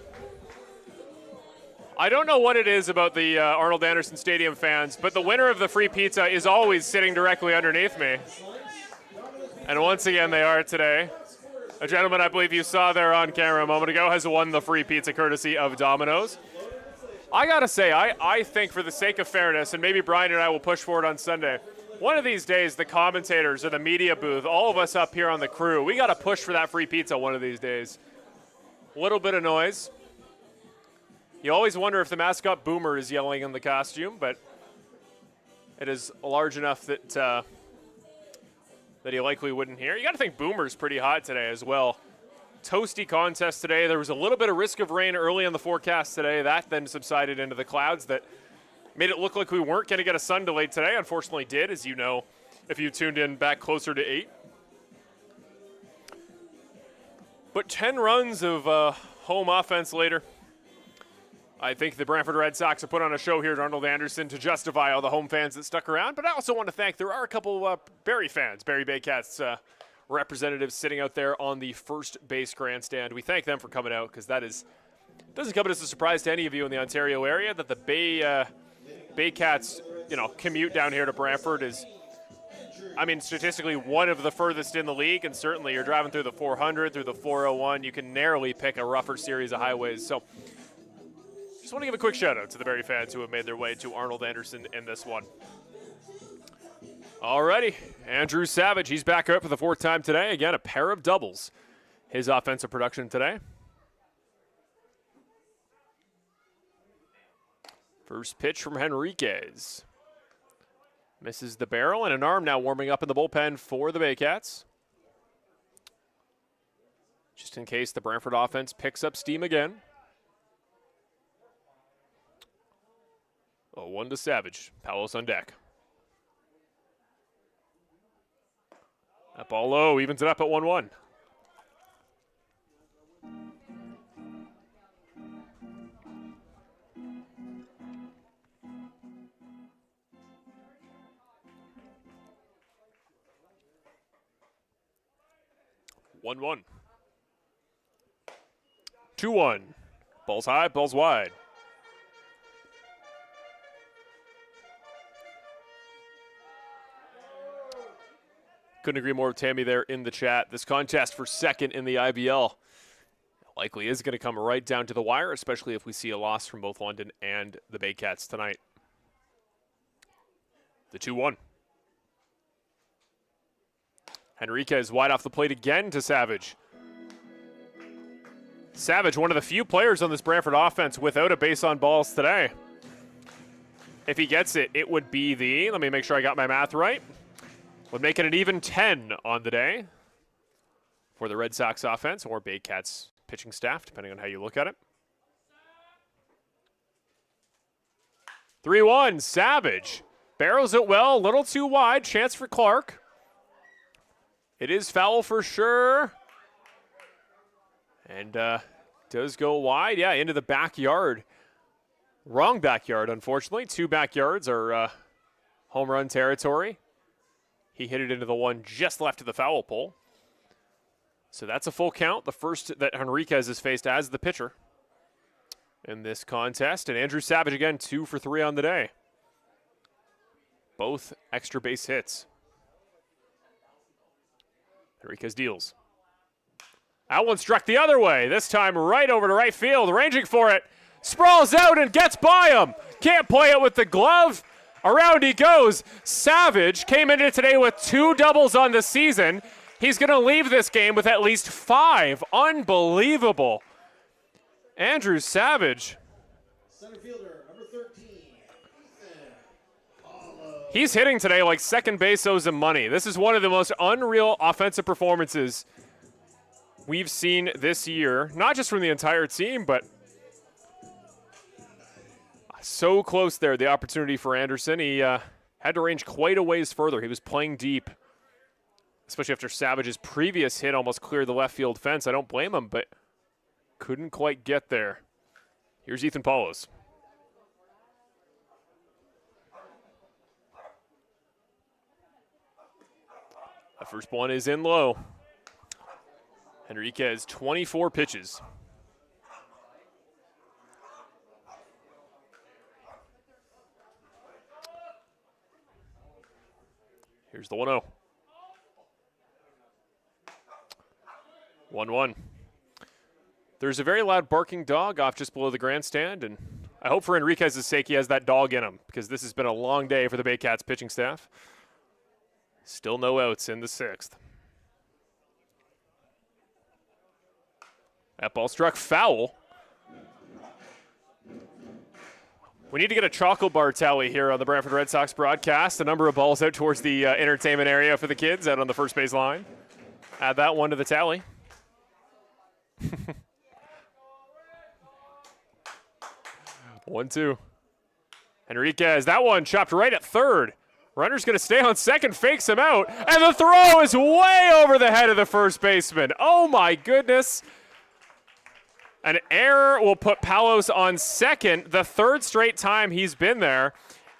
I don't know what it is about the Arnold Anderson Stadium fans, but the winner of the free pizza is always sitting directly underneath me. And once again, they are today. A gentleman I believe you saw there on camera a moment ago has won the free pizza courtesy of Domino's. I gotta say, I think for the sake of fairness, and maybe Brian and I will push forward on Sunday, one of these days, the commentators or the media booth, all of us up here on the crew, we gotta push for that free pizza one of these days. A little bit of noise. You always wonder if the mascot Boomer is yelling in the costume, but it is large enough that that he likely wouldn't hear. You got to think Boomer's pretty hot today as well. Toasty contest today. There was a little bit of risk of rain early in the forecast today. That then subsided into the clouds that made it look like we weren't going to get a sun delay today. Unfortunately did, as you know, if you tuned in back closer to 8. But 10 runs of home offense later, I think the Brantford Red Sox have put on a show here at Arnold Anderson to justify all the home fans that stuck around. But I also want to thank, there are a couple Barrie fans, Barrie Baycats representatives sitting out there on the first base grandstand. We thank them for coming out because that doesn't come as a surprise to any of you in the Ontario area that the Baycats, commute down here to Brantford is, statistically one of the furthest in the league, and certainly you're driving through the 400, through the 401, you can narrowly pick a rougher series of highways. So just want to give a quick shout out to the Barrie fans who have made their way to Arnold Anderson in this one. Alrighty, Andrew Savage, he's back out for the 4th time today. Again, a pair of doubles. His offensive production today. First pitch from Henriquez. Misses the barrel, and an arm now warming up in the bullpen for the Baycats. Just in case the Brantford offense picks up steam again. 0-1 to Savage. Palos on deck. That ball low, evens it up at 1-1. One. 2-1. Ball's high, ball's wide. Couldn't agree more with Tammy there in the chat. This contest for second in the IBL likely is going to come right down to the wire, especially if we see a loss from both London and the Baycats tonight. The 2-1. Henriquez wide off the plate again to Savage. Savage, one of the few players on this Brantford offense without a base on balls today. If he gets it, it would be let me make sure I got my math right, would make it an even 10 on the day for the Red Sox offense or Baycats pitching staff, depending on how you look at it. 3-1, Savage. Barrels it well, a little too wide, chance for Clark. It is foul for sure. And does go wide. Yeah, into the backyard. Wrong backyard, unfortunately. 2 backyards are home run territory. He hit it into the one just left of the foul pole. So that's a full count. The first that Henriquez has faced as the pitcher in this contest. And Andrew Savage again, 2 for 3 on the day. Both extra base hits. Henriquez deals. That one struck the other way. This time right over to right field, ranging for it. Sprawls out and gets by him. Can't play it with the glove. Around he goes. Savage came into today with 2 doubles on the season. He's going to leave this game with at least 5. Unbelievable. Andrew Savage. Center fielder, number 13. He's hitting today like second base owes him money. This is one of the most unreal offensive performances we've seen this year. Not just from the entire team, but so close there, the opportunity for Anderson. He had to range quite a ways further. He was playing deep, especially after Savage's previous hit almost cleared the left field fence. I don't blame him, but couldn't quite get there. Here's Ethan Paulos. The first one is in low. Henriquez, 24 pitches. Here's the 1-0. 1-1. There's a very loud barking dog off just below the grandstand, and I hope for Enriquez's sake he has that dog in him, because this has been a long day for the Baycats pitching staff. Still no outs in the 6th. That ball struck foul. We need to get a chocolate bar tally here on the Brantford Red Sox broadcast. A number of balls out towards the entertainment area for the kids out on the first base line. Add that one to the tally. 1-2. Enriquez, that one chopped right at third. Runner's going to stay on second, fakes him out, and the throw is way over the head of the first baseman. Oh my goodness. An error will put Palos on second, the third straight time he's been there.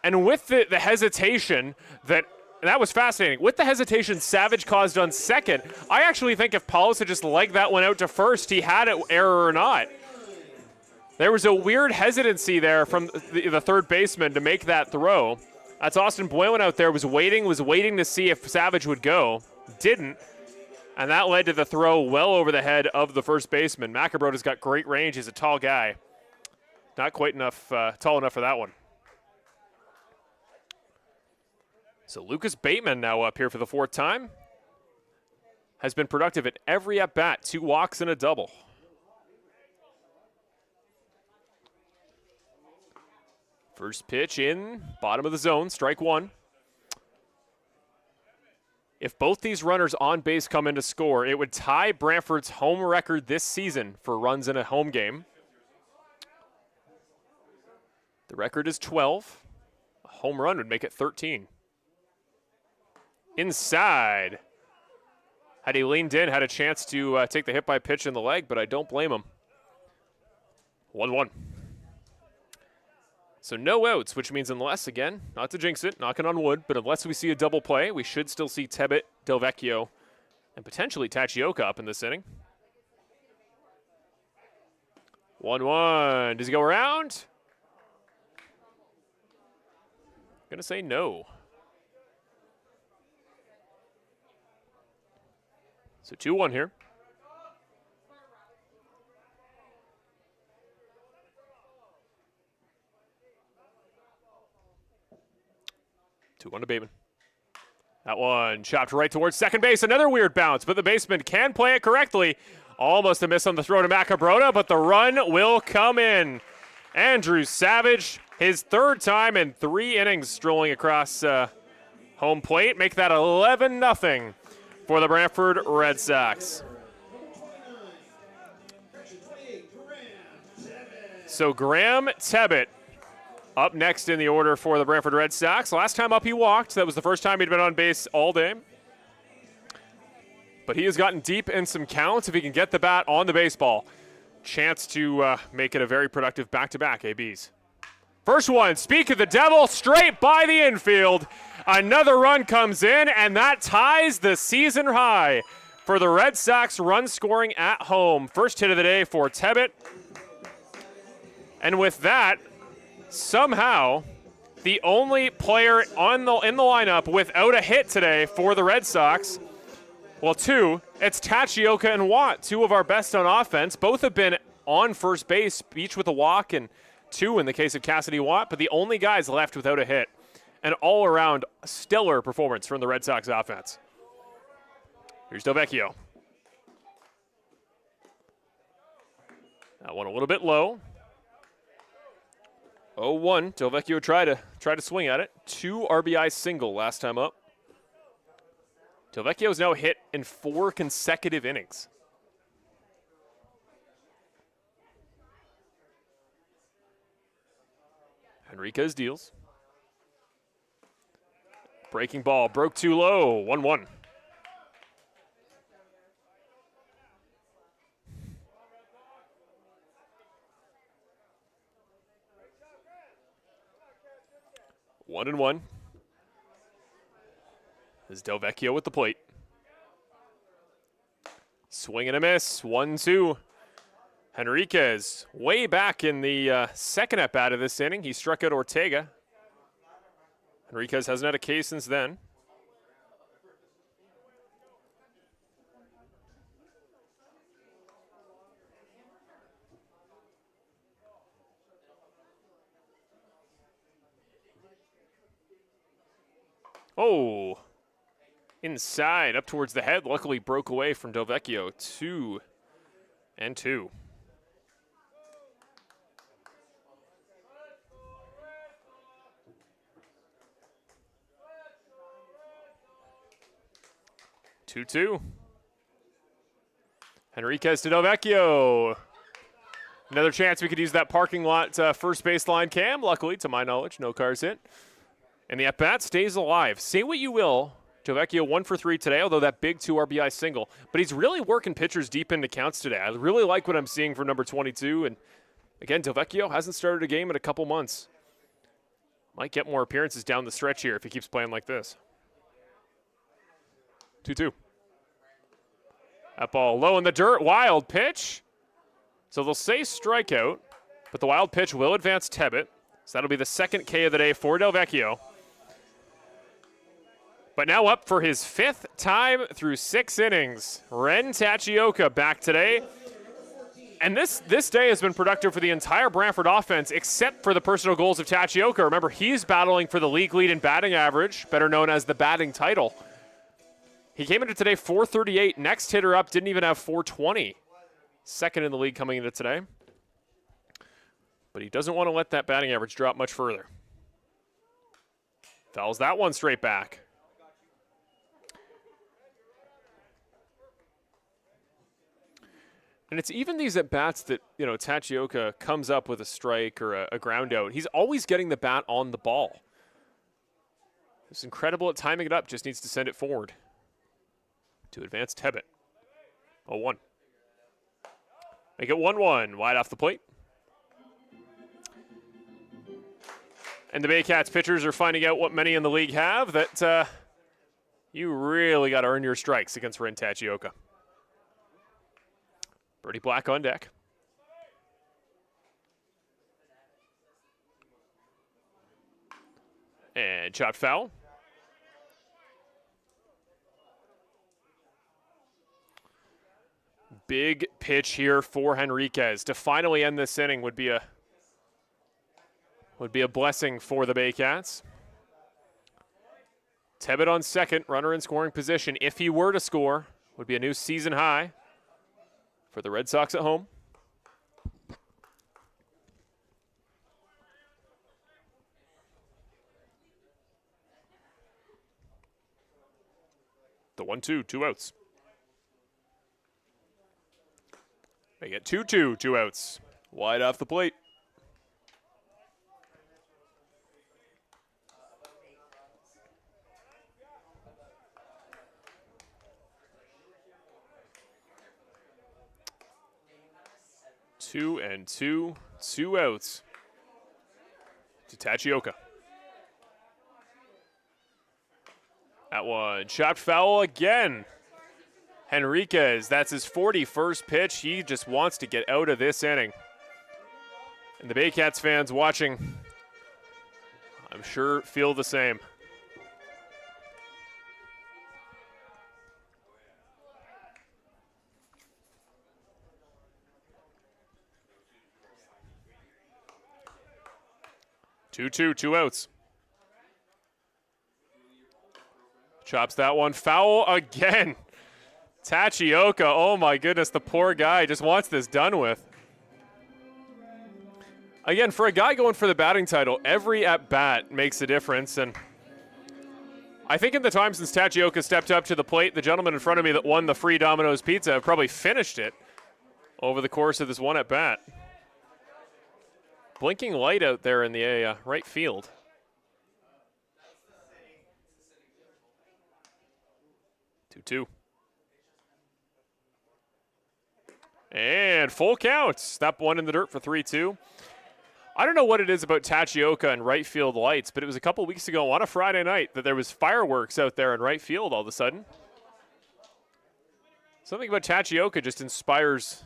And with the hesitation that was fascinating. With the hesitation Savage caused on second, I actually think if Palos had just legged that one out to first, he had it, error or not. There was a weird hesitancy there from the third baseman to make that throw. That's Austin Boylan out there, was waiting to see if Savage would go. Didn't. And that led to the throw well over the head of the first baseman. Macabrota's got great range. He's a tall guy. Not quite enough, tall enough for that one. So Lucas Bateman now up here for the 4th time. Has been productive at every at-bat. 2 walks and a double. First pitch in, bottom of the zone, strike 1. If both these runners on base come in to score, it would tie Brantford's home record this season for runs in a home game. The record is 12. A home run would make it 13. Inside. Had he leaned in, had a chance to take the hit by pitch in the leg, but I don't blame him. 1-1. So no outs, which means unless, again, not to jinx it, knocking on wood, but unless we see a double play, we should still see Tebbit, Delvecchio, and potentially Tachioka up in this inning. 1-1. Does he go around? Gonna say no. So 2-1 here. Two on to Bateman. That one chopped right towards second base. Another weird bounce, but the baseman can play it correctly. Almost a miss on the throw to Macabrota, but the run will come in. Andrew Savage, his 3rd time in 3 innings strolling across home plate. Make that 11-0 for the Brantford Red Sox. So Graham Tebbit up next in the order for the Brantford Red Sox. Last time up he walked. That was the first time he'd been on base all day. But he has gotten deep in some counts. If he can get the bat on the baseball, chance to make it a very productive back-to-back ABs. First one, speak of the devil, straight by the infield. Another run comes in, and that ties the season high for the Red Sox run scoring at home. First hit of the day for Tebbit. And with that, somehow, the only player in the lineup without a hit today for the Red Sox, well, 2, it's Tachioka and Watt, 2 of our best on offense. Both have been on first base, each with a walk, and 2 in the case of Cassidy Watt, but the only guys left without a hit. An all-around stellar performance from the Red Sox offense. Here's Delvecchio. That one a little bit low. 0-1. Delvecchio tried to swing at it. 2 RBI single last time up. Delvecchio's now hit in 4 consecutive innings. Enriquez deals. Breaking ball, broke too low, 1-1. One and one. Is Delvecchio with the plate. Swing and a miss, 1-2. Enriquez way back in the second at-bat of this inning. He struck out Ortega. Enriquez hasn't had a K since then. Oh, inside, up towards the head. Luckily broke away from Delvecchio. 2-2. Henriquez to Delvecchio. Another chance we could use that parking lot first baseline cam. Luckily, to my knowledge, no cars hit. And the at-bat stays alive. Say what you will, Delvecchio 1 for 3 today, although that big 2 RBI single. But he's really working pitchers deep into counts today. I really like what I'm seeing from number 22. And again, Delvecchio hasn't started a game in a couple months. Might get more appearances down the stretch here if he keeps playing like this. 2-2. That ball low in the dirt. Wild pitch. So they'll say strikeout, but the wild pitch will advance Tebbett. So that'll be the second K of the day for Delvecchio. But now up for his 5th time through 6 innings. Ren Tachioka back today. And this day has been productive for the entire Brantford offense, except for the personal goals of Tachioka. Remember, he's battling for the league lead in batting average, better known as the batting title. He came into today 438. Next hitter up didn't even have 420. Second in the league coming into today. But he doesn't want to let that batting average drop much further. Fouls that one straight back. And it's even these at-bats that, you know, Tachioka comes up with a strike or a ground out. He's always getting the bat on the ball. He's incredible at timing it up, just needs to send it forward. To advance Tebbett. 0-1. Make it 1-1, wide off the plate. And the Baycats pitchers are finding out what many in the league have, that you really got to earn your strikes against Ren Tachioka. Birdie Black on deck. And chopped foul. Big pitch here for Henriquez to finally end this inning would be a blessing for the Baycats. Tebbett on second, runner in scoring position. If he were to score, would be a new season high for the Red Sox at home. The 1-2, 2 outs. They get 2-2, 2 outs. Wide off the plate. Two and two, 2 outs to Tachioka. That one chopped foul again. Henriquez, that's his 41st pitch. He just wants to get out of this inning. And the Baycats fans watching, I'm sure, feel the same. Two, 2 outs. Chops that one foul again. Tachioka, oh my goodness, the poor guy just wants this done with. Again, for a guy going for the batting title, every at-bat makes a difference. And I think in the time since Tachioka stepped up to the plate, the gentleman in front of me that won the free Domino's pizza have probably finished it over the course of this one at-bat. Blinking light out there in the right field. Two. And full counts. That one in the dirt for 3-2. I don't know what it is about Tachioka and right field lights, but it was a couple weeks ago on a Friday night that there was fireworks out there in right field all of a sudden. Something about Tachioka just inspires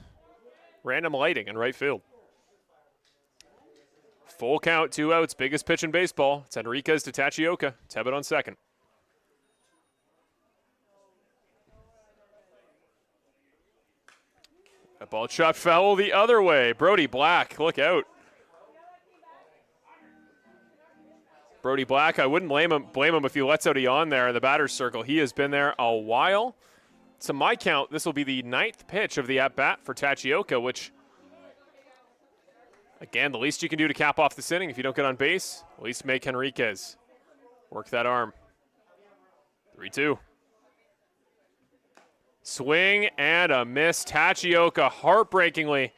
random lighting in right field. Full count, 2 outs, biggest pitch in baseball. It's Henriquez to Tachioka. Tebbett on second. That ball chopped foul the other way. Brody Black, look out. Brody Black, I wouldn't blame him if he lets out a yawn there in the batter's circle. He has been there a while. To my count, this will be the 9th pitch of the at-bat for Tachioka, which, again, the least you can do to cap off this inning if you don't get on base, at least make Henriquez work that arm. 3-2. Swing and a miss. Tachioka, heartbreakingly,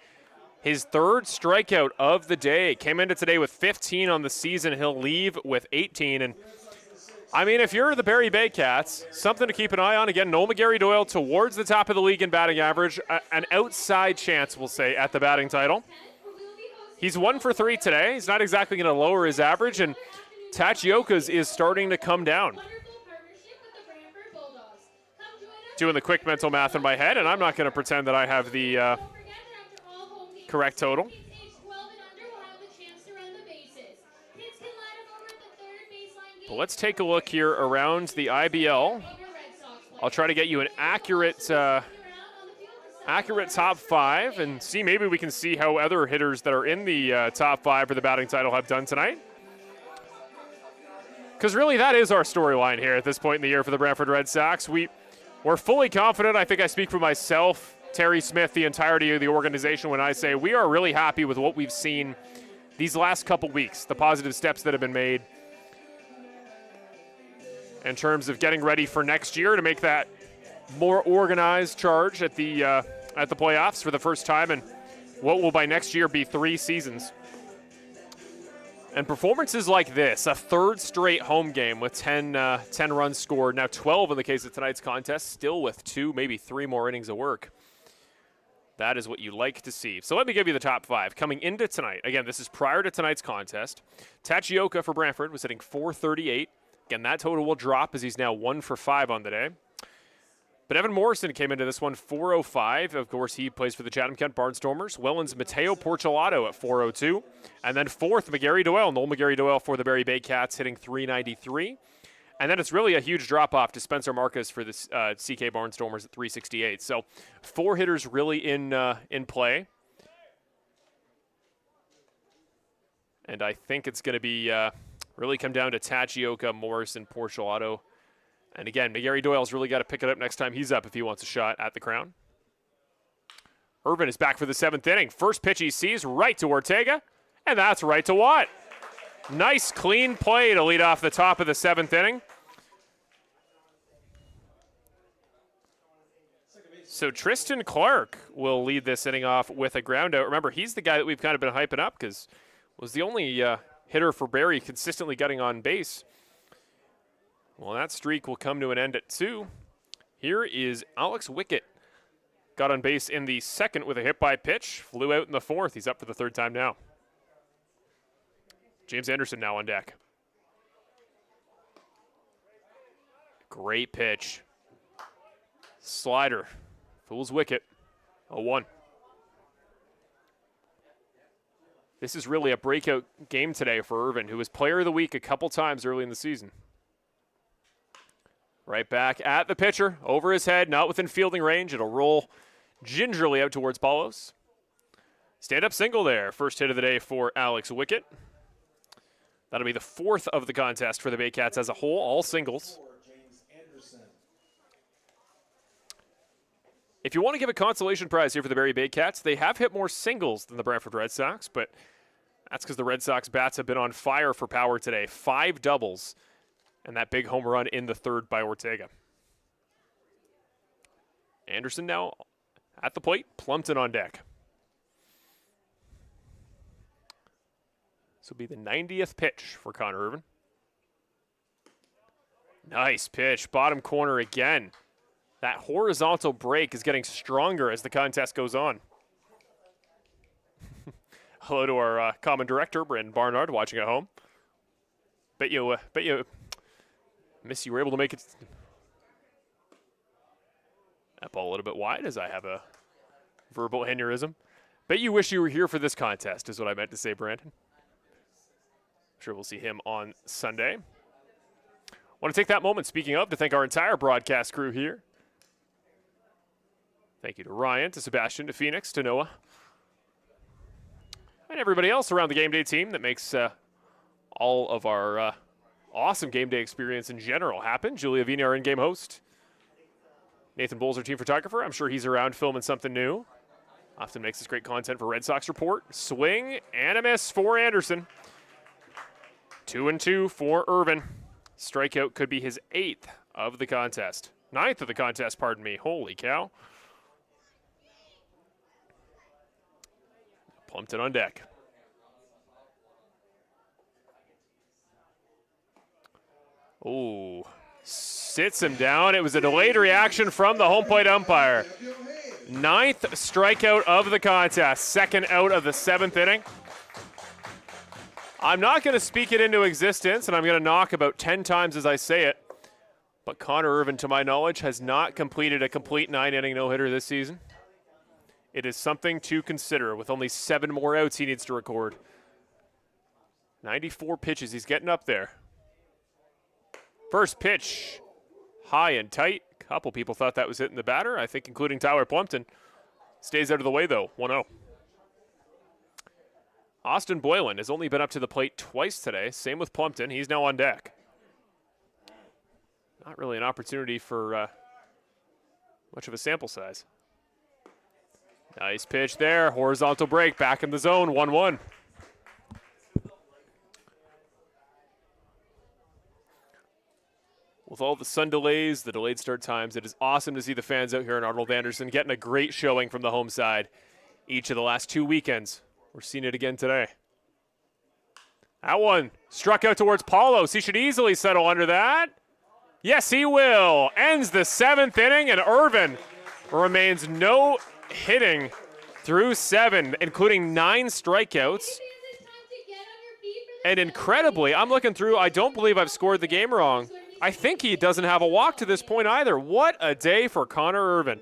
his 3rd strikeout of the day. Came into today with 15 on the season. He'll leave with 18. And I mean, if you're the Barrie Baycats, something to keep an eye on. Again, Noel McGarry-Doyle towards the top of the league in batting average. An outside chance, we'll say, at the batting title. He's 1 for 3 today. He's not exactly going to lower his average. And Tachioka's is starting to come down. Doing the quick mental math in my head, and I'm not going to pretend that I have the correct total. But let's take a look here around the IBL. I'll try to get you an accurate top 5 and see, maybe we can see how other hitters that are in the top 5 for the batting title have done tonight. Because really that is our storyline here at this point in the year for the Brantford Red Sox. We're fully confident. I think I speak for myself, Terry Smith, the entirety of the organization, when I say we are really happy with what we've seen these last couple weeks, the positive steps that have been made in terms of getting ready for next year to make that more organized charge at the playoffs for the first time in what will by next year be 3 seasons. And performances like this, a 3rd straight home game with 10 runs scored, now 12 in the case of tonight's contest, still with 2, maybe 3 more innings of work. That is what you like to see. So let me give you the top 5. Coming into tonight, again, this is prior to tonight's contest. Tachioka for Brantford was hitting .438. Again, that total will drop as he's now 1 for 5 on the day. But Evan Morrison came into this one .405. Of course, he plays for the Chatham-Kent Barnstormers. Welland's Mateo Porcelato at .402. And then 4th, McGarry-Doyle, Noel McGarry-Doyle for the Barrie Baycats, hitting .393. And then it's really a huge drop-off to Spencer Marcus for the CK Barnstormers at .368. So 4 hitters really in play. And I think it's going to be really come down to Tachioka, Morrison, Porcelato. And again, McGarry-Doyle's really got to pick it up next time he's up if he wants a shot at the crown. Irvin is back for the 7th inning. First pitch he sees, right to Ortega, and that's right to Watt. Nice, clean play to lead off the top of the 7th inning. So Tristan Clark will lead this inning off with a ground out. Remember, he's the guy that we've kind of been hyping up because was the only hitter for Barrie consistently getting on base. Well, that streak will come to an end at 2. Here is Alex Wickett. Got on base in the 2nd with a hit by pitch. Flew out in the 4th. He's up for the 3rd time now. James Anderson now on deck. Great pitch. Slider. Fools Wickett. 0-1. This is really a breakout game today for Irvin, who was player of the week a couple times early in the season. Right back at the pitcher, over his head, not within fielding range. It'll roll gingerly out towards Paulos. Stand-up single there. First hit of the day for Alex Wickett. That'll be the 4th of the contest for the Baycats as a whole, all singles. If you want to give a consolation prize here for the Barrie Baycats, they have hit more singles than the Brantford Red Sox, but that's because the Red Sox bats have been on fire for power today. 5 doubles. And that big home run in the 3rd by Ortega. Anderson now at the plate, Plumpton on deck. This will be the 90th pitch for Connor Irvin. Nice pitch, bottom corner again. That horizontal break is getting stronger as the contest goes on. Hello to our common director, Brandon Barnard, watching at home. Bet you miss you were able to make it that ball a little bit wide as I have a verbal aneurysm. Bet you wish you were here for this contest is what I meant to say, Brandon. I'm sure we'll see him on Sunday. Want to take that moment, speaking of, to thank our entire broadcast crew here. Thank you to Ryan, to Sebastian, to Phoenix, to Noah, and everybody else around the game day team that makes all of our awesome game day experience in general happened. Julia Vina, our in-game host. Nathan Bowles, our team photographer. I'm sure he's around filming something new. Often makes this great content for Red Sox Report. Swing and a miss for Anderson. 2-2 for Irvin. Strikeout could be his 8th of the contest. 9th of the contest, pardon me. Holy cow. Plumpton on deck. Ooh, sits him down. It was a delayed reaction from the home plate umpire. 9th strikeout of the contest, 2nd out of the 7th inning. I'm not going to speak it into existence, and I'm going to knock about 10 times as I say it, but Connor Irvin, to my knowledge, has not completed a complete 9-inning no-hitter this season. It is something to consider. With only 7 more outs he needs to record. 94 pitches, he's getting up there. First pitch, high and tight. A couple people thought that was hitting the batter, I think including Tyler Plumpton. Stays out of the way, though, 1-0. Austin Boylan has only been up to the plate twice today. Same with Plumpton. He's now on deck. Not really an opportunity for much of a sample size. Nice pitch there. Horizontal break, back in the zone, 1-1. With all the sun delays, the delayed start times, it is awesome to see the fans out here in Arnold Anderson getting a great showing from the home side each of the last 2 weekends. We're seeing it again today. That one struck out towards Paulos. He should easily settle under that. Yes, he will. Ends the 7th inning, and Irvin remains no hitting through 7, including 9 strikeouts. And incredibly, I'm looking through, I don't believe I've scored the game wrong. I think he doesn't have a walk to this point either. What a day for Connor Irvin.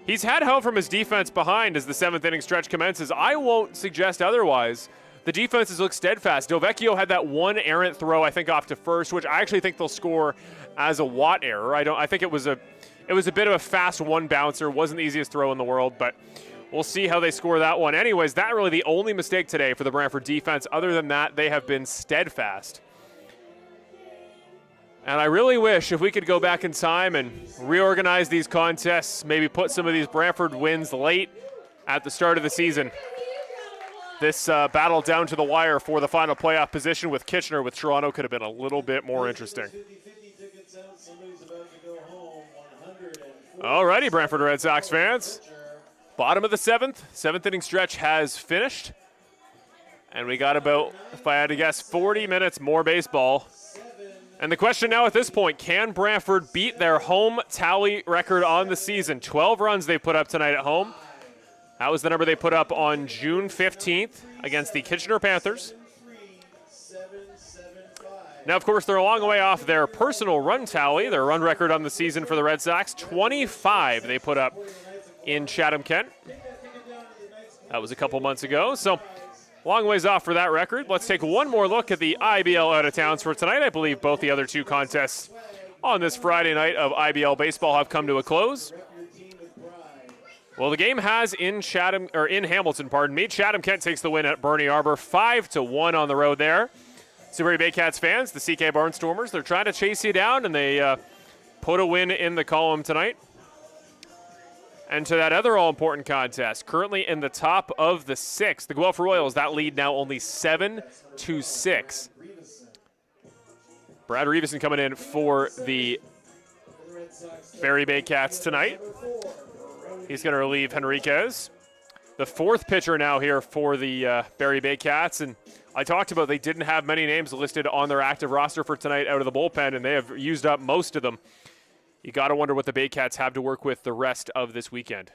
He's had help from his defense behind as the 7th inning stretch commences. I won't suggest otherwise. The defenses look steadfast. Delvecchio had that one errant throw, I think, off to first, which I actually think they'll score as a Watt error. I think it was a bit of a fast one bouncer. Wasn't the easiest throw in the world, but we'll see how they score that one. Anyways, that really the only mistake today for the Brantford defense. Other than that, they have been steadfast. And I really wish if we could go back in time and reorganize these contests, maybe put some of these Brantford wins late at the start of the season. This battle down to the wire for the final playoff position with Kitchener with Toronto could have been a little bit more interesting. Alrighty, Brantford Red Sox fans. Bottom of the 7th inning stretch has finished. And we got about, if I had to guess, 40 minutes more baseball. And the question now at this point, can Brantford beat their home tally record on the season? 12 runs they put up tonight at home. That was the number they put up on June 15th against the Kitchener Panthers. Now, of course, they're a long way off their personal run tally, their run record on the season for the Red Sox. 25 they put up in Chatham-Kent. That was a couple months ago, so long ways off for that record. Let's take one more look at the IBL out-of-towns for tonight. I believe both the other 2 contests on this Friday night of IBL Baseball have come to a close. Well, the game has in Hamilton, pardon me. Chatham-Kent takes the win at Bernie Arbor, 5-1 on the road there. So Barrie Baycats fans, the CK Barnstormers, they're trying to chase you down, and they put a win in the column tonight. And to that other all-important contest, currently in the top of the 6th, the Guelph Royals, that lead now only 7-6. Brad Reeveson coming in for the Barrie Baycats tonight. He's going to relieve Henriquez. The 4th pitcher now here for the Barrie Baycats, and I talked about they didn't have many names listed on their active roster for tonight out of the bullpen, and they have used up most of them. You got to wonder what the Baycats have to work with the rest of this weekend.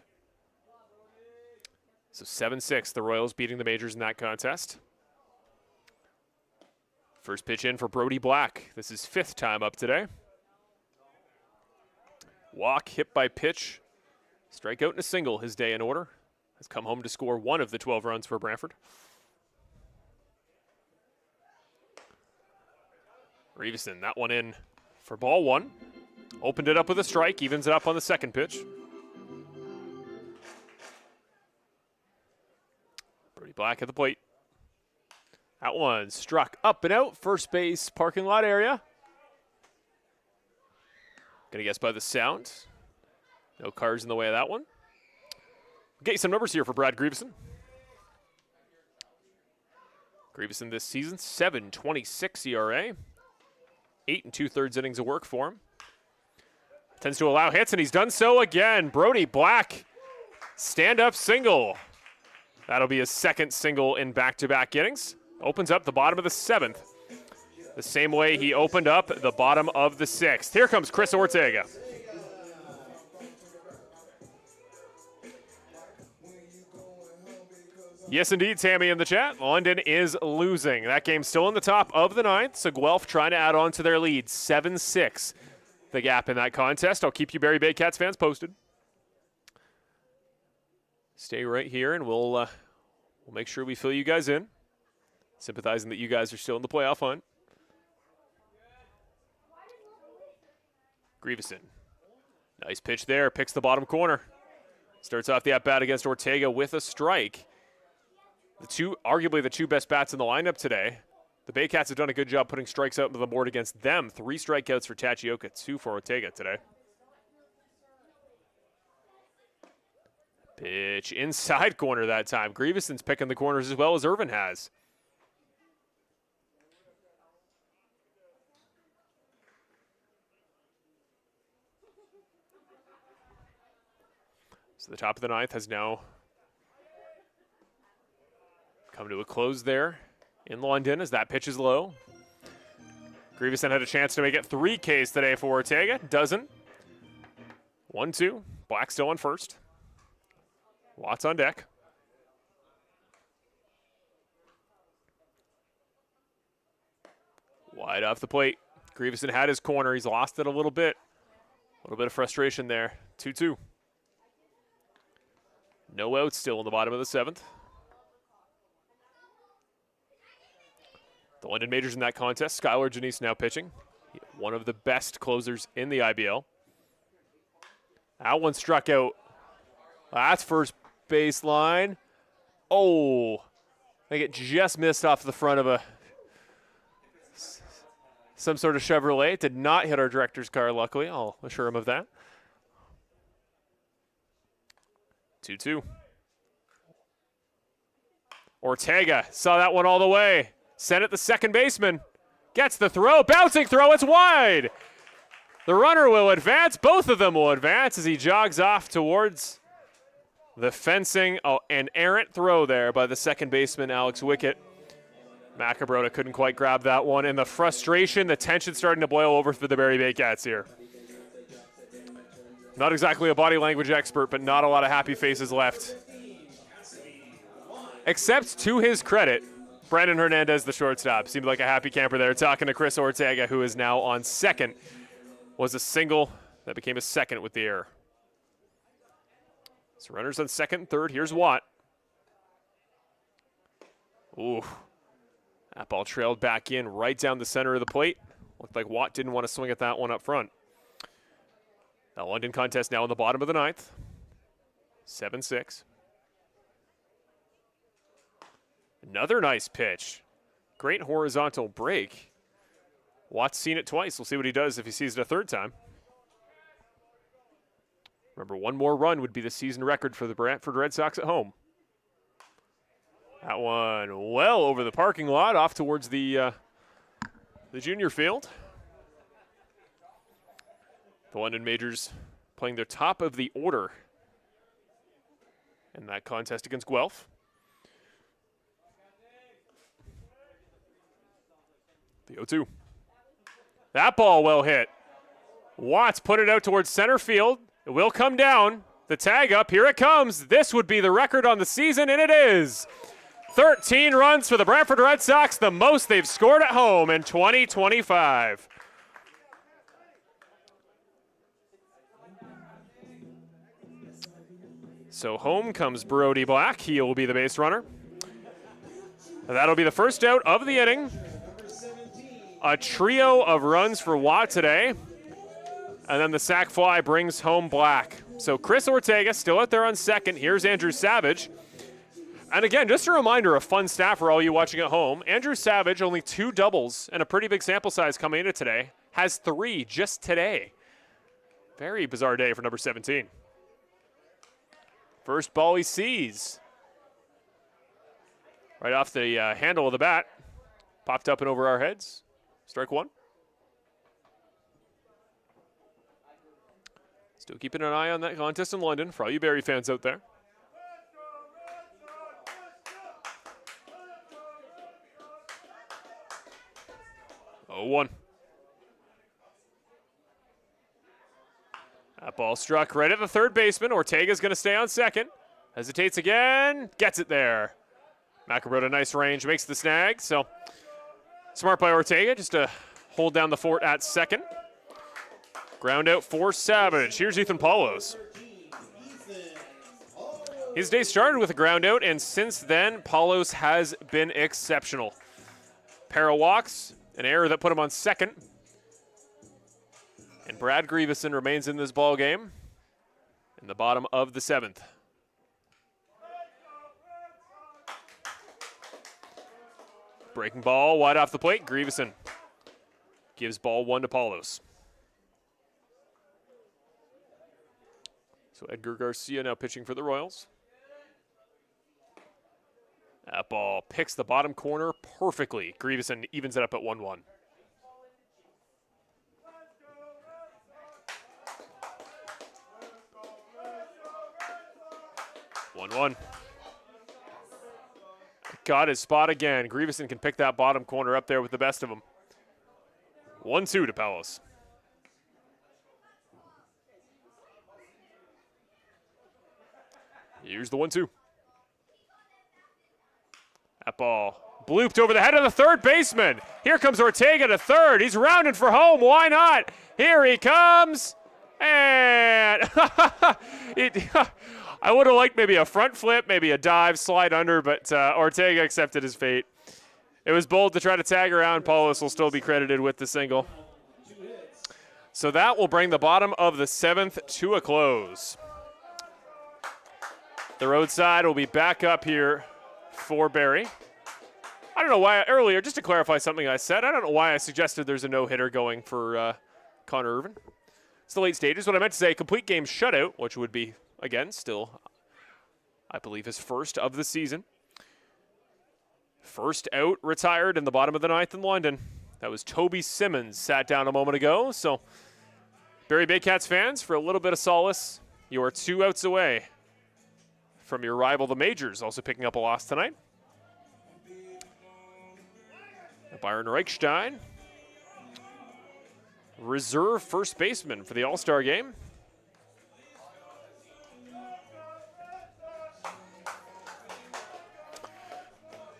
So 7-6, the Royals beating the Majors in that contest. First pitch in for Brody Black. This is 5th time up today. Walk, hit by pitch. Strikeout and a single, his day in order. Has come home to score 1 of the 12 runs for Brantford. Reeveson, that one in for ball 1. Opened it up with a strike, evens it up on the 2nd pitch. Brody Black at the plate. That one struck up and out, first base parking lot area. Gonna guess by the sound. No cars in the way of that one. Get you some numbers here for Brad Grieveson. Grieveson this season, 7.26 ERA. 8 2/3 innings of work for him. Tends to allow hits, and he's done so again. Brody Black, stand-up single. That'll be his second single in back-to-back innings. Opens up the bottom of the 7th. The same way he opened up the bottom of the 6th. Here comes Chris Ortega. Yes, indeed, Tammy in the chat. London is losing. That game's still in the top of the 9th, so Guelph trying to add on to their lead. 7-6, the gap in that contest. I'll keep you Barrie Baycats fans posted. Stay right here, and we'll make sure we fill you guys in. Sympathizing that you guys are still in the playoff hunt. Grieveson. Nice pitch there. Picks the bottom corner. Starts off the at-bat against Ortega with a strike. Arguably the two best bats in the lineup today. The Baycats have done a good job putting strikes out on the board against them. 3 strikeouts for Tachioka, 2 for Ortega today. Pitch inside corner that time. Grieveson's picking the corners as well as Irvin has. So the top of the 9th has now come to a close there in London as that pitch is low. Grieveson had a chance to make it 3 Ks today for Ortega. Doesn't. 1-2. Black still on first. Watts on deck. Wide off the plate. Grieveson had his corner. He's lost it a little bit. A little bit of frustration there. 2-2. No outs still in the bottom of the 7th. The London Majors in that contest. Skylar Janice now pitching. One of the best closers in the IBL. That one struck out. That's first baseline. Oh, I think it just missed off the front of some sort of Chevrolet. It did not hit our director's car, luckily. I'll assure him of that. 2-2. Ortega saw that one all the way. Sent it the second baseman. Gets the throw. Bouncing throw. It's wide. The runner will advance. Both of them will advance as he jogs off towards the fencing. Oh, an errant throw there by the second baseman, Alex Wickett. Macabrota couldn't quite grab that one. And the frustration, the tension starting to boil over for the Barrie Baycats here. Not exactly a body language expert, but not a lot of happy faces left. Except, to his credit, Brandon Hernandez, the shortstop, seemed like a happy camper there, talking to Chris Ortega, who is now on second. Was a single that became a second with the error. So runners on second and third. Here's Watt. Ooh. That ball trailed back in right down the center of the plate. Looked like Watt didn't want to swing at that one up front. The London contest now in the bottom of the 9th. 7-6. Another nice pitch. Great horizontal break. Watt's seen it twice. We'll see what he does if he sees it a third time. Remember, one more run would be the season record for the Brantford Red Sox at home. That one well over the parking lot, off towards the junior field. The London Majors playing their top of the order in that contest against Guelph. The 0-2. That ball well hit. Watts put it out towards center field. It will come down. The tag up. Here it comes. This would be the record on the season, and it is. 13 runs for the Brantford Red Sox, the most they've scored at home in 2025. So home comes Brody Black. He will be the base runner. And that'll be the first out of the inning. A trio of runs for Watt today. And then the sac fly brings home Black. So Chris Ortega still out there on second. Here's Andrew Savage. And again, just a reminder, a fun stat for all you watching at home. Andrew Savage, only 2 doubles and a pretty big sample size coming into today, has 3 just today. Very bizarre day for number 17. First ball he sees. Right off the handle of the bat. Popped up and over our heads. Strike 1. Still keeping an eye on that contest in London for all you Barrie fans out there. Oh, 1. That ball struck right at the third baseman. Ortega's going to stay on second. Hesitates again. Gets it there. McElroy, nice range, makes the snag. So smart by Ortega just to hold down the fort at second. Ground out for Savage. Here's Ethan Paulos. His day started with a ground out, and since then, Paulos has been exceptional. Pair of walks, an error that put him on second. And Brad Grieveson remains in this ball game in the bottom of the 7th. Breaking ball wide off the plate. Grieveson gives ball 1 to Paulos. So Edgar Garcia now pitching for the Royals. That ball picks the bottom corner perfectly. Grieveson evens it up at 1-1. Got his spot again. Grieveson can pick that bottom corner up there with the best of them. 1-2 to Paulos. Here's the 1-2. That ball blooped over the head of the third baseman. Here comes Ortega to third. He's rounding for home. Why not? Here he comes. And I would have liked maybe a front flip, maybe a dive, slide under, but Ortega accepted his fate. It was bold to try to tag around. Paulos will still be credited with the single. So that will bring the bottom of the 7th to a close. The roadside will be back up here for Barrie. I don't know why earlier, just to clarify something I said, I don't know why I suggested there's a no-hitter going for Connor Irvin. It's the late stages. What I meant to say, complete game shutout, which would be, again, still, I believe, his first of the season. First out retired in the bottom of the 9th in London. That was Toby Simmons, sat down a moment ago. So, Barrie Baycats fans, for a little bit of solace, you are 2 outs away from your rival, the Majors, also picking up a loss tonight. Byron Reichstein, reserve first baseman for the All-Star game.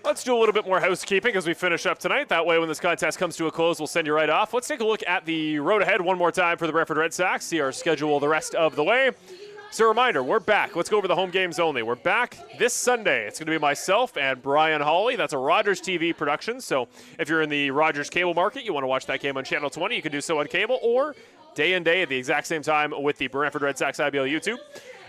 Let's do a little bit more housekeeping as we finish up tonight. That way, when this contest comes to a close, we'll send you right off. Let's take a look at the road ahead one more time for the Brantford Red Sox, see our schedule the rest of the way. So a reminder, we're back. Let's go over the home games only. We're back this Sunday. It's going to be myself and Brian Hawley. That's a Rogers TV production. So if you're in the Rogers cable market, you want to watch that game on Channel 20, you can do so on cable or day and day at the exact same time with the Brantford Red Sox IBL YouTube.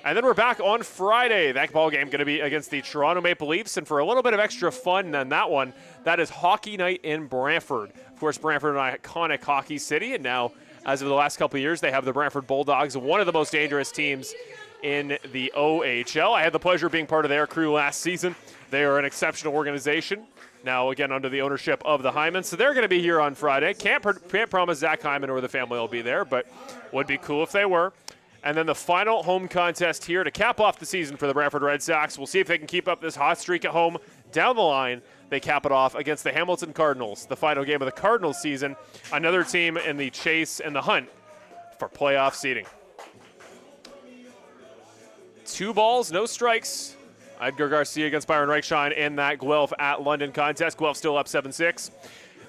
And then we're back on Friday. That ball game going to be against the Toronto Maple Leafs. And for a little bit of extra fun on that one, that is hockey night in Brantford. Of course, Brantford, an iconic hockey city. And now, as of the last couple of years, they have the Brantford Bulldogs, one of the most dangerous teams in the OHL. I had the pleasure of being part of their crew last season. They are an exceptional organization. Now, again, under the ownership of the Hymans. So they're going to be here on Friday. Can't promise Zach Hyman or the family will be there, but would be cool if they were. And then the final home contest here to cap off the season for the Brantford Red Sox. We'll see if they can keep up this hot streak at home. Down the line, they cap it off against the Hamilton Cardinals, the final game of the Cardinals season. Another team in the chase and the hunt for playoff seeding. 2 balls, no strikes. Edgar Garcia against Byron Reichstein in that Guelph at London contest. Guelph still up 7-6.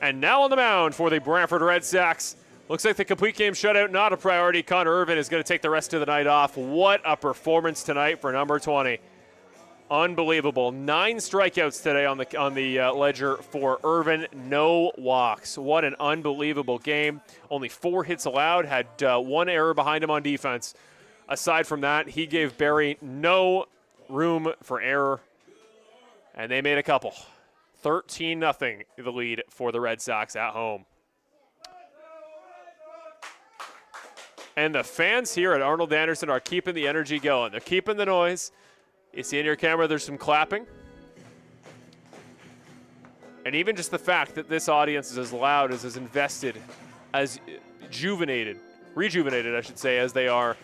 And now on the mound for the Brantford Red Sox. Looks like the complete game shutout not a priority. Connor Irvin is going to take the rest of the night off. What a performance tonight for number 20. Unbelievable. 9 strikeouts today on the ledger for Irvin. No walks. What an unbelievable game. Only 4 hits allowed. Had 1 error behind him on defense. Aside from that, he gave Barrie no room for error. And they made a couple. 13-0 the lead for the Red Sox at home. And the fans here at Arnold Anderson are keeping the energy going. They're keeping the noise. You see in your camera there's some clapping. And even just the fact that this audience is as loud, as invested, as rejuvenated, I should say, as they are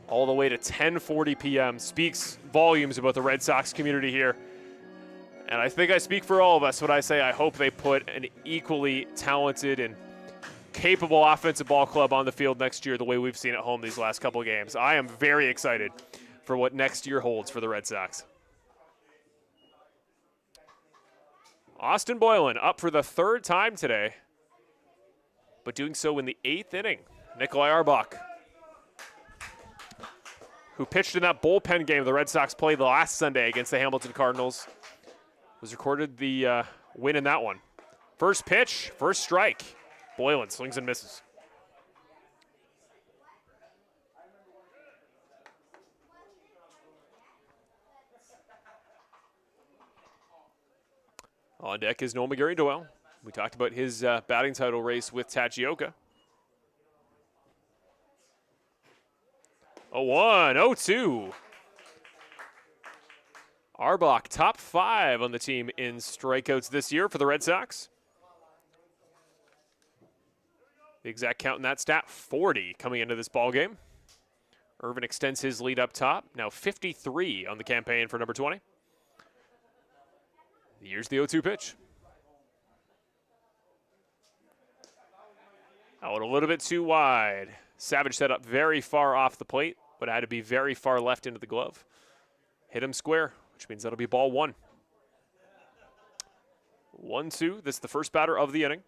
all the way to 10:40 p.m. speaks volumes about the Red Sox community here. And I think I speak for all of us when I say I hope they put an equally talented and capable offensive ball club on the field next year the way we've seen at home these last couple of games. I am very excited for what next year holds for the Red Sox. Austin Boylan up for the third time today, but doing so in the 8th inning. Nikolai Arbach, who pitched in that bullpen game the Red Sox played last Sunday against the Hamilton Cardinals, was recorded the win in that one. First pitch, first strike. Boylan swings and misses. On deck is Noel McGarry-Doyle. We talked about his batting title race with Tachioka. 0-1, 0-2. Arbach, top 5 on the team in strikeouts this year for the Red Sox. The exact count in that stat, 40 coming into this ballgame. Irvin extends his lead up top, now 53 on the campaign for number 20. Here's the 0-2 pitch. Out a little bit too wide. Savage set up very far off the plate, but had to be very far left into the glove. Hit him square, which means that'll be ball 1. 1-2, this is the first batter of the inning.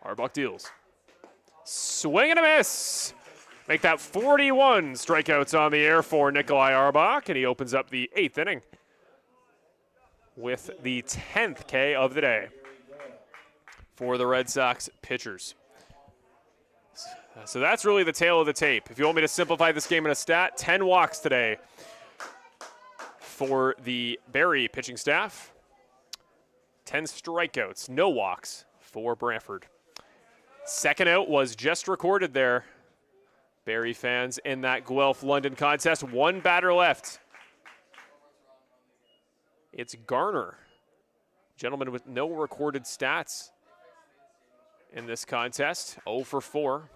Arbach deals. Swing and a miss. Make that 41 strikeouts on the air for Nikolai Arbach, and he opens up the 8th inning with the 10th K of the day for the Red Sox pitchers. So that's really the tale of the tape. If you want me to simplify this game in a stat, 10 walks today for the Barrie pitching staff. 10 strikeouts, no walks for Brantford. Second out was just recorded there. Barrie fans in that Guelph-London contest. One batter left. It's Garner. Gentleman with no recorded stats in this contest. 0 for 4.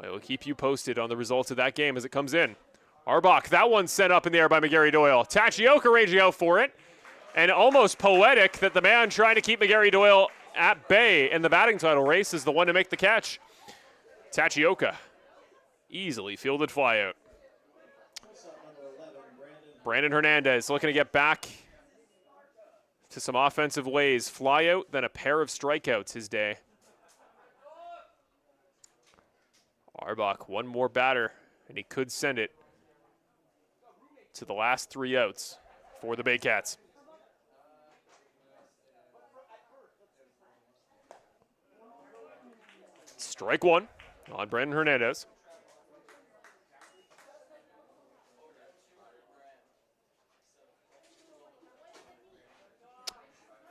I will keep you posted on the results of that game as it comes in. Arbach, that one sent up in the air by McGarry-Doyle. Tachioka raging out for it. And almost poetic that the man trying to keep McGarry-Doyle at bay in the batting title race is the one to make the catch. Tachioka, easily fielded flyout. Brandon Hernandez looking to get back to some offensive ways. Flyout, then a pair of strikeouts his day. Arbach, one more batter, and he could send it to the last 3 outs for the Baycats. Strike 1 on Brandon Hernandez.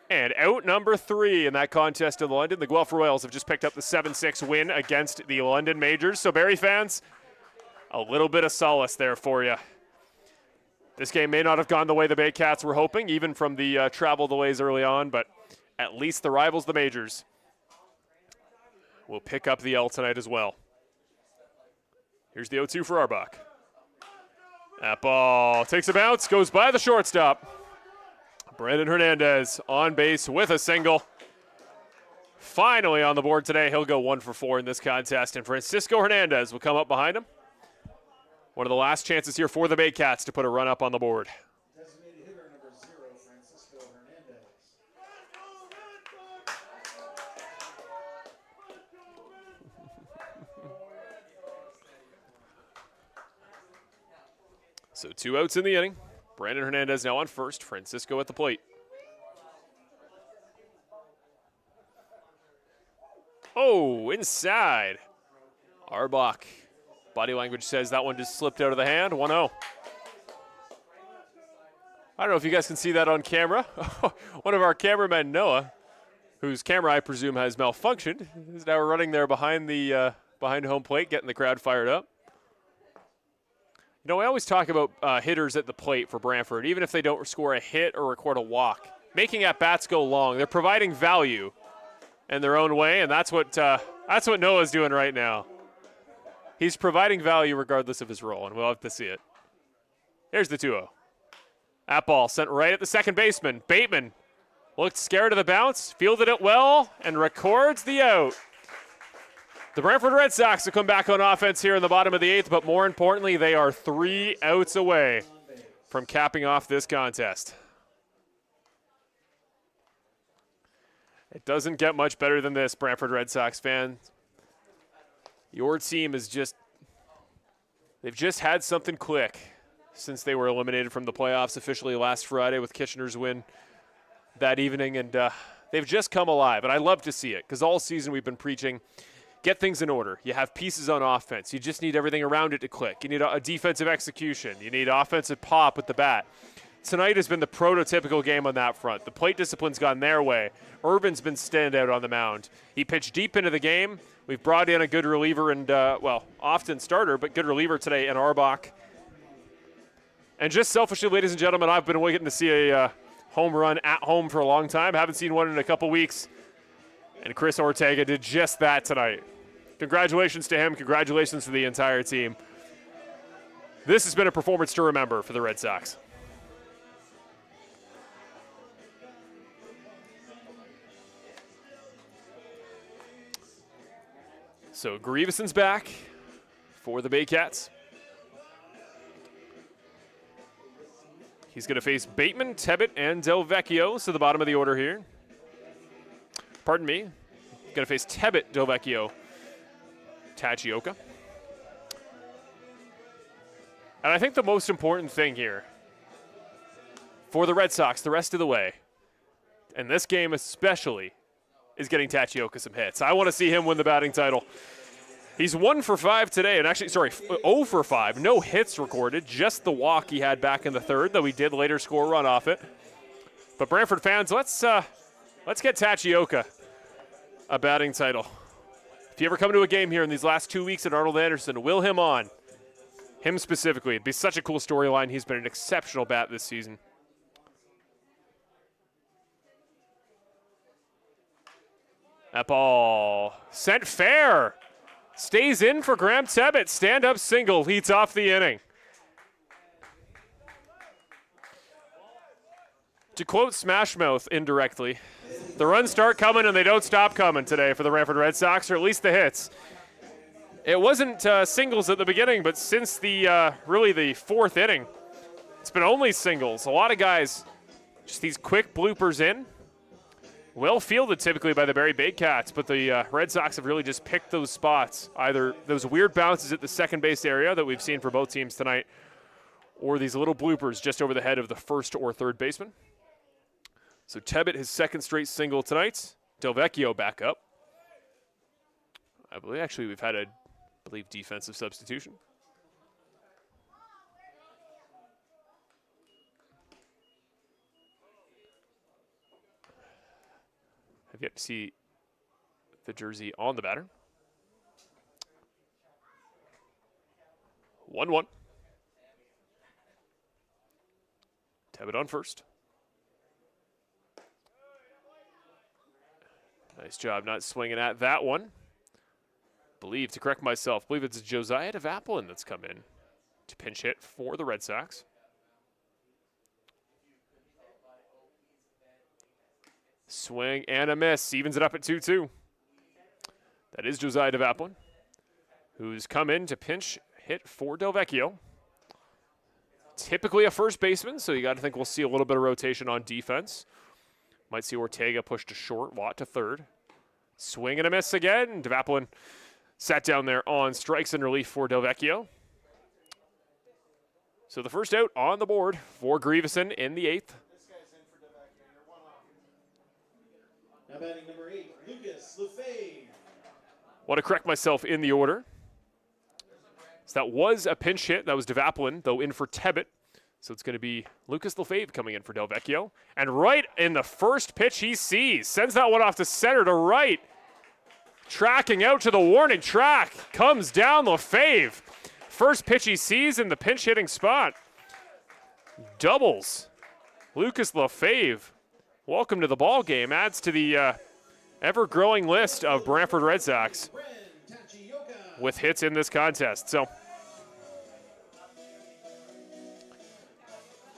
And out number 3 in that contest in London. The Guelph Royals have just picked up the 7-6 win against the London Majors. So Barrie fans, a little bit of solace there for you. This game may not have gone the way the Baycats were hoping, even from the travel delays early on, but at least the rivals, the Majors, will pick up the L tonight as well. Here's the 0-2 for Arbach. That ball takes a bounce, goes by the shortstop. Brandon Hernandez on base with a single. Finally on the board today. He'll go 1 for 4 in this contest, and Francisco Hernandez will come up behind him. One of the last chances here for the Baycats to put a run up on the board. Designated hitter number 0, Francisco Hernandez. So 2 outs in the inning. Brandon Hernandez now on first. Francisco at the plate. Oh, inside. Arbach. Body language says that one just slipped out of the hand. 1-0. I don't know if you guys can see that on camera. One of our cameramen, Noah, whose camera I presume has malfunctioned, is now running there behind the behind home plate, getting the crowd fired up. You know, we always talk about hitters at the plate for Brantford, even if they don't score a hit or record a walk. Making at-bats go long. They're providing value in their own way, and that's what Noah's doing right now. He's providing value regardless of his role, and we'll have to see it. Here's the 2-0. That ball sent right at the second baseman. Bateman looked scared of the bounce, fielded it well, and records the out. The Brantford Red Sox will come back on offense here in the bottom of the 8th, but more importantly, they are 3 outs away from capping off this contest. It doesn't get much better than this, Brantford Red Sox fans. Your team is they've just had something click since they were eliminated from the playoffs officially last Friday with Kitchener's win that evening, and they've just come alive, and I love to see it because all season we've been preaching, get things in order. You have pieces on offense. You just need everything around it to click. You need a defensive execution. You need offensive pop with the bat. Tonight has been the prototypical game on that front. The plate discipline's gone their way. Irvin's been standout on the mound. He pitched deep into the game. We've brought in a good reliever and, often starter, but good reliever today in Arbach. And just selfishly, ladies and gentlemen, I've been waiting to see a home run at home for a long time. Haven't seen one in a couple weeks. And Chris Ortega did just that tonight. Congratulations to him. Congratulations to the entire team. This has been a performance to remember for the Red Sox. So Grieveson's back for the Baycats. He's going to face Bateman, Tebbett, and Del Vecchio. So the bottom of the order here. Pardon me. Going to face Tebbett, Del Vecchio, Tachioka. And I think the most important thing here for the Red Sox the rest of the way, and this game especially, is getting Tachioka some hits. I want to see him win the batting title. He's 1 for 5 today, and actually, 0 for 5. No hits recorded, just the walk he had back in the 3rd, though he did later score a run off it. But Brantford fans, let's get Tachioka a batting title. If you ever come to a game here in these last 2 weeks at Arnold Anderson, will him on. Him specifically. It'd be such a cool storyline. He's been an exceptional bat this season. That ball sent fair. Stays in for Graham Tebbett. Stand-up single leads off the inning. To quote Smash Mouth indirectly, the runs start coming and they don't stop coming today for the Brantford Red Sox, or at least the hits. It wasn't singles at the beginning, but since the really the 4th inning, it's been only singles. A lot of guys, just these quick bloopers in. Well fielded typically by the Barrie Baycats, but the Red Sox have really just picked those spots, either those weird bounces at the second base area that we've seen for both teams tonight, or these little bloopers just over the head of the 1st or 3rd baseman. So Tebbett, his 2nd straight single tonight. Del Vecchio back up. I believe actually we've had a defensive substitution. I've yet to see the jersey on the batter. 1-1. Tebbett on first. Nice job not swinging at that one. To correct myself, believe it's Josiah DeVaplin that's come in to pinch hit for the Red Sox. Swing and a miss. Evens it up at 2-2. That is Josiah DeVaplin, who's come in to pinch hit for Del Vecchio. Typically a first baseman, so you got to think we'll see a little bit of rotation on defense. Might see Ortega push to short, Watt to 3rd. Swing and a miss again. DeVaplin sat down there on strikes in relief for Del Vecchio. So the first out on the board for Grieveson in the 8th. Now batting number 8, Lucas Lefebvre. Want to correct myself in the order. So that was a pinch hit. That was DeVaplin, though in for Tebbett. So it's going to be Lucas Lefebvre coming in for Del Vecchio. And right in the first pitch he sees, sends that one off to center to right. Tracking out to the warning track. Comes down Lefebvre. First pitch he sees in the pinch hitting spot. Doubles. Lucas Lefebvre. Welcome to the ball game. Adds to the ever-growing list of Brantford Red Sox with hits in this contest.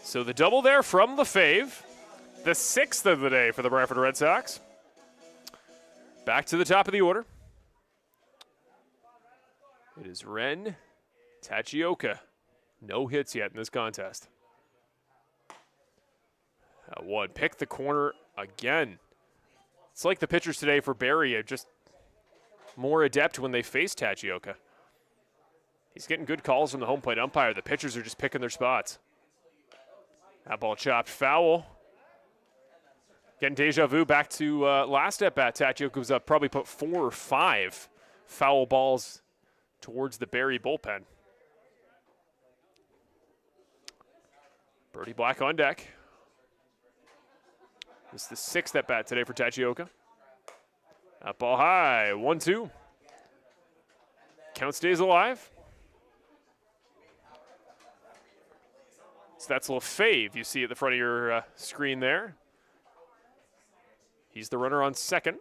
So the double there from Lefebvre, the 6th of the day for the Brantford Red Sox. Back to the top of the order. It is Ren Tachioka. No hits yet in this contest. That one, pick the corner again. It's like the pitchers today for Barrie are just more adept when they face Tachioka. He's getting good calls from the home plate umpire. The pitchers are just picking their spots. That ball chopped foul. Getting deja vu back to last at bat. Tachioka was up, probably put 4 or 5 foul balls towards the Barrie bullpen. Brody Black on deck. This is the 6th at bat today for Tachioka. That ball high, 1-2. Count stays alive. So that's Lefebvre you see at the front of your screen there. He's the runner on second.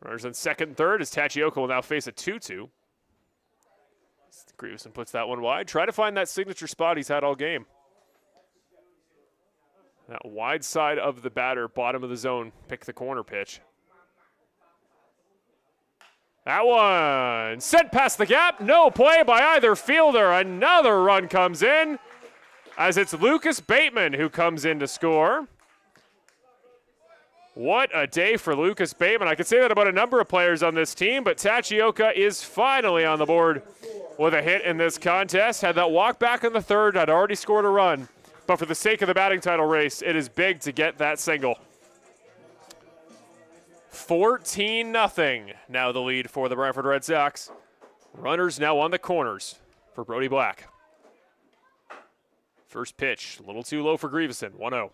Runners on second and third as Tachioka will now face a 2-2. Grieveson puts that one wide. Try to find that signature spot he's had all game. That wide side of the batter, bottom of the zone, pick the corner pitch. That one sent past the gap. No play by either fielder. Another run comes in as it's Lucas Bateman who comes in to score. What a day for Lucas Bateman. I could say that about a number of players on this team, but Tachioka is finally on the board with a hit in this contest. Had that walk back in the third, had already scored a run. But for the sake of the batting title race, it is big to get that single. 14-0 now the lead for the Brantford Red Sox. Runners now on the corners for Brody Black. First pitch, a little too low for Grieveson, 1-0.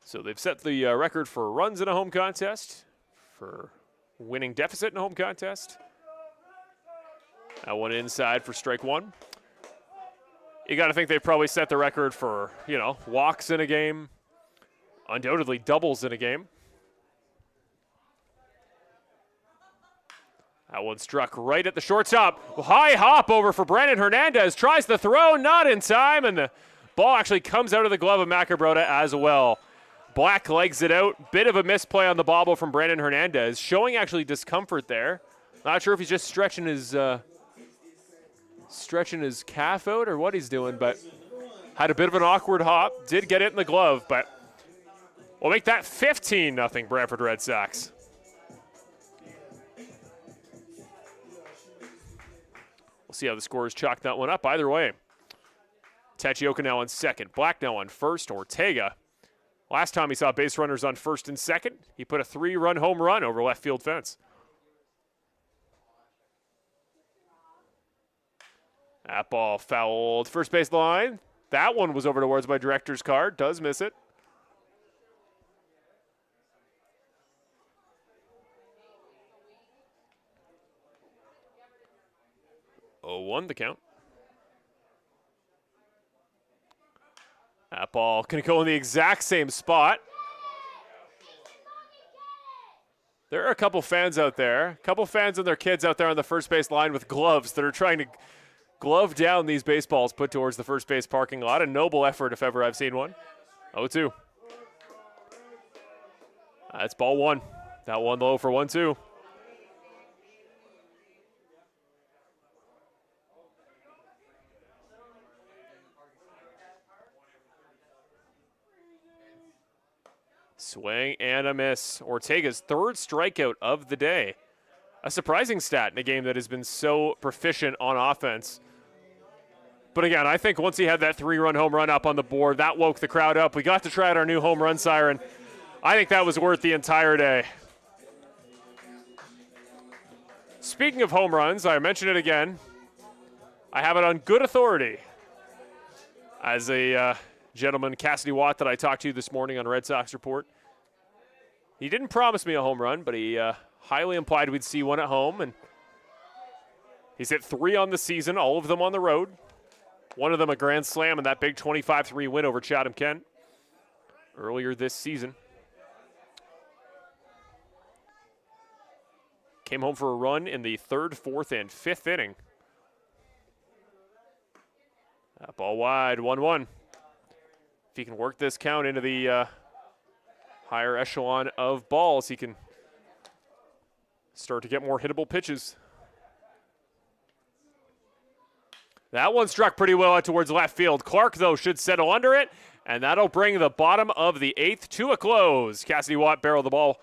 So they've set the record for runs in a home contest, for winning deficit in a home contest. That one inside for strike one. You got to think they've probably set the record for, walks in a game, undoubtedly doubles in a game. That one struck right at the shortstop. High hop over for Brandon Hernandez. Tries the throw, not in time, and the ball actually comes out of the glove of Macabrota as well. Black legs it out. Bit of a misplay on the bobble from Brandon Hernandez, showing actually discomfort there. Not sure if he's just stretching his calf out or what he's doing, but had a bit of an awkward hop. Did get it in the glove, but we'll make that 15-0 Brantford Red Sox. We'll see how the scorers chalk that one up. Either way, Tachioka now on second. Black now on first. Ortega. Last time he saw base runners on first and second, he put a 3-run home run over left field fence. That ball fouled first base line. That one was over towards my director's card. Does miss it. Oh, 1 the count. That ball can go in the exact same spot. There are a couple fans out there, a couple fans and their kids out there on the first base line with gloves that are trying to glove down these baseballs put towards the first base parking lot. A noble effort if ever I've seen one. 0-2. That's ball 1. That one low for 1-2. Swing and a miss. Ortega's third strikeout of the day. A surprising stat in a game that has been so proficient on offense. But again, I think once he had that 3-run home run up on the board, that woke the crowd up. We got to try out our new home run siren. I think that was worth the entire day. Speaking of home runs, I mention it again. I have it on good authority as a gentleman, Cassidy Watt, that I talked to this morning on Red Sox Report. He didn't promise me a home run, but he highly implied we'd see one at home. And he's hit 3 on the season, all of them on the road. One of them a grand slam in that big 25-3 win over Chatham-Kent earlier this season. Came home for a run in the 3rd, 4th, and 5th inning. That ball wide, 1-1. If he can work this count into the higher echelon of balls, he can start to get more hittable pitches. That one struck pretty well out towards left field. Clark, though, should settle under it, and that'll bring the bottom of the 8th to a close. Cassidy Watt barreled the ball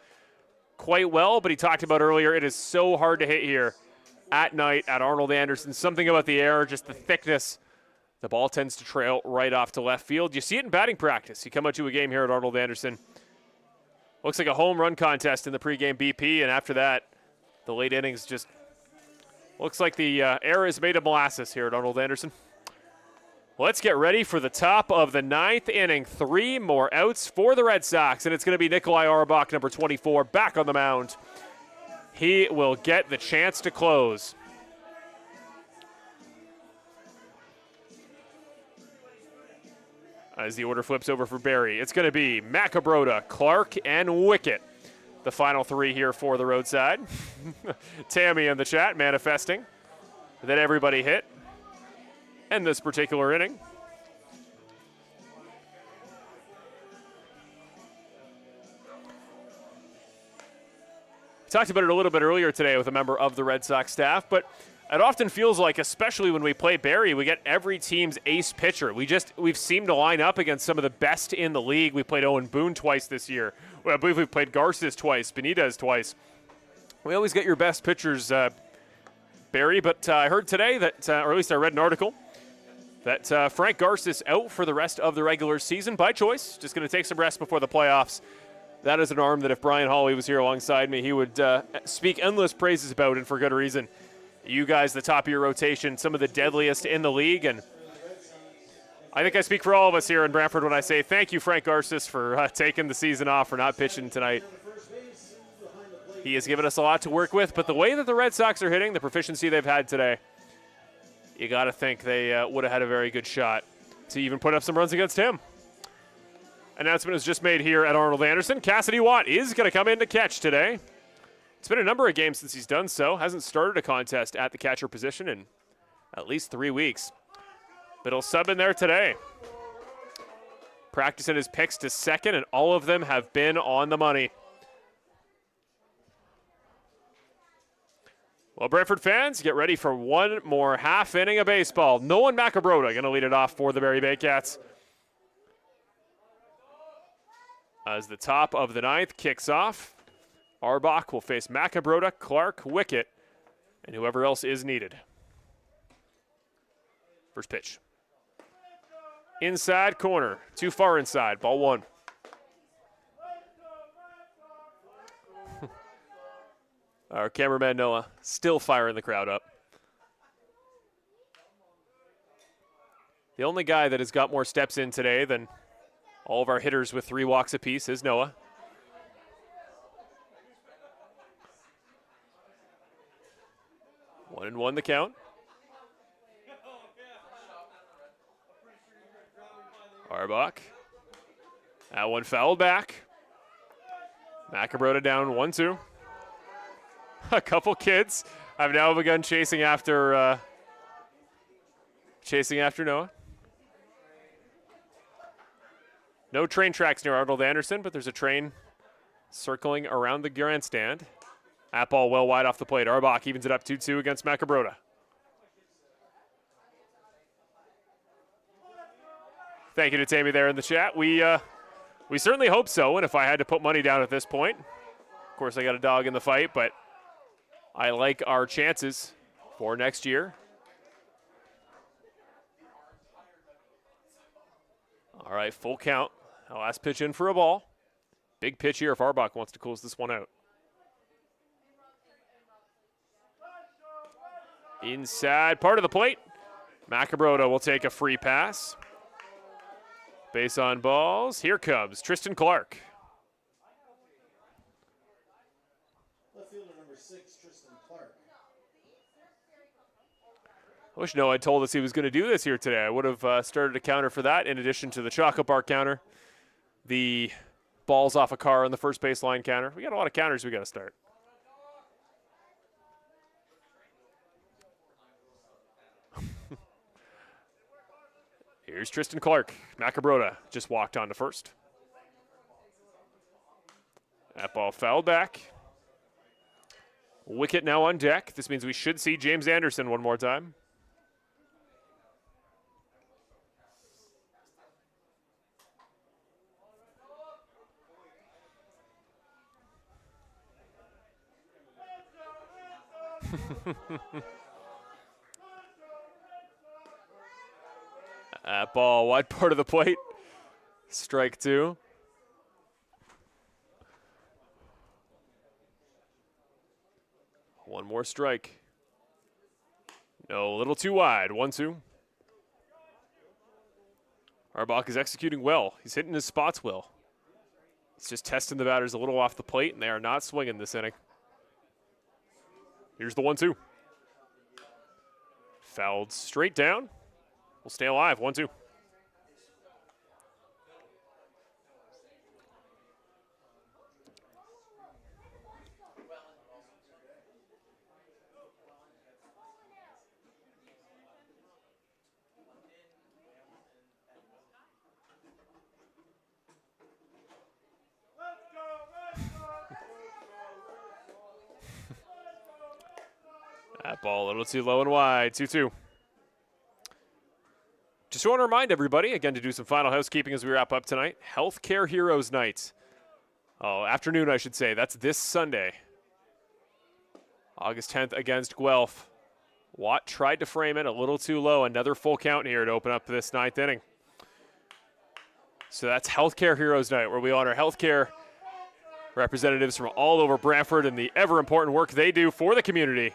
quite well, but he talked about earlier, it is so hard to hit here at night at Arnold Anderson. Something about the air, just the thickness. The ball tends to trail right off to left field. You see it in batting practice. You come out to a game here at Arnold Anderson. Looks like a home run contest in the pregame BP, and after that, the late innings just looks like the air is made of molasses here at Arnold Anderson. Let's get ready for the top of the 9th inning. 3 more outs for the Red Sox, and it's going to be Nikolai Auerbach, number 24, back on the mound. He will get the chance to close. As the order flips over for Barrie, it's going to be Macabrota, Clark, and Wicket. The final 3 here for the roadside. Tammy in the chat manifesting that everybody hit in this particular inning. We talked about it a little bit earlier today with a member of the Red Sox staff, but it often feels like, especially when we play Barrie, we get every team's ace pitcher. We've seemed to line up against some of the best in the league. We played Owen Boone twice this year. I believe we've played Garces twice, Benitez twice. We always get your best pitchers, Barrie, but I heard today that, or at least I read an article, that Frank Garces out for the rest of the regular season by choice. Just going to take some rest before the playoffs. That is an arm that if Brian Hawley was here alongside me, he would speak endless praises about, and for good reason. You guys, the top of your rotation, some of the deadliest in the league, and I think I speak for all of us here in Brantford when I say thank you, Frank Garces, for taking the season off, for not pitching tonight. He has given us a lot to work with, but the way that the Red Sox are hitting, the proficiency they've had today, you got to think they would have had a very good shot to even put up some runs against him. Announcement was just made here at Arnold Anderson. Cassidy Watt is going to come in to catch today. It's been a number of games since he's done so. Hasn't started a contest at the catcher position in at least 3 weeks. But he'll sub in there today. Practicing his picks to second, and all of them have been on the money. Well, Brantford fans, get ready for one more half inning of baseball. Nolan Macabrota going to lead it off for the Barrie Baycats. As the top of the 9th kicks off, Auerbach will face Macabrota, Clark, Wicket, and whoever else is needed. First pitch. Inside corner, too far inside, ball 1. Our cameraman Noah still firing the crowd up. The only guy that has got more steps in today than all of our hitters with 3 walks apiece is Noah. One and one the count. Auerbach. That one fouled back. Macabrota down 1-2. A couple kids have now begun chasing after Noah. No train tracks near Arnold Anderson, but there's a train circling around the grandstand. That ball well wide off the plate. Auerbach evens it up 2-2 against Macabrota. Thank you to Tammy there in the chat. We certainly hope so, and if I had to put money down at this point, of course I got a dog in the fight, but I like our chances for next year. All right, full count. Last pitch in for a ball. Big pitch here if Auerbach wants to close this one out. inside part of the plate. Macabrota will take a free pass. Base on balls. Here comes Tristan Clark. Left fielder number 6, Tristan Clark. I wish Noah had told us he was going to do this here today. I would have started a counter for that in addition to the chocolate bar counter, the balls off a car on the first baseline counter. We got a lot of counters we got to start. Here's Tristan Clark. Macabrota just walked on to first. That ball fouled back. Wicket now on deck. This means we should see James Anderson one more time. That ball wide part of the plate. Strike 2. One more strike. No, a little too wide. 1-2. Arbach is executing well. He's hitting his spots well. He's just testing the batters a little off the plate, and they are not swinging this inning. Here's the 1-2. Fouled straight down. We'll stay alive. 1-2. That ball a little too low and wide. 2-2. Just want to remind everybody, again, to do some final housekeeping as we wrap up tonight. Healthcare Heroes Night. Oh, afternoon, I should say. That's this Sunday. August 10th against Guelph. Watt tried to frame it a little too low. Another full count here to open up this 9th inning. So that's Healthcare Heroes Night, where we honor healthcare representatives from all over Brantford and the ever-important work they do for the community.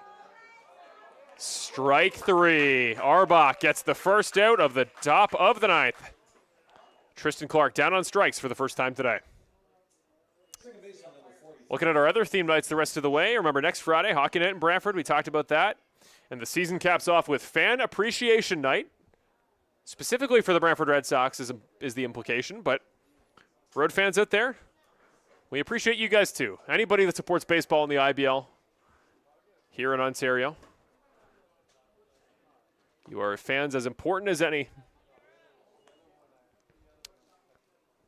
Strike 3. Arbach gets the first out of the top of the 9th. Tristan Clark down on strikes for the first time today. Looking at our other theme nights the rest of the way. Remember, next Friday, Hockey Night in Brantford. We talked about that. And the season caps off with Fan Appreciation Night. Specifically for the Brantford Red Sox is the implication. But road fans out there, we appreciate you guys too. Anybody that supports baseball in the IBL here in Ontario. You are fans as important as any.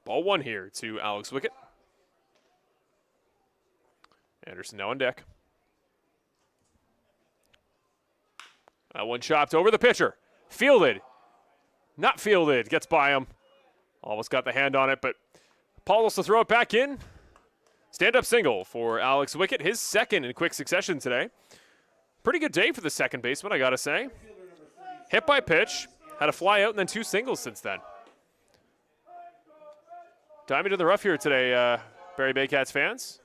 Ball 1 here to Alex Wicket. Anderson now on deck. That one chopped over the pitcher. Fielded. Not fielded. Gets by him. Almost got the hand on it, but Paulos to throw it back in. Stand-up single for Alex Wicket. His second in quick succession today. Pretty good day for the second baseman, I got to say. Hit by pitch, had a fly out, and then 2 singles since then. Diamond in the rough here today, Barrie Baycats fans.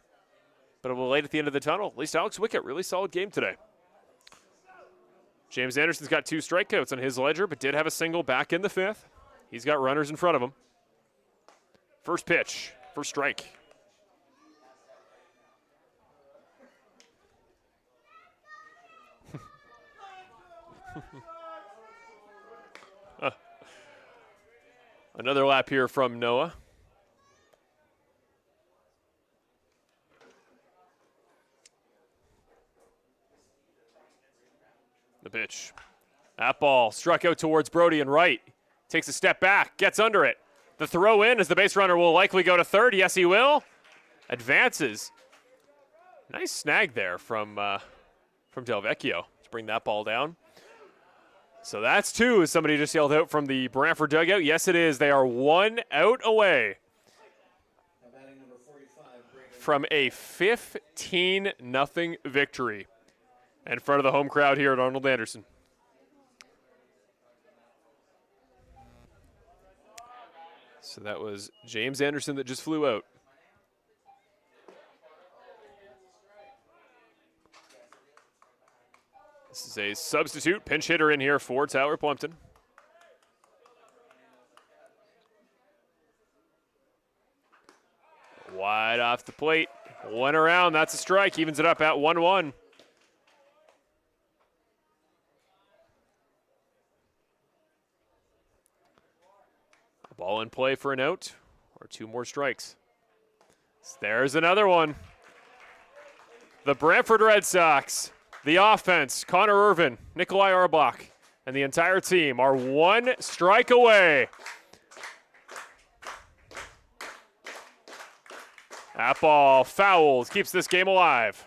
But a little late at the end of the tunnel. At least Alex Wicket, really solid game today. James Anderson's got 2 strikeouts on his ledger, but did have a single back in the 5th. He's got runners in front of him. First pitch, first strike. Another lap here from Noah. The pitch. That ball struck out towards Brody and right. Takes a step back, gets under it. The throw in as the base runner will likely go to third. Yes, he will. Advances. Nice snag there from Del Vecchio to bring that ball down. So that's 2, as somebody just yelled out from the Brantford dugout. Yes, it is. They are 1 out away from a 15-0 victory in front of the home crowd here at Arnold Anderson. So that was James Anderson that just flew out. This is a substitute pinch hitter in here for Tyler Plumpton. Wide off the plate. One around, that's a strike. Evens it up at 1-1. Ball in play for an out, or 2 more strikes. There's another one. The Brantford Red Sox, the offense, Connor Irvin, Nikolai Arbach, and the entire team are 1 strike away. That ball fouls, keeps this game alive.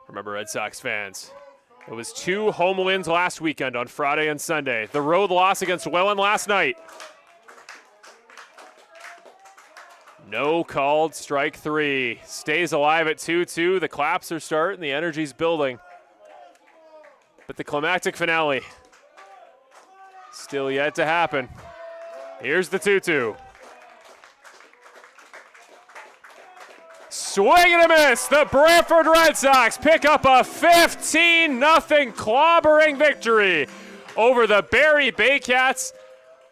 Remember, Red Sox fans, it was 2 home wins last weekend on Friday and Sunday. The road loss against Welland last night. No called strike 3. Stays alive at 2-2. The claps are starting. The energy's building. But the climactic finale still yet to happen. Here's the 2-2. Swing and a miss. The Brantford Red Sox pick up a 15-0 clobbering victory over the Barrie Baycats.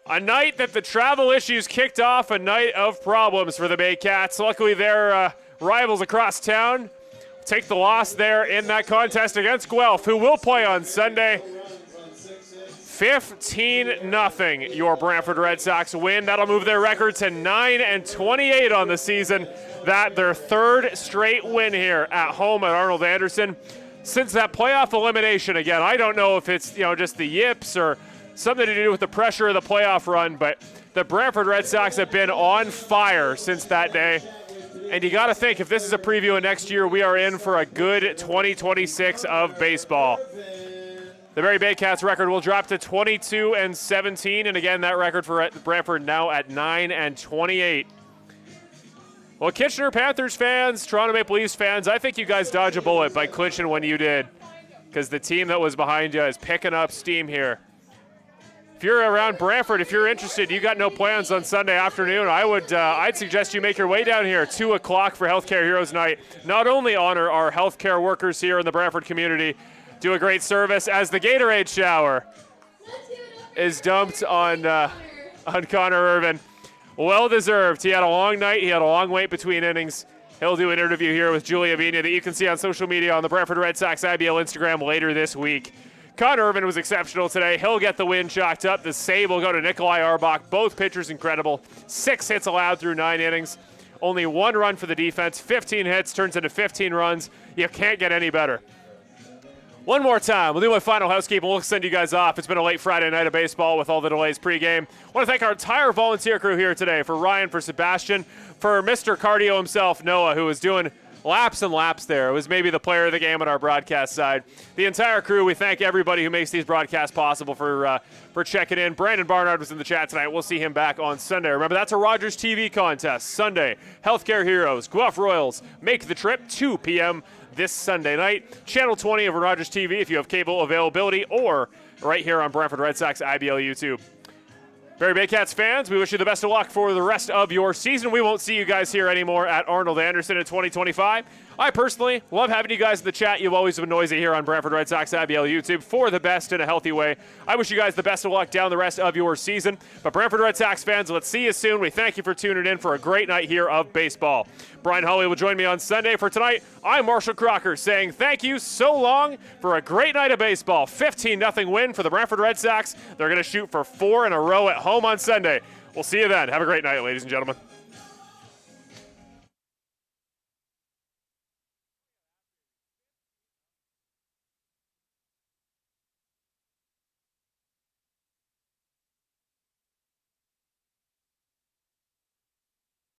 A night that the travel issues kicked off, a night of problems for the Baycats. Luckily, their rivals across town take the loss there in that contest against Guelph, who will play on Sunday. 15-0, your Brantford Red Sox win. That'll move their record to 9-28 on the season. That their 3rd straight win here at home at Arnold Anderson since that playoff elimination. Again, I don't know if it's just the yips or something to do with the pressure of the playoff run, but the Brantford Red Sox have been on fire since that day. And you got to think, if this is a preview of next year, we are in for a good 2026 of baseball. The Barrie Baycats record will drop to 22-17, and again, that record for Brantford now at 9-28. Well, Kitchener Panthers fans, Toronto Maple Leafs fans, I think you guys dodged a bullet by clinching when you did, because the team that was behind you is picking up steam here. If you're around Brantford, if you're interested, you got no plans on Sunday afternoon, I'd suggest you make your way down here, 2 o'clock for Healthcare Heroes Night. Not only honor our healthcare workers here in the Brantford community, do a great service as the Gatorade shower is dumped on Connor Irvin. Well deserved. He had a long night. He had a long wait between innings. He'll do an interview here with Julia Bina that you can see on social media on the Brantford Red Sox IBL Instagram later this week. Connor Irvin was exceptional today. He'll get the win chalked up. The save will go to Nikolai Arbach. Both pitchers incredible. 6 hits allowed through 9 innings. Only 1 run for the defense. 15 hits turns into 15 runs. You can't get any better. One more time, we'll do my final housekeeping. We'll send you guys off. It's been a late Friday night of baseball with all the delays pregame. I want to thank our entire volunteer crew here today, for Ryan, for Sebastian, for Mr. Cardio himself, Noah, who was doing laps and laps there. It was maybe the player of the game on our broadcast side. The entire crew, we thank everybody who makes these broadcasts possible for checking in. Brandon Barnard was in the chat tonight. We'll see him back on Sunday. Remember, that's a Rogers TV contest. Sunday, Healthcare Heroes, Guelph Royals, make the trip, 2 p.m. this Sunday night. Channel 20 of Rogers TV if you have cable availability, or right here on Brantford Red Sox IBL YouTube. Barrie Baycats fans, we wish you the best of luck for the rest of your season. We won't see you guys here anymore at Arnold Anderson in 2025. I personally love having you guys in the chat. You've always been noisy here on Brantford Red Sox IBL YouTube for the best in a healthy way. I wish you guys the best of luck down the rest of your season. But Brantford Red Sox fans, let's see you soon. We thank you for tuning in for a great night here of baseball. Brian Hawley will join me on Sunday. For tonight, I'm Marshall Crocker saying thank you so long for a great night of baseball. 15-0 win for the Brantford Red Sox. They're going to shoot for 4 in a row at home on Sunday. We'll see you then. Have a great night, ladies and gentlemen.